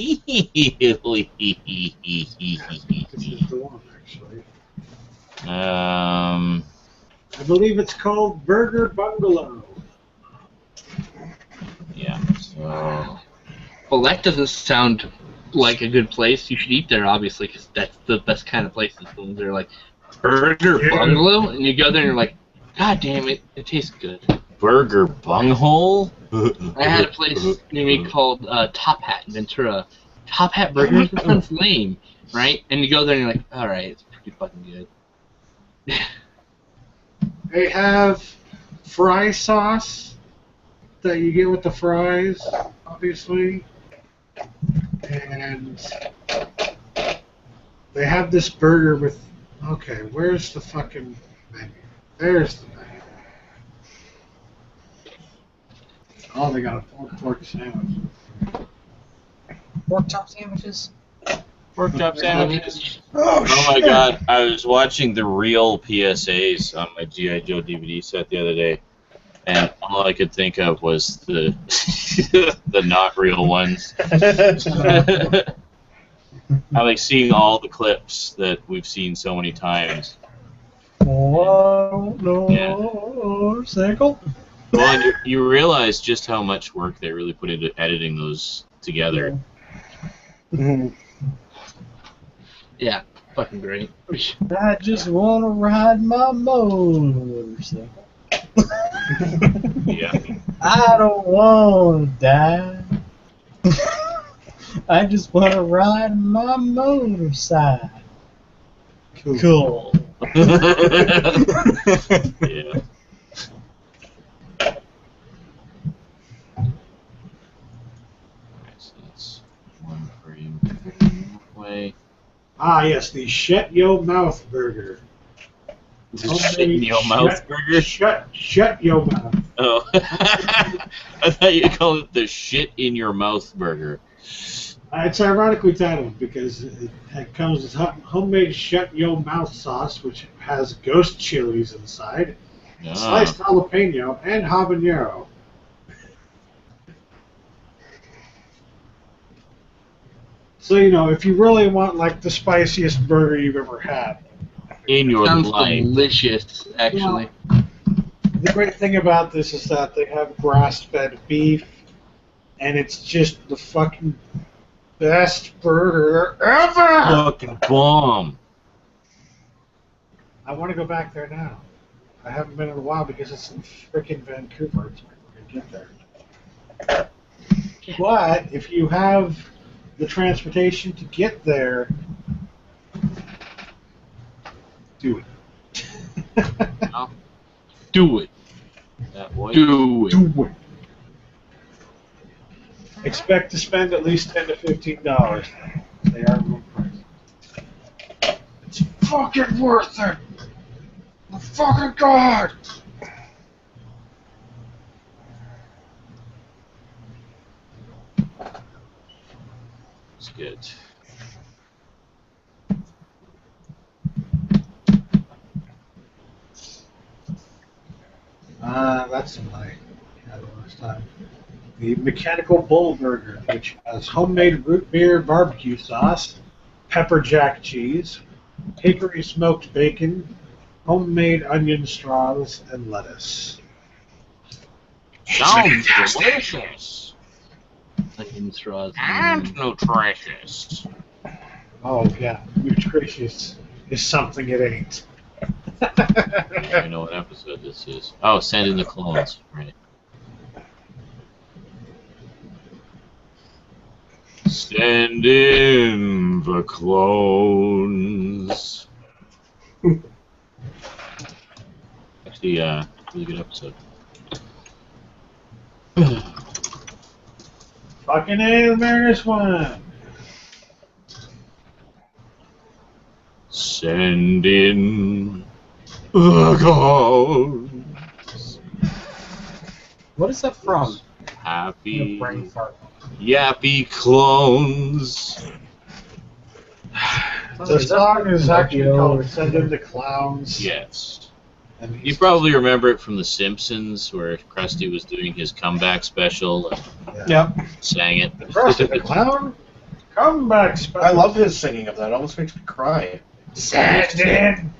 the one, actually. I believe it's called Burger Bungalow. Yeah. So, Well, that doesn't sound like a good place. You should eat there, obviously, because that's the best kind of places. When they're like, Burger Bungalow? And you go there and you're like, God damn it, it tastes good. Burger Bunghole? I had a place near me called Top Hat in Ventura. Top Hat Burgers? That sounds lame, right? And you go there and you're like, alright, it's pretty fucking good. They have fry sauce that you get with the fries, obviously. And they have this burger with... Okay, where's the fucking menu? There's the menu. Oh, they got a pork sandwich. Pork chop sandwiches? Pork chop sandwiches. Oh my god, I was watching the real PSAs on my G.I. Joe DVD set the other day, and all I could think of was the the not real ones. I like seeing all the clips that we've seen so many times. Oh, no, Yeah. circle. Well, and you realize just how much work they really put into editing those together. Yeah, fucking great. I just want to ride my motorcycle. Yeah. I don't want to die. I just want to ride my motorcycle. Cool. Yeah. So that's one frame way. Ah, yes, the Shut Yo Mouth Burger. Shit in your mouth burger? Shut yo mouth. Oh. I thought you called it the shit in your mouth burger. It's ironically titled because it comes with homemade Shut Yo Mouth sauce, which has ghost chilies inside, sliced jalapeno, and habanero. So, you know, if you really want, like, the spiciest burger you've ever had. In your Sounds life. delicious, actually. The great thing about this is that they have grass-fed beef, and it's just the fucking best burger ever! Fucking bomb. I want to go back there now. I haven't been in a while because it's in frickin' Vancouver. It's hard to get there. But if you have the transportation to get there, do it. No. Do it. That way. Do it. Do it. Expect to spend at least $10 to $15. They are real price. It's fucking worth it. Oh, fucking God. It's good. That's my had last time. The Mechanical Bull Burger, which has homemade root beer barbecue sauce, pepper jack cheese, hickory smoked bacon, homemade onion straws, and lettuce. Sounds delicious. Onion straws. And nutritious. Oh yeah, nutritious is something it ain't. I know what episode this is. Oh, Send in the Clones. Right. Send in the clones. Actually, really good episode. Fucking A, there's one. Send in the clones. What is that from? Happy, Brain fart. yappy clones. The song is actually called Send in the Clowns. Yes. And You probably remember it from The Simpsons, where Krusty was doing his comeback special and Yep. sang it. Krusty the Clown, comeback special. I love his singing of that. It almost makes me cry. Send in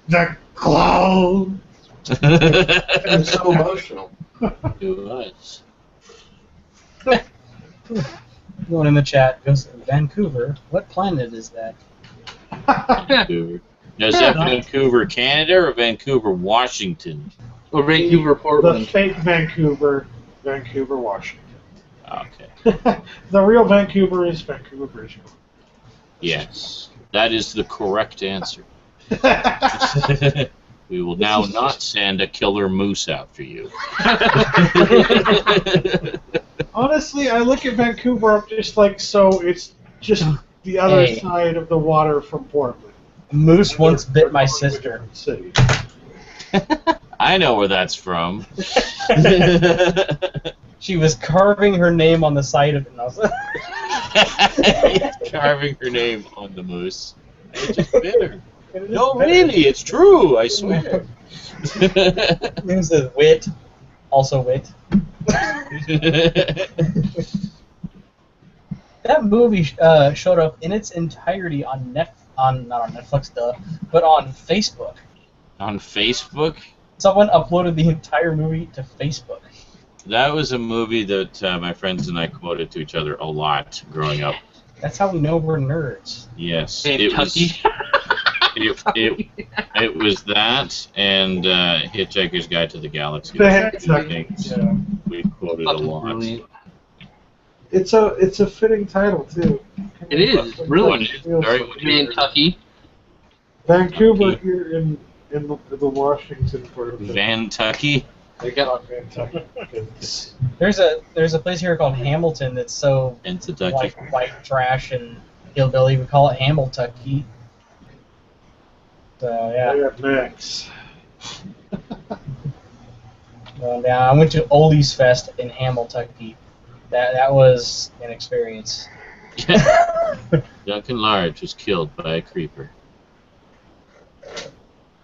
the clown. It's so emotional. It was. Going in the chat goes, Vancouver, what planet is that? Vancouver. Now, is that Vancouver, Canada, or Vancouver, Washington? Or Vancouver, The Portland. fake Vancouver, Washington. Okay. The real Vancouver is Vancouver, British Columbia. Yes. That is the correct answer. We will now not send a killer moose after you. Honestly, I look at Vancouver, I'm just like, so it's just the other Hey. side of the water from Portland. Moose once They're bit my totally sister. different city. I know where that's from. She was carving her name on the side of it. And I was Carving her name on the moose. I just bit her. No, really, it's true, I swear. It was a wit. Also wit. That movie showed up in its entirety on not on Netflix, but on Facebook. On Facebook? Someone uploaded the entire movie to Facebook. That was a movie that my friends and I quoted to each other a lot growing up. That's how we know we're nerds. Yes, Kentucky. it was that and Hitchhiker's Guide to the Galaxy. Things We quoted a lot. Brilliant. It's a fitting title too. It is, really. Sorry, Kentucky. Vancouver here in the Washington part of Vantucky. They got Kentucky. There's a place here called Hamilton that's so Kentucky. like white trash and hillbilly. We call it Hamiltucky. So yeah. Max. Yeah, I went to Oldies Fest in Hamiltucky. That was an experience. Duncan Large was killed by a creeper.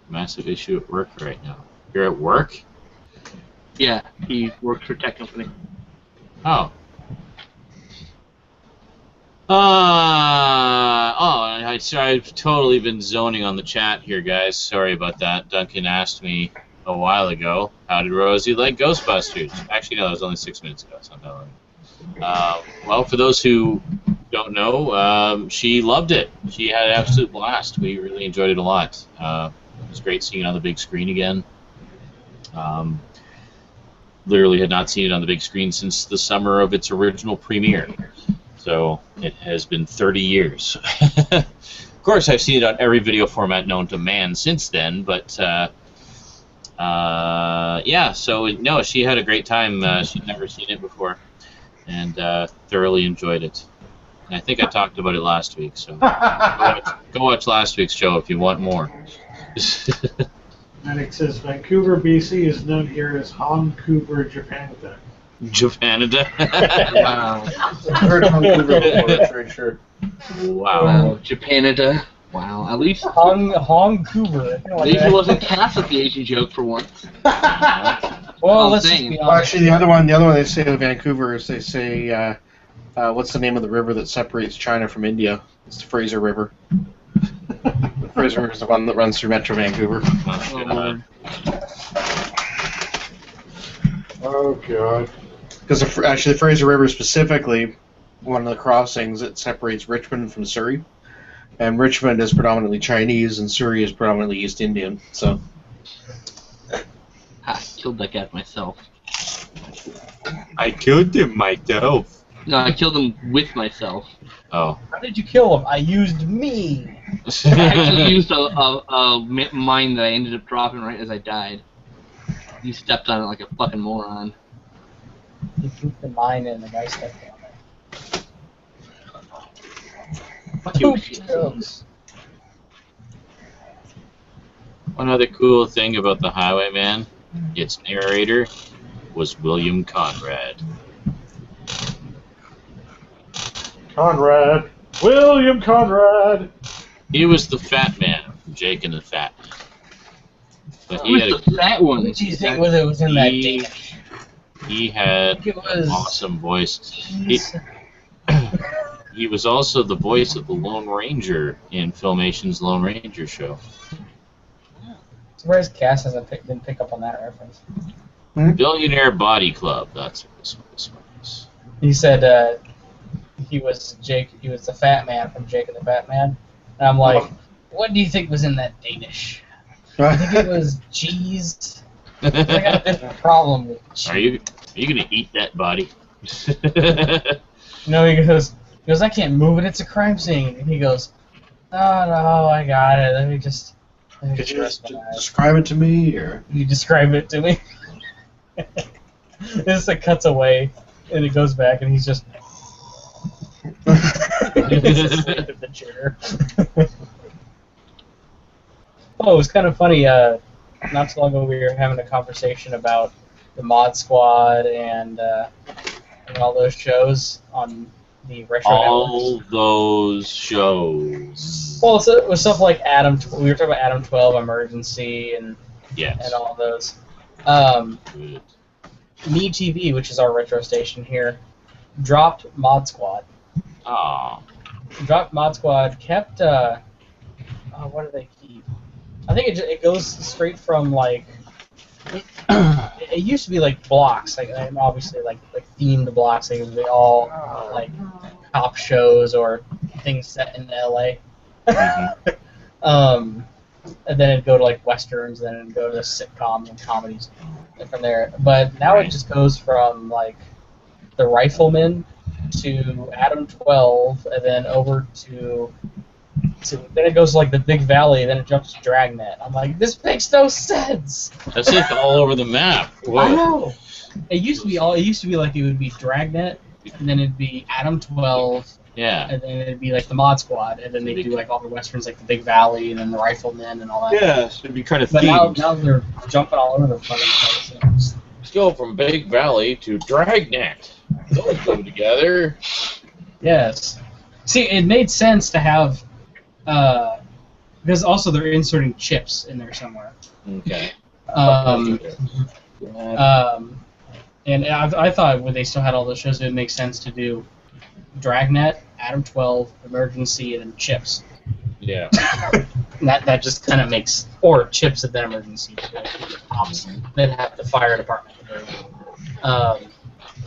Massive issue at work right now. You're at work? Yeah, he works for a tech company. Oh. I've totally been zoning on the chat here, guys. Sorry about that. Duncan asked me a while ago, how did Rosie like Ghostbusters? Actually, no, that was only 6 minutes ago. It's not that long. Well, for those who don't know, she loved it. She had an absolute blast. We really enjoyed it a lot. It was great seeing it on the big screen again. Literally had not seen it on the big screen since the summer of its original premiere. So it has been 30 years. Of course, I've seen it on every video format known to man since then, but yeah, so no, she had a great time. She'd never seen it before, and thoroughly enjoyed it. And I think I talked about it last week, so go watch last week's show if you want more. And it says Vancouver, BC is known here as Vancouver, Japanada. Japanada? Wow. I've heard Vancouver before, that's very sure. Wow. Japanada. Wow. At least Vancouver. at least it wasn't cast with the Asian joke for once. Well, let's just saying. be Well, honest. actually, the other one they say in Vancouver is they say, what's the name of the river that separates China from India? It's the Fraser River. The Fraser River is the one that runs through Metro Vancouver. Oh, God. Oh, God. Because actually, the Fraser River specifically, one of the crossings, it separates Richmond from Surrey. And Richmond is predominantly Chinese, and Surrey is predominantly East Indian. So, I killed that guy myself. I killed him myself. No, I killed him with myself. Oh. How did you kill him? I used me. I actually used a mine that I ended up dropping right as I died. You stepped on it like a fucking moron. You pooped the mine and the guy stepped on it. Fuck you. Poop jokes. One other cool thing about the Highwayman, its narrator was William Conrad. Conrad. William Conrad. He was the fat man from Jake and the Fat Man. But he Who's had the fat one? What do you think was in that date? he had It was- an awesome voice. He was also the voice of the Lone Ranger in Filmation's Lone Ranger show. Surprised Cass didn't pick up on that reference. Billionaire Body Club. That's what this one is. He said he was Jake. He was the fat man from Jake and the Fat Man. And I'm like, what do you think was in that Danish? I think it was cheese. I got a different problem with cheese. Are you gonna eat that body? No, he goes, I can't move it. It's a crime scene. And he goes, no, I got it. Let me just could you rest just my eyes." describe it to me, or? You describe it to me. This like cuts away, and it goes back, and he's just. The chair. Oh, it was kind of funny. Not too long ago, we were having a conversation about the Mod Squad and all those shows on the retro All networks. those shows. Well, it was stuff like Adam. We were talking about Adam 12, Emergency, and Yes. all those. Good. Me TV, which is our retro station here, dropped Mod Squad. Aw. Dropped Mod Squad. Kept. What do they keep? I think it goes straight from like It used to be like blocks, and obviously like themed blocks. They all like cop shows or things set in LA. And then it'd go to like westerns, then it'd go to sitcoms and comedies from there. But now it just goes from like the Rifleman to Adam 12, and then over to then it goes to like the Big Valley, and then it jumps to Dragnet. I'm like, this makes no sense. That's like all over the map. Whoa. I know. It used to be like it would be Dragnet, and then it'd be Adam 12. Yeah. And then it'd be like the Mod Squad, and then they do like all the westerns, like the Big Valley, and then the Riflemen and all that. Yeah, so it'd be kind of But themed. now they're jumping all over the fucking place. Let's go from Big Valley to Dragnet. Those go together. Yes. See, it made sense to have, because also they're inserting chips in there somewhere. Okay. And I thought when they still had all those shows, it would make sense to do Dragnet, Adam 12, Emergency, and then Chips. Yeah. that just kind of makes, or Chips and then Emergency. Then have the fire department.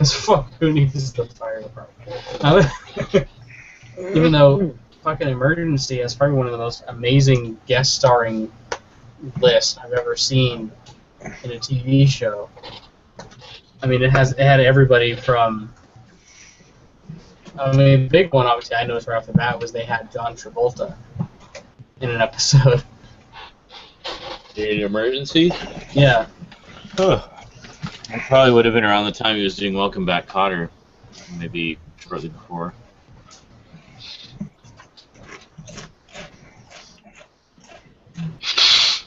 Fuck, who needs the fire department? Even though fucking Emergency has probably one of the most amazing guest starring lists I've ever seen in a TV show. I mean, it had everybody from. I mean, the big one, obviously, I noticed right off the bat was they had John Travolta in an episode. In Emergency? Yeah. Huh. I probably would have been around the time he was doing Welcome Back, Kotter. Maybe shortly before.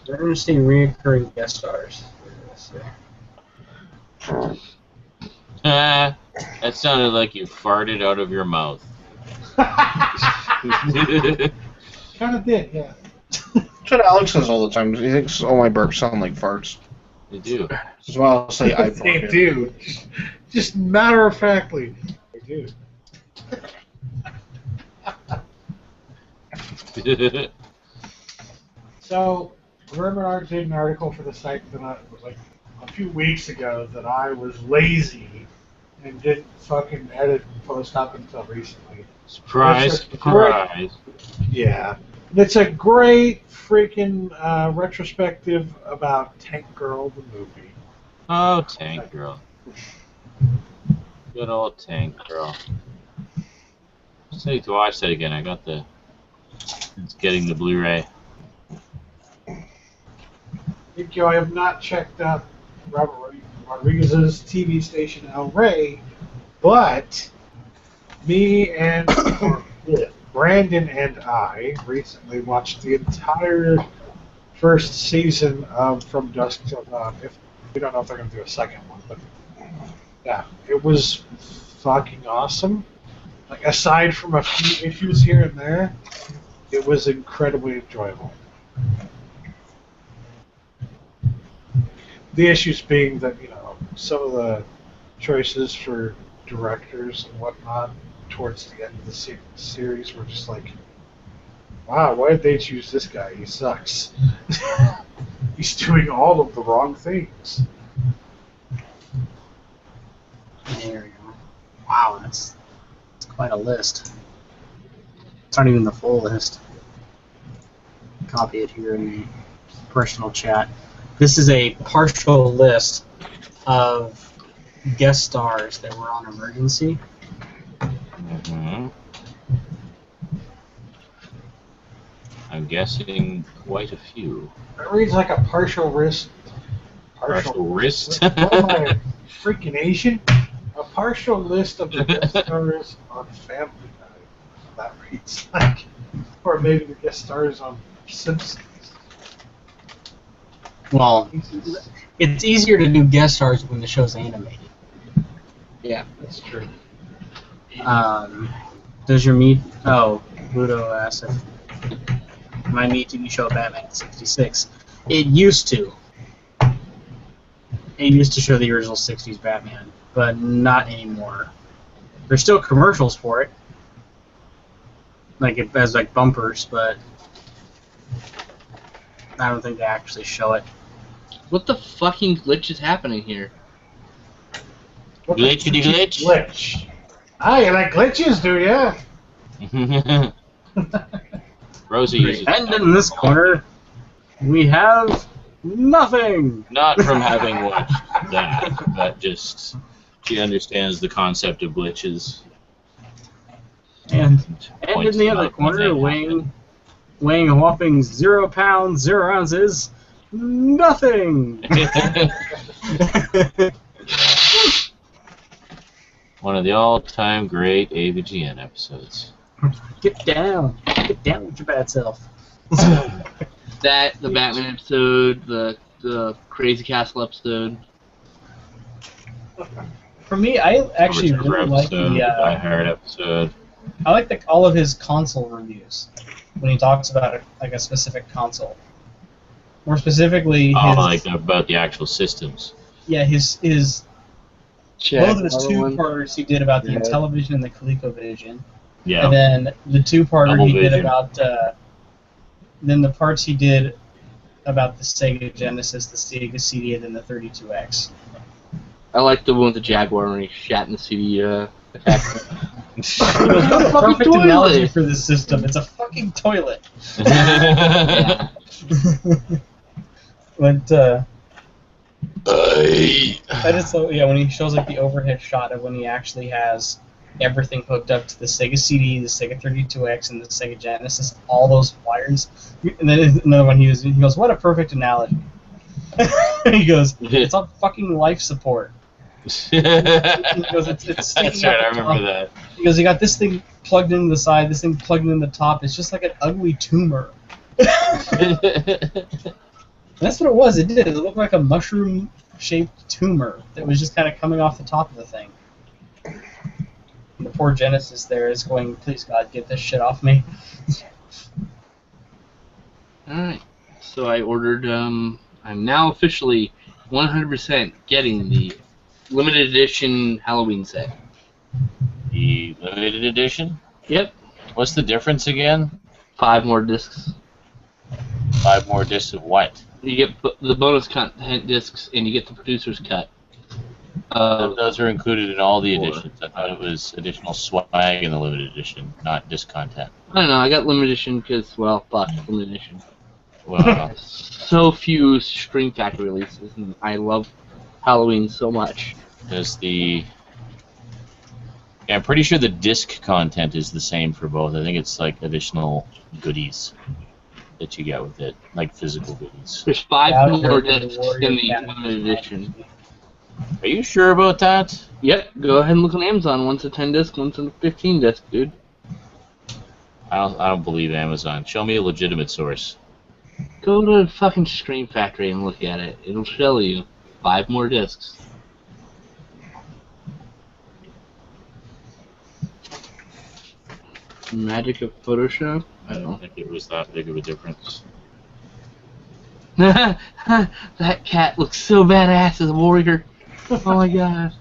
Emergency reoccurring guest stars. That sounded like you farted out of your mouth. Kind of did, yeah. That's what Alex says all the time. He thinks all my burps sound like farts. They do. That's why I'll say I They farted. do. Just matter of factly, they do. So, Remorse did an article for the site that like a few weeks ago that I was lazy and didn't fucking edit and post up until recently. Surprise, surprise. Yeah. It's a great freaking retrospective about Tank Girl, the movie. Oh, Tank Girl. Good old Tank Girl. I need to watch that again. I got the. It's getting the Blu-ray. Thank you. I have not checked out Robert Rodriguez's TV station El Rey, but me and Brandon and I recently watched the entire first season of From Dusk Till Dawn. We don't know if they're going to do a second one, but yeah, it was fucking awesome. Like, aside from a few issues here and there, it was incredibly enjoyable. The issues being that, you know, some of the choices for directors and whatnot towards the end of the series were just like, wow, why did they choose this guy? He sucks. He's doing all of the wrong things. There we go. Wow, that's quite a list. It's not even the full list. Copy it here in the personal chat. This is a partial list of guest stars that were on Emergency. Mm-hmm. I'm guessing quite a few. It reads like a partial wrist. Partial wrist? What am I, freaking Asian? A partial list of the guest stars on Family Guy. That reads like. Or maybe the guest stars on Simpsons. Well, it's easier to do guest stars when the show's animated. Yeah, that's true. Does your meat? Oh, Ludo asked if my meat TV show Batman '66. It used to. It used to show the original '60s Batman, but not anymore. There's still commercials for it, like it as like bumpers, but I don't think they actually show it. What the fucking glitch is happening here? Glitchity glitch. Glitch. Ah, you like glitches, do ya? Rosie uses And in this corner, we have nothing. not from having watched that, but just she understands the concept of glitches. And in points the them other out when corner, they weighing a whopping 0 pounds, 0 ounces, nothing. One of the all-time great AVGN episodes. Get down with your bad self. That, the Batman episode, the Crazy Castle episode. For me, I actually Overture really like episode, the. Die Hard episode. I like all of his console reviews when he talks about a specific console. More specifically, Oh, his, like about the actual systems. yeah, his Check. both of his Another one. two-parters he did about the Yeah. Intellivision and the ColecoVision, Yeah. and then the two-parter Double he did vision. about then the parts he did about the Sega Genesis, the Sega CD, and then the 32X. I like the one with the Jaguar when he shat in the CD attack. It was not a fucking perfect toilet. analogy for this system. It's a fucking toilet. Yeah. But I just thought, yeah, when he shows like the overhead shot of when he actually has everything hooked up to the Sega CD, the Sega 32X, and the Sega Genesis, all those wires. And then another one he goes, what a perfect analogy. He goes, it's on fucking life support. He goes, it's That's sticking right, out I the remember top. that. He goes, you got this thing plugged in the side, this thing plugged in the top. It's just like an ugly tumor. That's what it was. It did. It looked like a mushroom-shaped tumor that was just kind of coming off the top of the thing. The poor Genesis there is going, please God, get this shit off me. Alright. So I ordered, I'm now officially 100% getting the limited edition Halloween set. The limited edition? Yep. What's the difference again? 5 more discs. 5 more discs of what? You get the bonus content discs, and you get the producer's cut. Those are included in all the 4. editions. I thought it was additional swag in the limited edition, not disc content. I don't know, I got limited edition because, well, fuck, limited edition. Well, So few Scream Factory releases, and I love Halloween so much. there's the... Yeah, I'm pretty sure the disc content is the same for both. I think it's like additional goodies that you get with it, like physical goodies. There's 5 Voucher more for the discs Warrior in the Cat. limited edition. Are you sure about that? Yep, go ahead and look on Amazon. One's a 10 disc, one's a 15 disc, dude. I don't believe Amazon. Show me a legitimate source. Go to fucking Scream Factory and look at it. It'll show you 5 more discs. Magic of Photoshop? I don't think it was that big of a difference. That cat looks so badass as a warrior. Oh my god.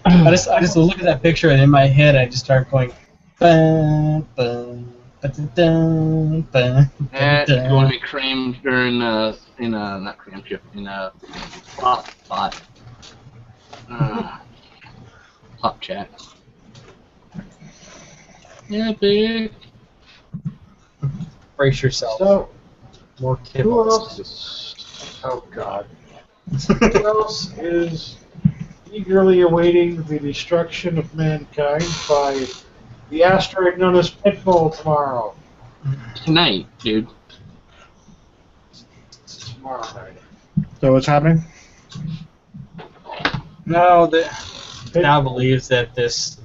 I just look at that picture and in my head I just start going. Ba, ba, ba, da, ba, That's da. going to be creamed during not cram shift, in pop chat. Epic. Brace yourself. So, More who kibbles. else? Oh God. Who else is eagerly awaiting the destruction of mankind by the asteroid known as Pitbull tomorrow? Tonight, dude. Tomorrow night. So what's happening? No, now believes that this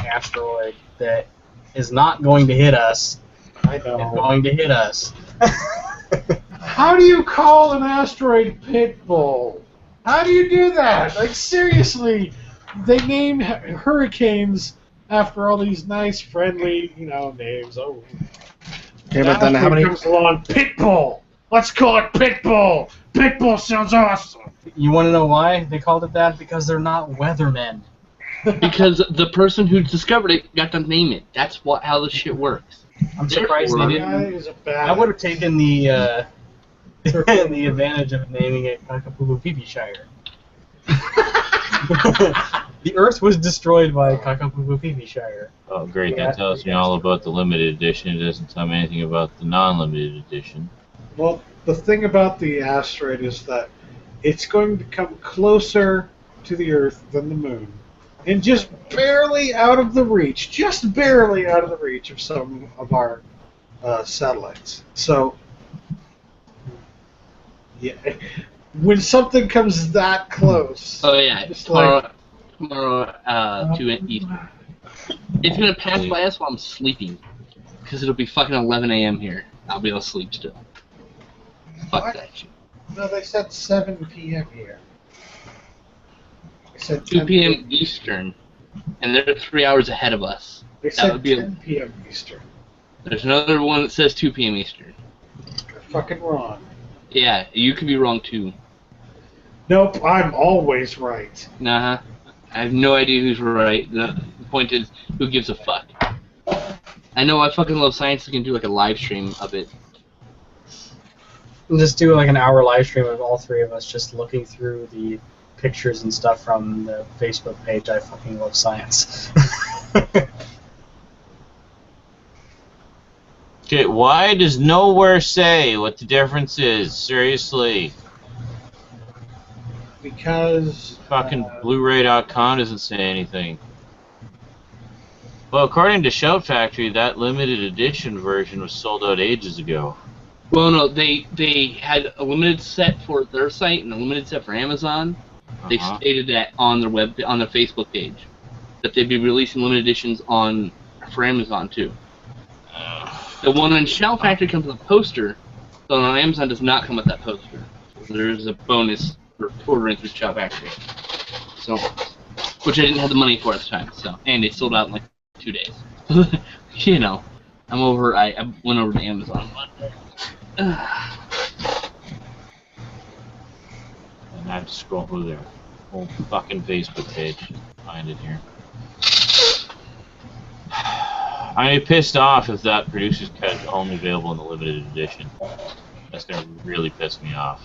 asteroid that is not going to hit us I is know. going to hit us. How do you call an asteroid Pitbull? How do you do that? Like, seriously, they name hurricanes after all these nice, friendly, names. Oh, Yeah, but then how many? comes along? Pitbull. Let's call it Pitbull. Pitbull sounds awesome. You want to know why they called it that? Because they're not weathermen. Because the person who discovered it got to name it. That's how this shit works. I'm surprised they That didn't. guy is a bad. I would have taken the and the advantage of naming it Kakapulu Shire. The Earth was destroyed by Kakapulu Shire. Oh, great. Yeah, That tells me all about the limited edition. It doesn't tell me anything about the non-limited edition. Well, the thing about the asteroid is that it's going to come closer to the Earth than the Moon, and just barely out of the reach, of some of our satellites. So, yeah, when something comes that close, Oh yeah, Just tomorrow 2 Eastern. It's gonna pass by us while I'm sleeping, because it'll be fucking 11 a.m. here. I'll be able to sleep still. Fuck What? that shit. no, they said 7 p.m. here. They said 2 10 p.m. Eastern, and they're 3 hours ahead of us. They That said would be 10 p.m. Eastern. There's another one that says 2 p.m. Eastern. They're fucking wrong. Yeah, you could be wrong too. Nope, I'm always right. Nah, I have no idea who's right. The point is, who gives a fuck? I know I fucking love science. I can do like a live stream of it. We'll just do like an hour live stream of all three of us just looking through the pictures and stuff from the Facebook page. I fucking love science. Okay, why does nowhere say what the difference is? Seriously. Because Fucking Blu-ray.com doesn't say anything. Well, according to Shout Factory, that limited edition version was sold out ages ago. Well, no, they had a limited set for their site and a limited set for Amazon. They stated that on their Facebook page, that they'd be releasing limited editions for Amazon too. The one on Shout Factory comes with a poster, so on Amazon does not come with that poster. There's a bonus for ordering through Shout Factory. So, which I didn't have the money for at the time. So, and it sold out in like 2 days. You know, I went over to Amazon. And I have to scroll through their whole fucking Facebook page to find it here. I'd be pissed off if that producer's cut is only available in the limited edition. That's gonna really piss me off.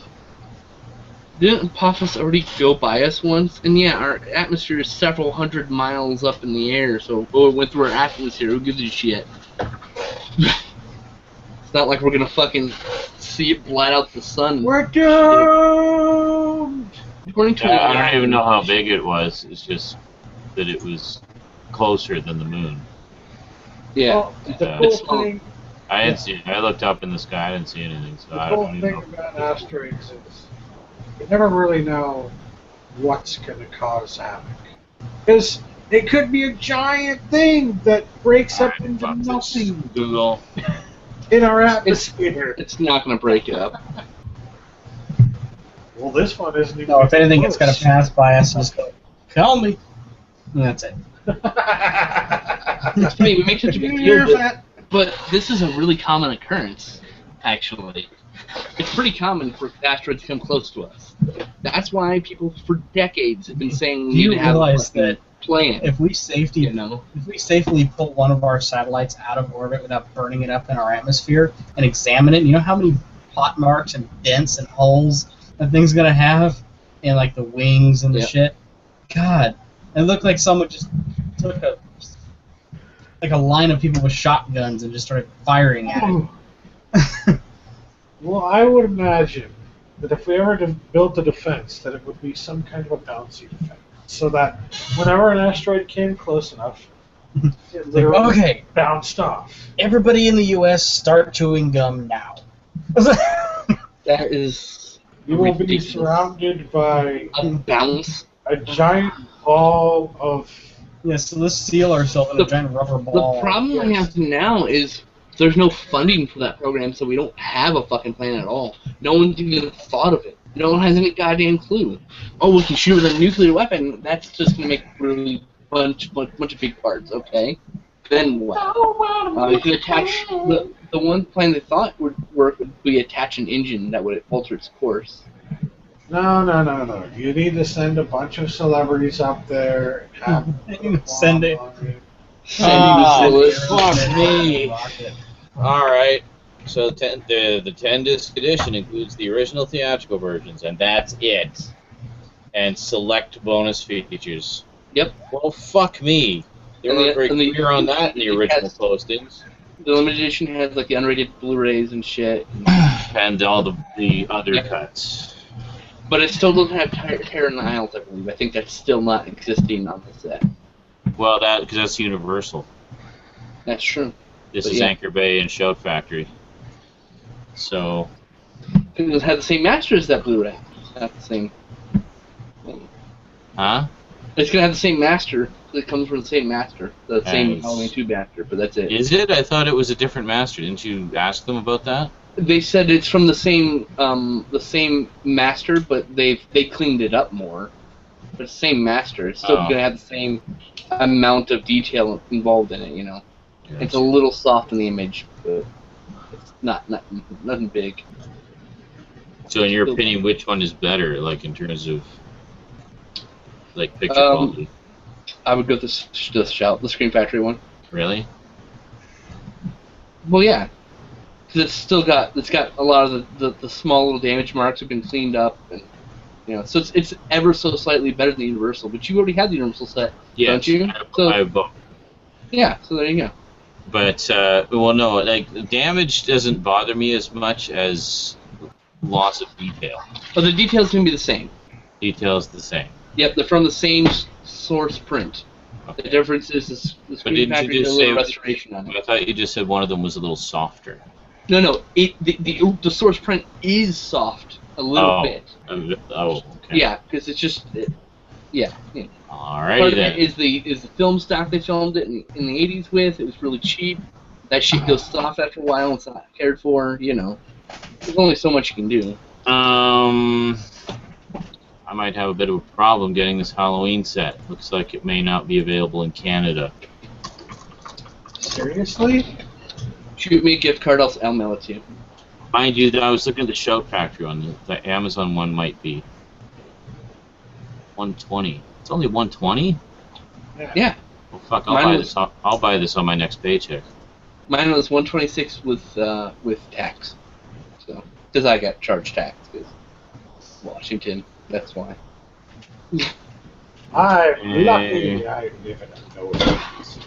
Didn't Apophis already go by us once? And yeah, our atmosphere is several hundred miles up in the air, so if it went through our atmosphere, who gives a shit? It's not like we're gonna fucking see it blot out the sun. we're doomed. According to I don't even know how big it was. It's just that it was closer than the moon. Yeah. Well, the It's cool thing, I didn't see it. I looked up in the sky. I didn't see anything. So I the cool don't even thing know. about asteroids is you never really know what's going to cause havoc. Because it could be a giant thing that breaks up into Fuck this. nothing Google. in our atmosphere. It's not gonna break up. Well, this one isn't even No, if anything, it's close. gonna pass by us and just go, "Tell me." And that's it. I mean, we make such a big deal, but this is a really common occurrence, actually. It's pretty common for asteroids to come close to us. That's why people for decades have been saying we Do you need to have realize a that plan. if we safely pull one of our satellites out of orbit without burning it up in our atmosphere and examine it, you know how many pot marks and dents and holes that thing's gonna have in like the wings and the shit? God, it looked like someone just took a line of people with shotguns and just started firing at it. Well, I would imagine that if we ever built a defense, that it would be some kind of a bouncy defense, so that whenever an asteroid came close enough, it literally Okay, bounced off. everybody in the U.S. start chewing gum now. That is You will be ridiculous. surrounded by A bounce. a giant ball of. Yeah, so let's seal ourselves in a giant rubber ball. The problem we have now is there's no funding for that program, so we don't have a fucking plan at all. No one's even thought of it. No one has any goddamn clue. Oh, we can shoot with a nuclear weapon. That's just gonna make really bunch of big parts. Okay, then what? You can attach the one plan they thought would work would be attach an engine that would alter its course. No. You need to send a bunch of celebrities up there. And have Send it. Oh, fuck me. Alright. So the 10-disc edition includes the original theatrical versions, and that's it. And select bonus features. Yep. Well, fuck me. They were very clear on that in the original postings. The limited edition has like the unrated Blu-rays and shit. And all the other cuts. But it still doesn't have hair in the aisles, I believe. I think that's still not existing on the set. Well, because that's Universal. That's true. This is Anchor Bay and Shout Factory. So. It doesn't have the same master as that Blu-ray. It's not the same. Huh? It's gonna have the same master. It comes from the same master, the same Halloween 2 master, but that's it. Is it? I thought it was a different master. Didn't you ask them about that? They said it's from the same master, but they cleaned it up more. But it's the same master. It's still gonna have the same amount of detail involved in it. You know, Yes. It's a little soft in the image, but it's nothing big. So, in your opinion, which one is better, like in terms of like picture quality? I would go with the Screen Factory one. Really? Well, yeah, because it's got a lot of the small little damage marks have been cleaned up, and so it's ever so slightly better than the Universal. But you already have the Universal set, don't you? I have both. Yeah, so there you go. But well, no, like damage doesn't bother me as much as loss of detail. But the details can be the same. Detail's the same. Yep, they're from the same source print. Okay. The difference is the Screen Factory did a little restoration on it. I thought you just said one of them was a little softer. No, the source print is soft a little bit. Okay. Yeah, because it's just yeah. Alrighty Part of then. it is the film stock they filmed it in the 80s with. It was really cheap. That shit goes soft after a while. It's not cared for. There's only so much you can do. I might have a bit of a problem getting this Halloween set. Looks like it may not be available in Canada. Seriously? Shoot me a gift card, I'll mail it to you. Mind you, I was looking at the Shout Factory one. The Amazon one might be $120. It's only $120? Yeah. Well, fuck, I'll buy this on my next paycheck. Mine was $126 with tax. So, because I got charged tax, because Washington. That's why. I'm lucky I live in a no-tax.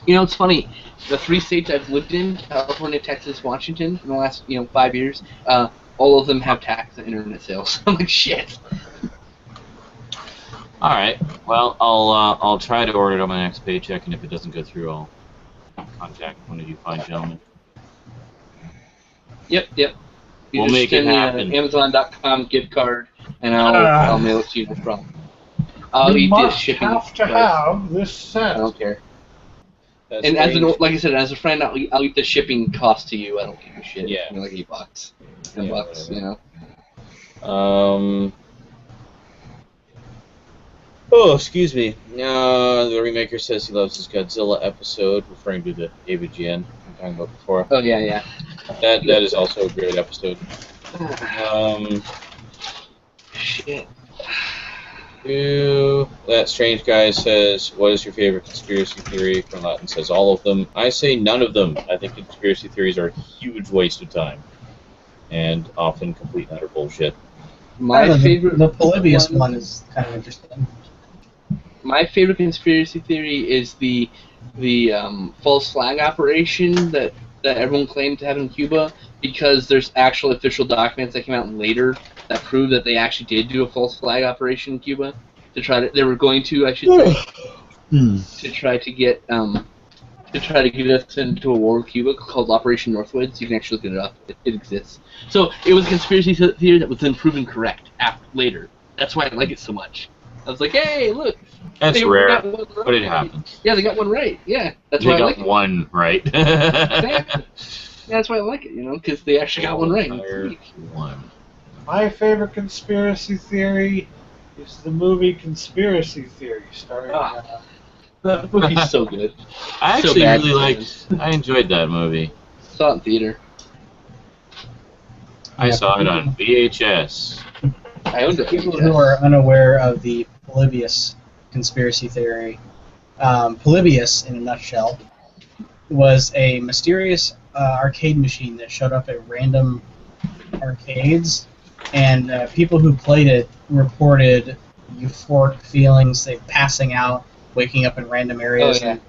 It's funny. The 3 states I've lived in, California, Texas, Washington, in the last 5 years, all of them have tax on internet sales. I'm like, shit. All right. Well, I'll try to order it on my next paycheck, and if it doesn't go through, I'll contact one of you fine gentlemen. Yep. We'll make it happen. Amazon.com gift card, and I'll mail it to you, no problem. I'll eat this shipping. You must have this set. I don't care. That's And strange. like I said, as a friend, I'll eat the shipping cost to you. I don't give a shit. Yeah. Like $8, $10, whatever. Oh, excuse me. The remaker says he loves his Godzilla episode, referring to the AVGN I'm talking about before. Oh yeah. That is also a great episode. Shit. That strange guy says, "What is your favorite conspiracy theory?" From Latin says, "All of them." I say none of them. I think conspiracy theories are a huge waste of time, and often complete and utter bullshit. My favorite. The Polybius one is kind of interesting. My favorite conspiracy theory is the false flag operation that everyone claimed to have in Cuba, because there's actual official documents that came out later that prove that they actually did do a false flag operation in Cuba they were going to, I should say, to try to get us into a war with Cuba called Operation Northwoods. You can actually look it up. It exists. So it was a conspiracy theory that was then proven correct later. That's why I like it so much. I was like, hey, look. That's rare, but it happens. Yeah, they got one right. Yeah, that's They why I got like it. one right. Exactly. That's why I like it, because they actually got one right. One. My favorite conspiracy theory is the movie Conspiracy Theory, starring. That movie's so good. I So actually bad really sometimes. I enjoyed that movie. Saw it in theater. I saw it on VHS. I owned it. People who are unaware of the Polybius conspiracy theory, Polybius, in a nutshell, was a mysterious arcade machine that showed up at random arcades, and people who played it reported euphoric feelings, they passing out, waking up in random areas, and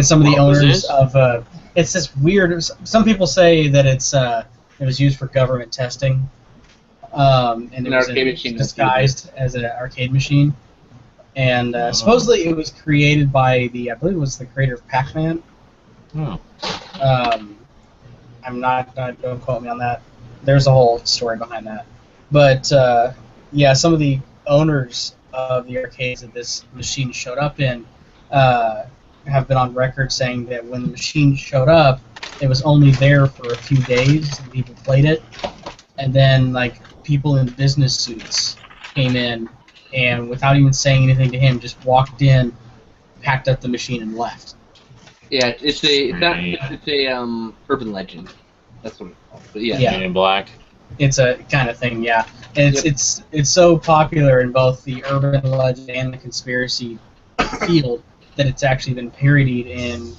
some of the owners of it's this weird. Some people say that it was used for government testing, and it was disguised as an arcade machine. And supposedly it was created by I believe it was the creator of Pac-Man. Oh. I'm not, don't quote me on that. There's a whole story behind that. But, yeah, some of the owners of the arcades that this machine showed up in have been on record saying that when the machine showed up, it was only there for a few days and people played it. And then, like, people in business suits came in and without even saying anything to him, just walked in, packed up the machine, and left. Yeah, it's a urban legend. That's what it's called. But yeah. Man in Black. It's a kind of thing, yeah. And it's so popular in both the urban legend and the conspiracy field that it's actually been parodied in.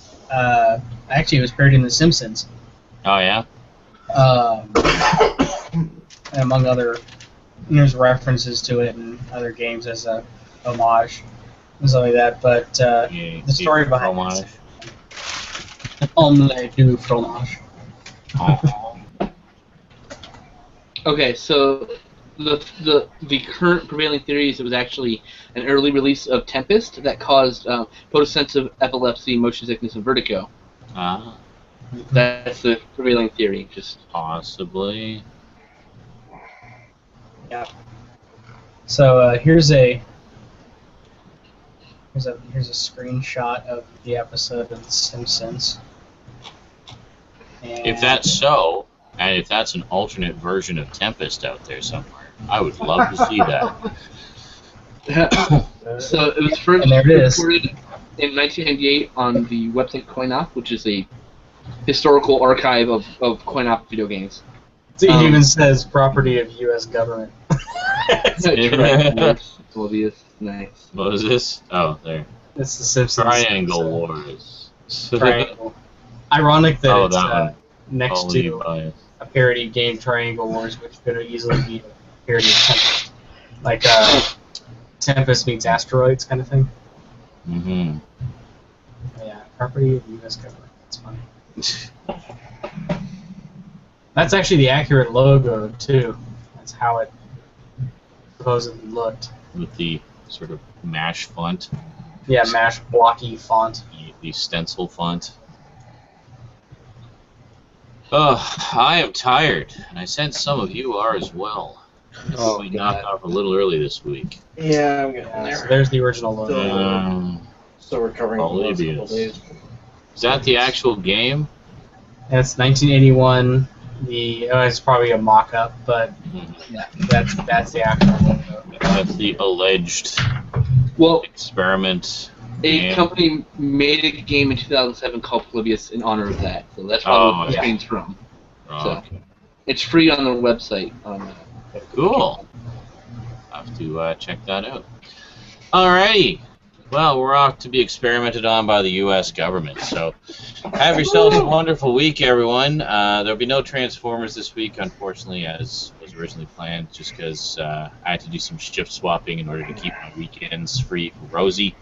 Actually, it was parodied in The Simpsons. Oh yeah. Among other, there's references to it in other games as a homage and stuff like that. But the story behind it. Omelette du fromage. Okay, so the current prevailing theory is it was actually an early release of Tempest that caused photosensitive epilepsy, motion sickness, and vertigo. That's the prevailing theory. Just possibly. Yeah. So here's a screenshot of the episode of The Simpsons. And if that's so, and if that's an alternate version of Tempest out there somewhere, I would love to see that. So it was first reported in 1998 on the website Coin-Op, which is a historical archive of Coin-Op video games. It even says property of U.S. government. Oblivious. Nice. What is this? Oh, there. It's The Simpsons. Triangle Wars. Triangle. Ironic that it's that next to a parody game, Triangle Wars, which could easily be a parody of Tempest. Like Tempest meets Asteroids kind of thing. Mm-hmm. Yeah, property of U.S. government. That's funny. That's actually the accurate logo, too. That's how it supposedly looked. With the sort of MASH font. Yeah, MASH blocky font. The stencil font. Oh, I am tired, and I sense some of you are as well. We knocked off a little early this week. Yeah, I'm getting there. So there's the original logo. Still recovering from the last couple days. Is that the actual game? That's 1981. It's probably a mock-up, but yeah, that's the actual logo. That's the alleged experiment. A company made a game in 2007 called Oblivious in honor of that, so that's probably where the screen's from. So it's free on their website. Cool. I'll have to check that out. Alrighty. Well, we're off to be experimented on by the U.S. government, so have yourselves a wonderful week, everyone. There'll be no Transformers this week, unfortunately, as was originally planned, just because I had to do some shift swapping in order to keep my weekends free for Rosie,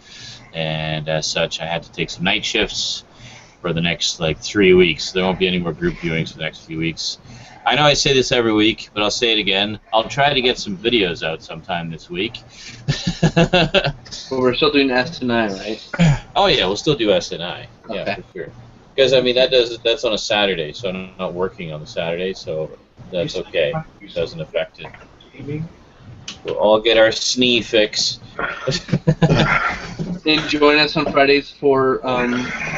and as such, I had to take some night shifts for the next, 3 weeks. There won't be any more group viewings for the next few weeks. I know I say this every week, but I'll say it again. I'll try to get some videos out sometime this week. But we're still doing SNI, right? Oh yeah, we'll still do SNI. Yeah, okay. For sure. Because I mean that's on a Saturday, so I'm not working on the Saturday, so that's okay. It doesn't affect it. We'll all get our SNI fix. And join us on Fridays for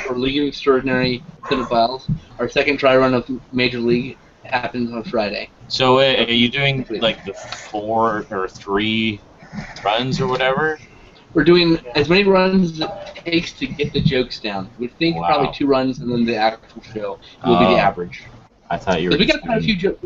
League of Extraordinary Cinephiles. Our second dry run of Major League happens on Friday. So are you doing the 4 or 3 runs or whatever? We're doing as many runs as it takes to get the jokes down. We think probably 2 runs, and then the actual show will be the average. I thought you were. We got quite a few jokes.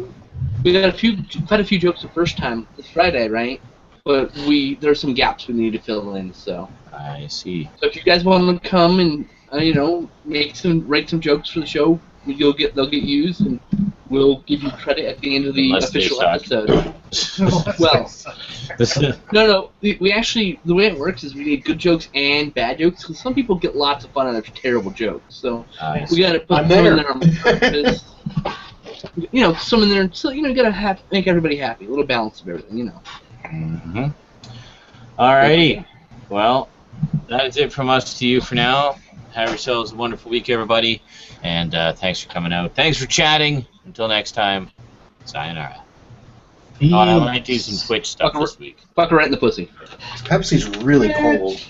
We got quite a few jokes the first time this Friday, right? But there's some gaps we need to fill in. So I see. So if you guys want to come and write some jokes for the show, they'll get used, and we'll give you credit at the end of the Unless they official suck. episode. Well, no. We actually, the way it works is we need good jokes and bad jokes, because some people get lots of fun out of terrible jokes. So Nice. we gotta put I'm some in there. there on purpose. Some in there. So you gotta make everybody happy. A little balance of everything. Mm-hmm. Alrighty. Well, that is it from us to you for now. Have yourselves a wonderful week, everybody. And thanks for coming out. Thanks for chatting. Until next time, sayonara. Oh, I might do some Twitch stuff this week. Fuck her right in the pussy. Pepsi's really cold.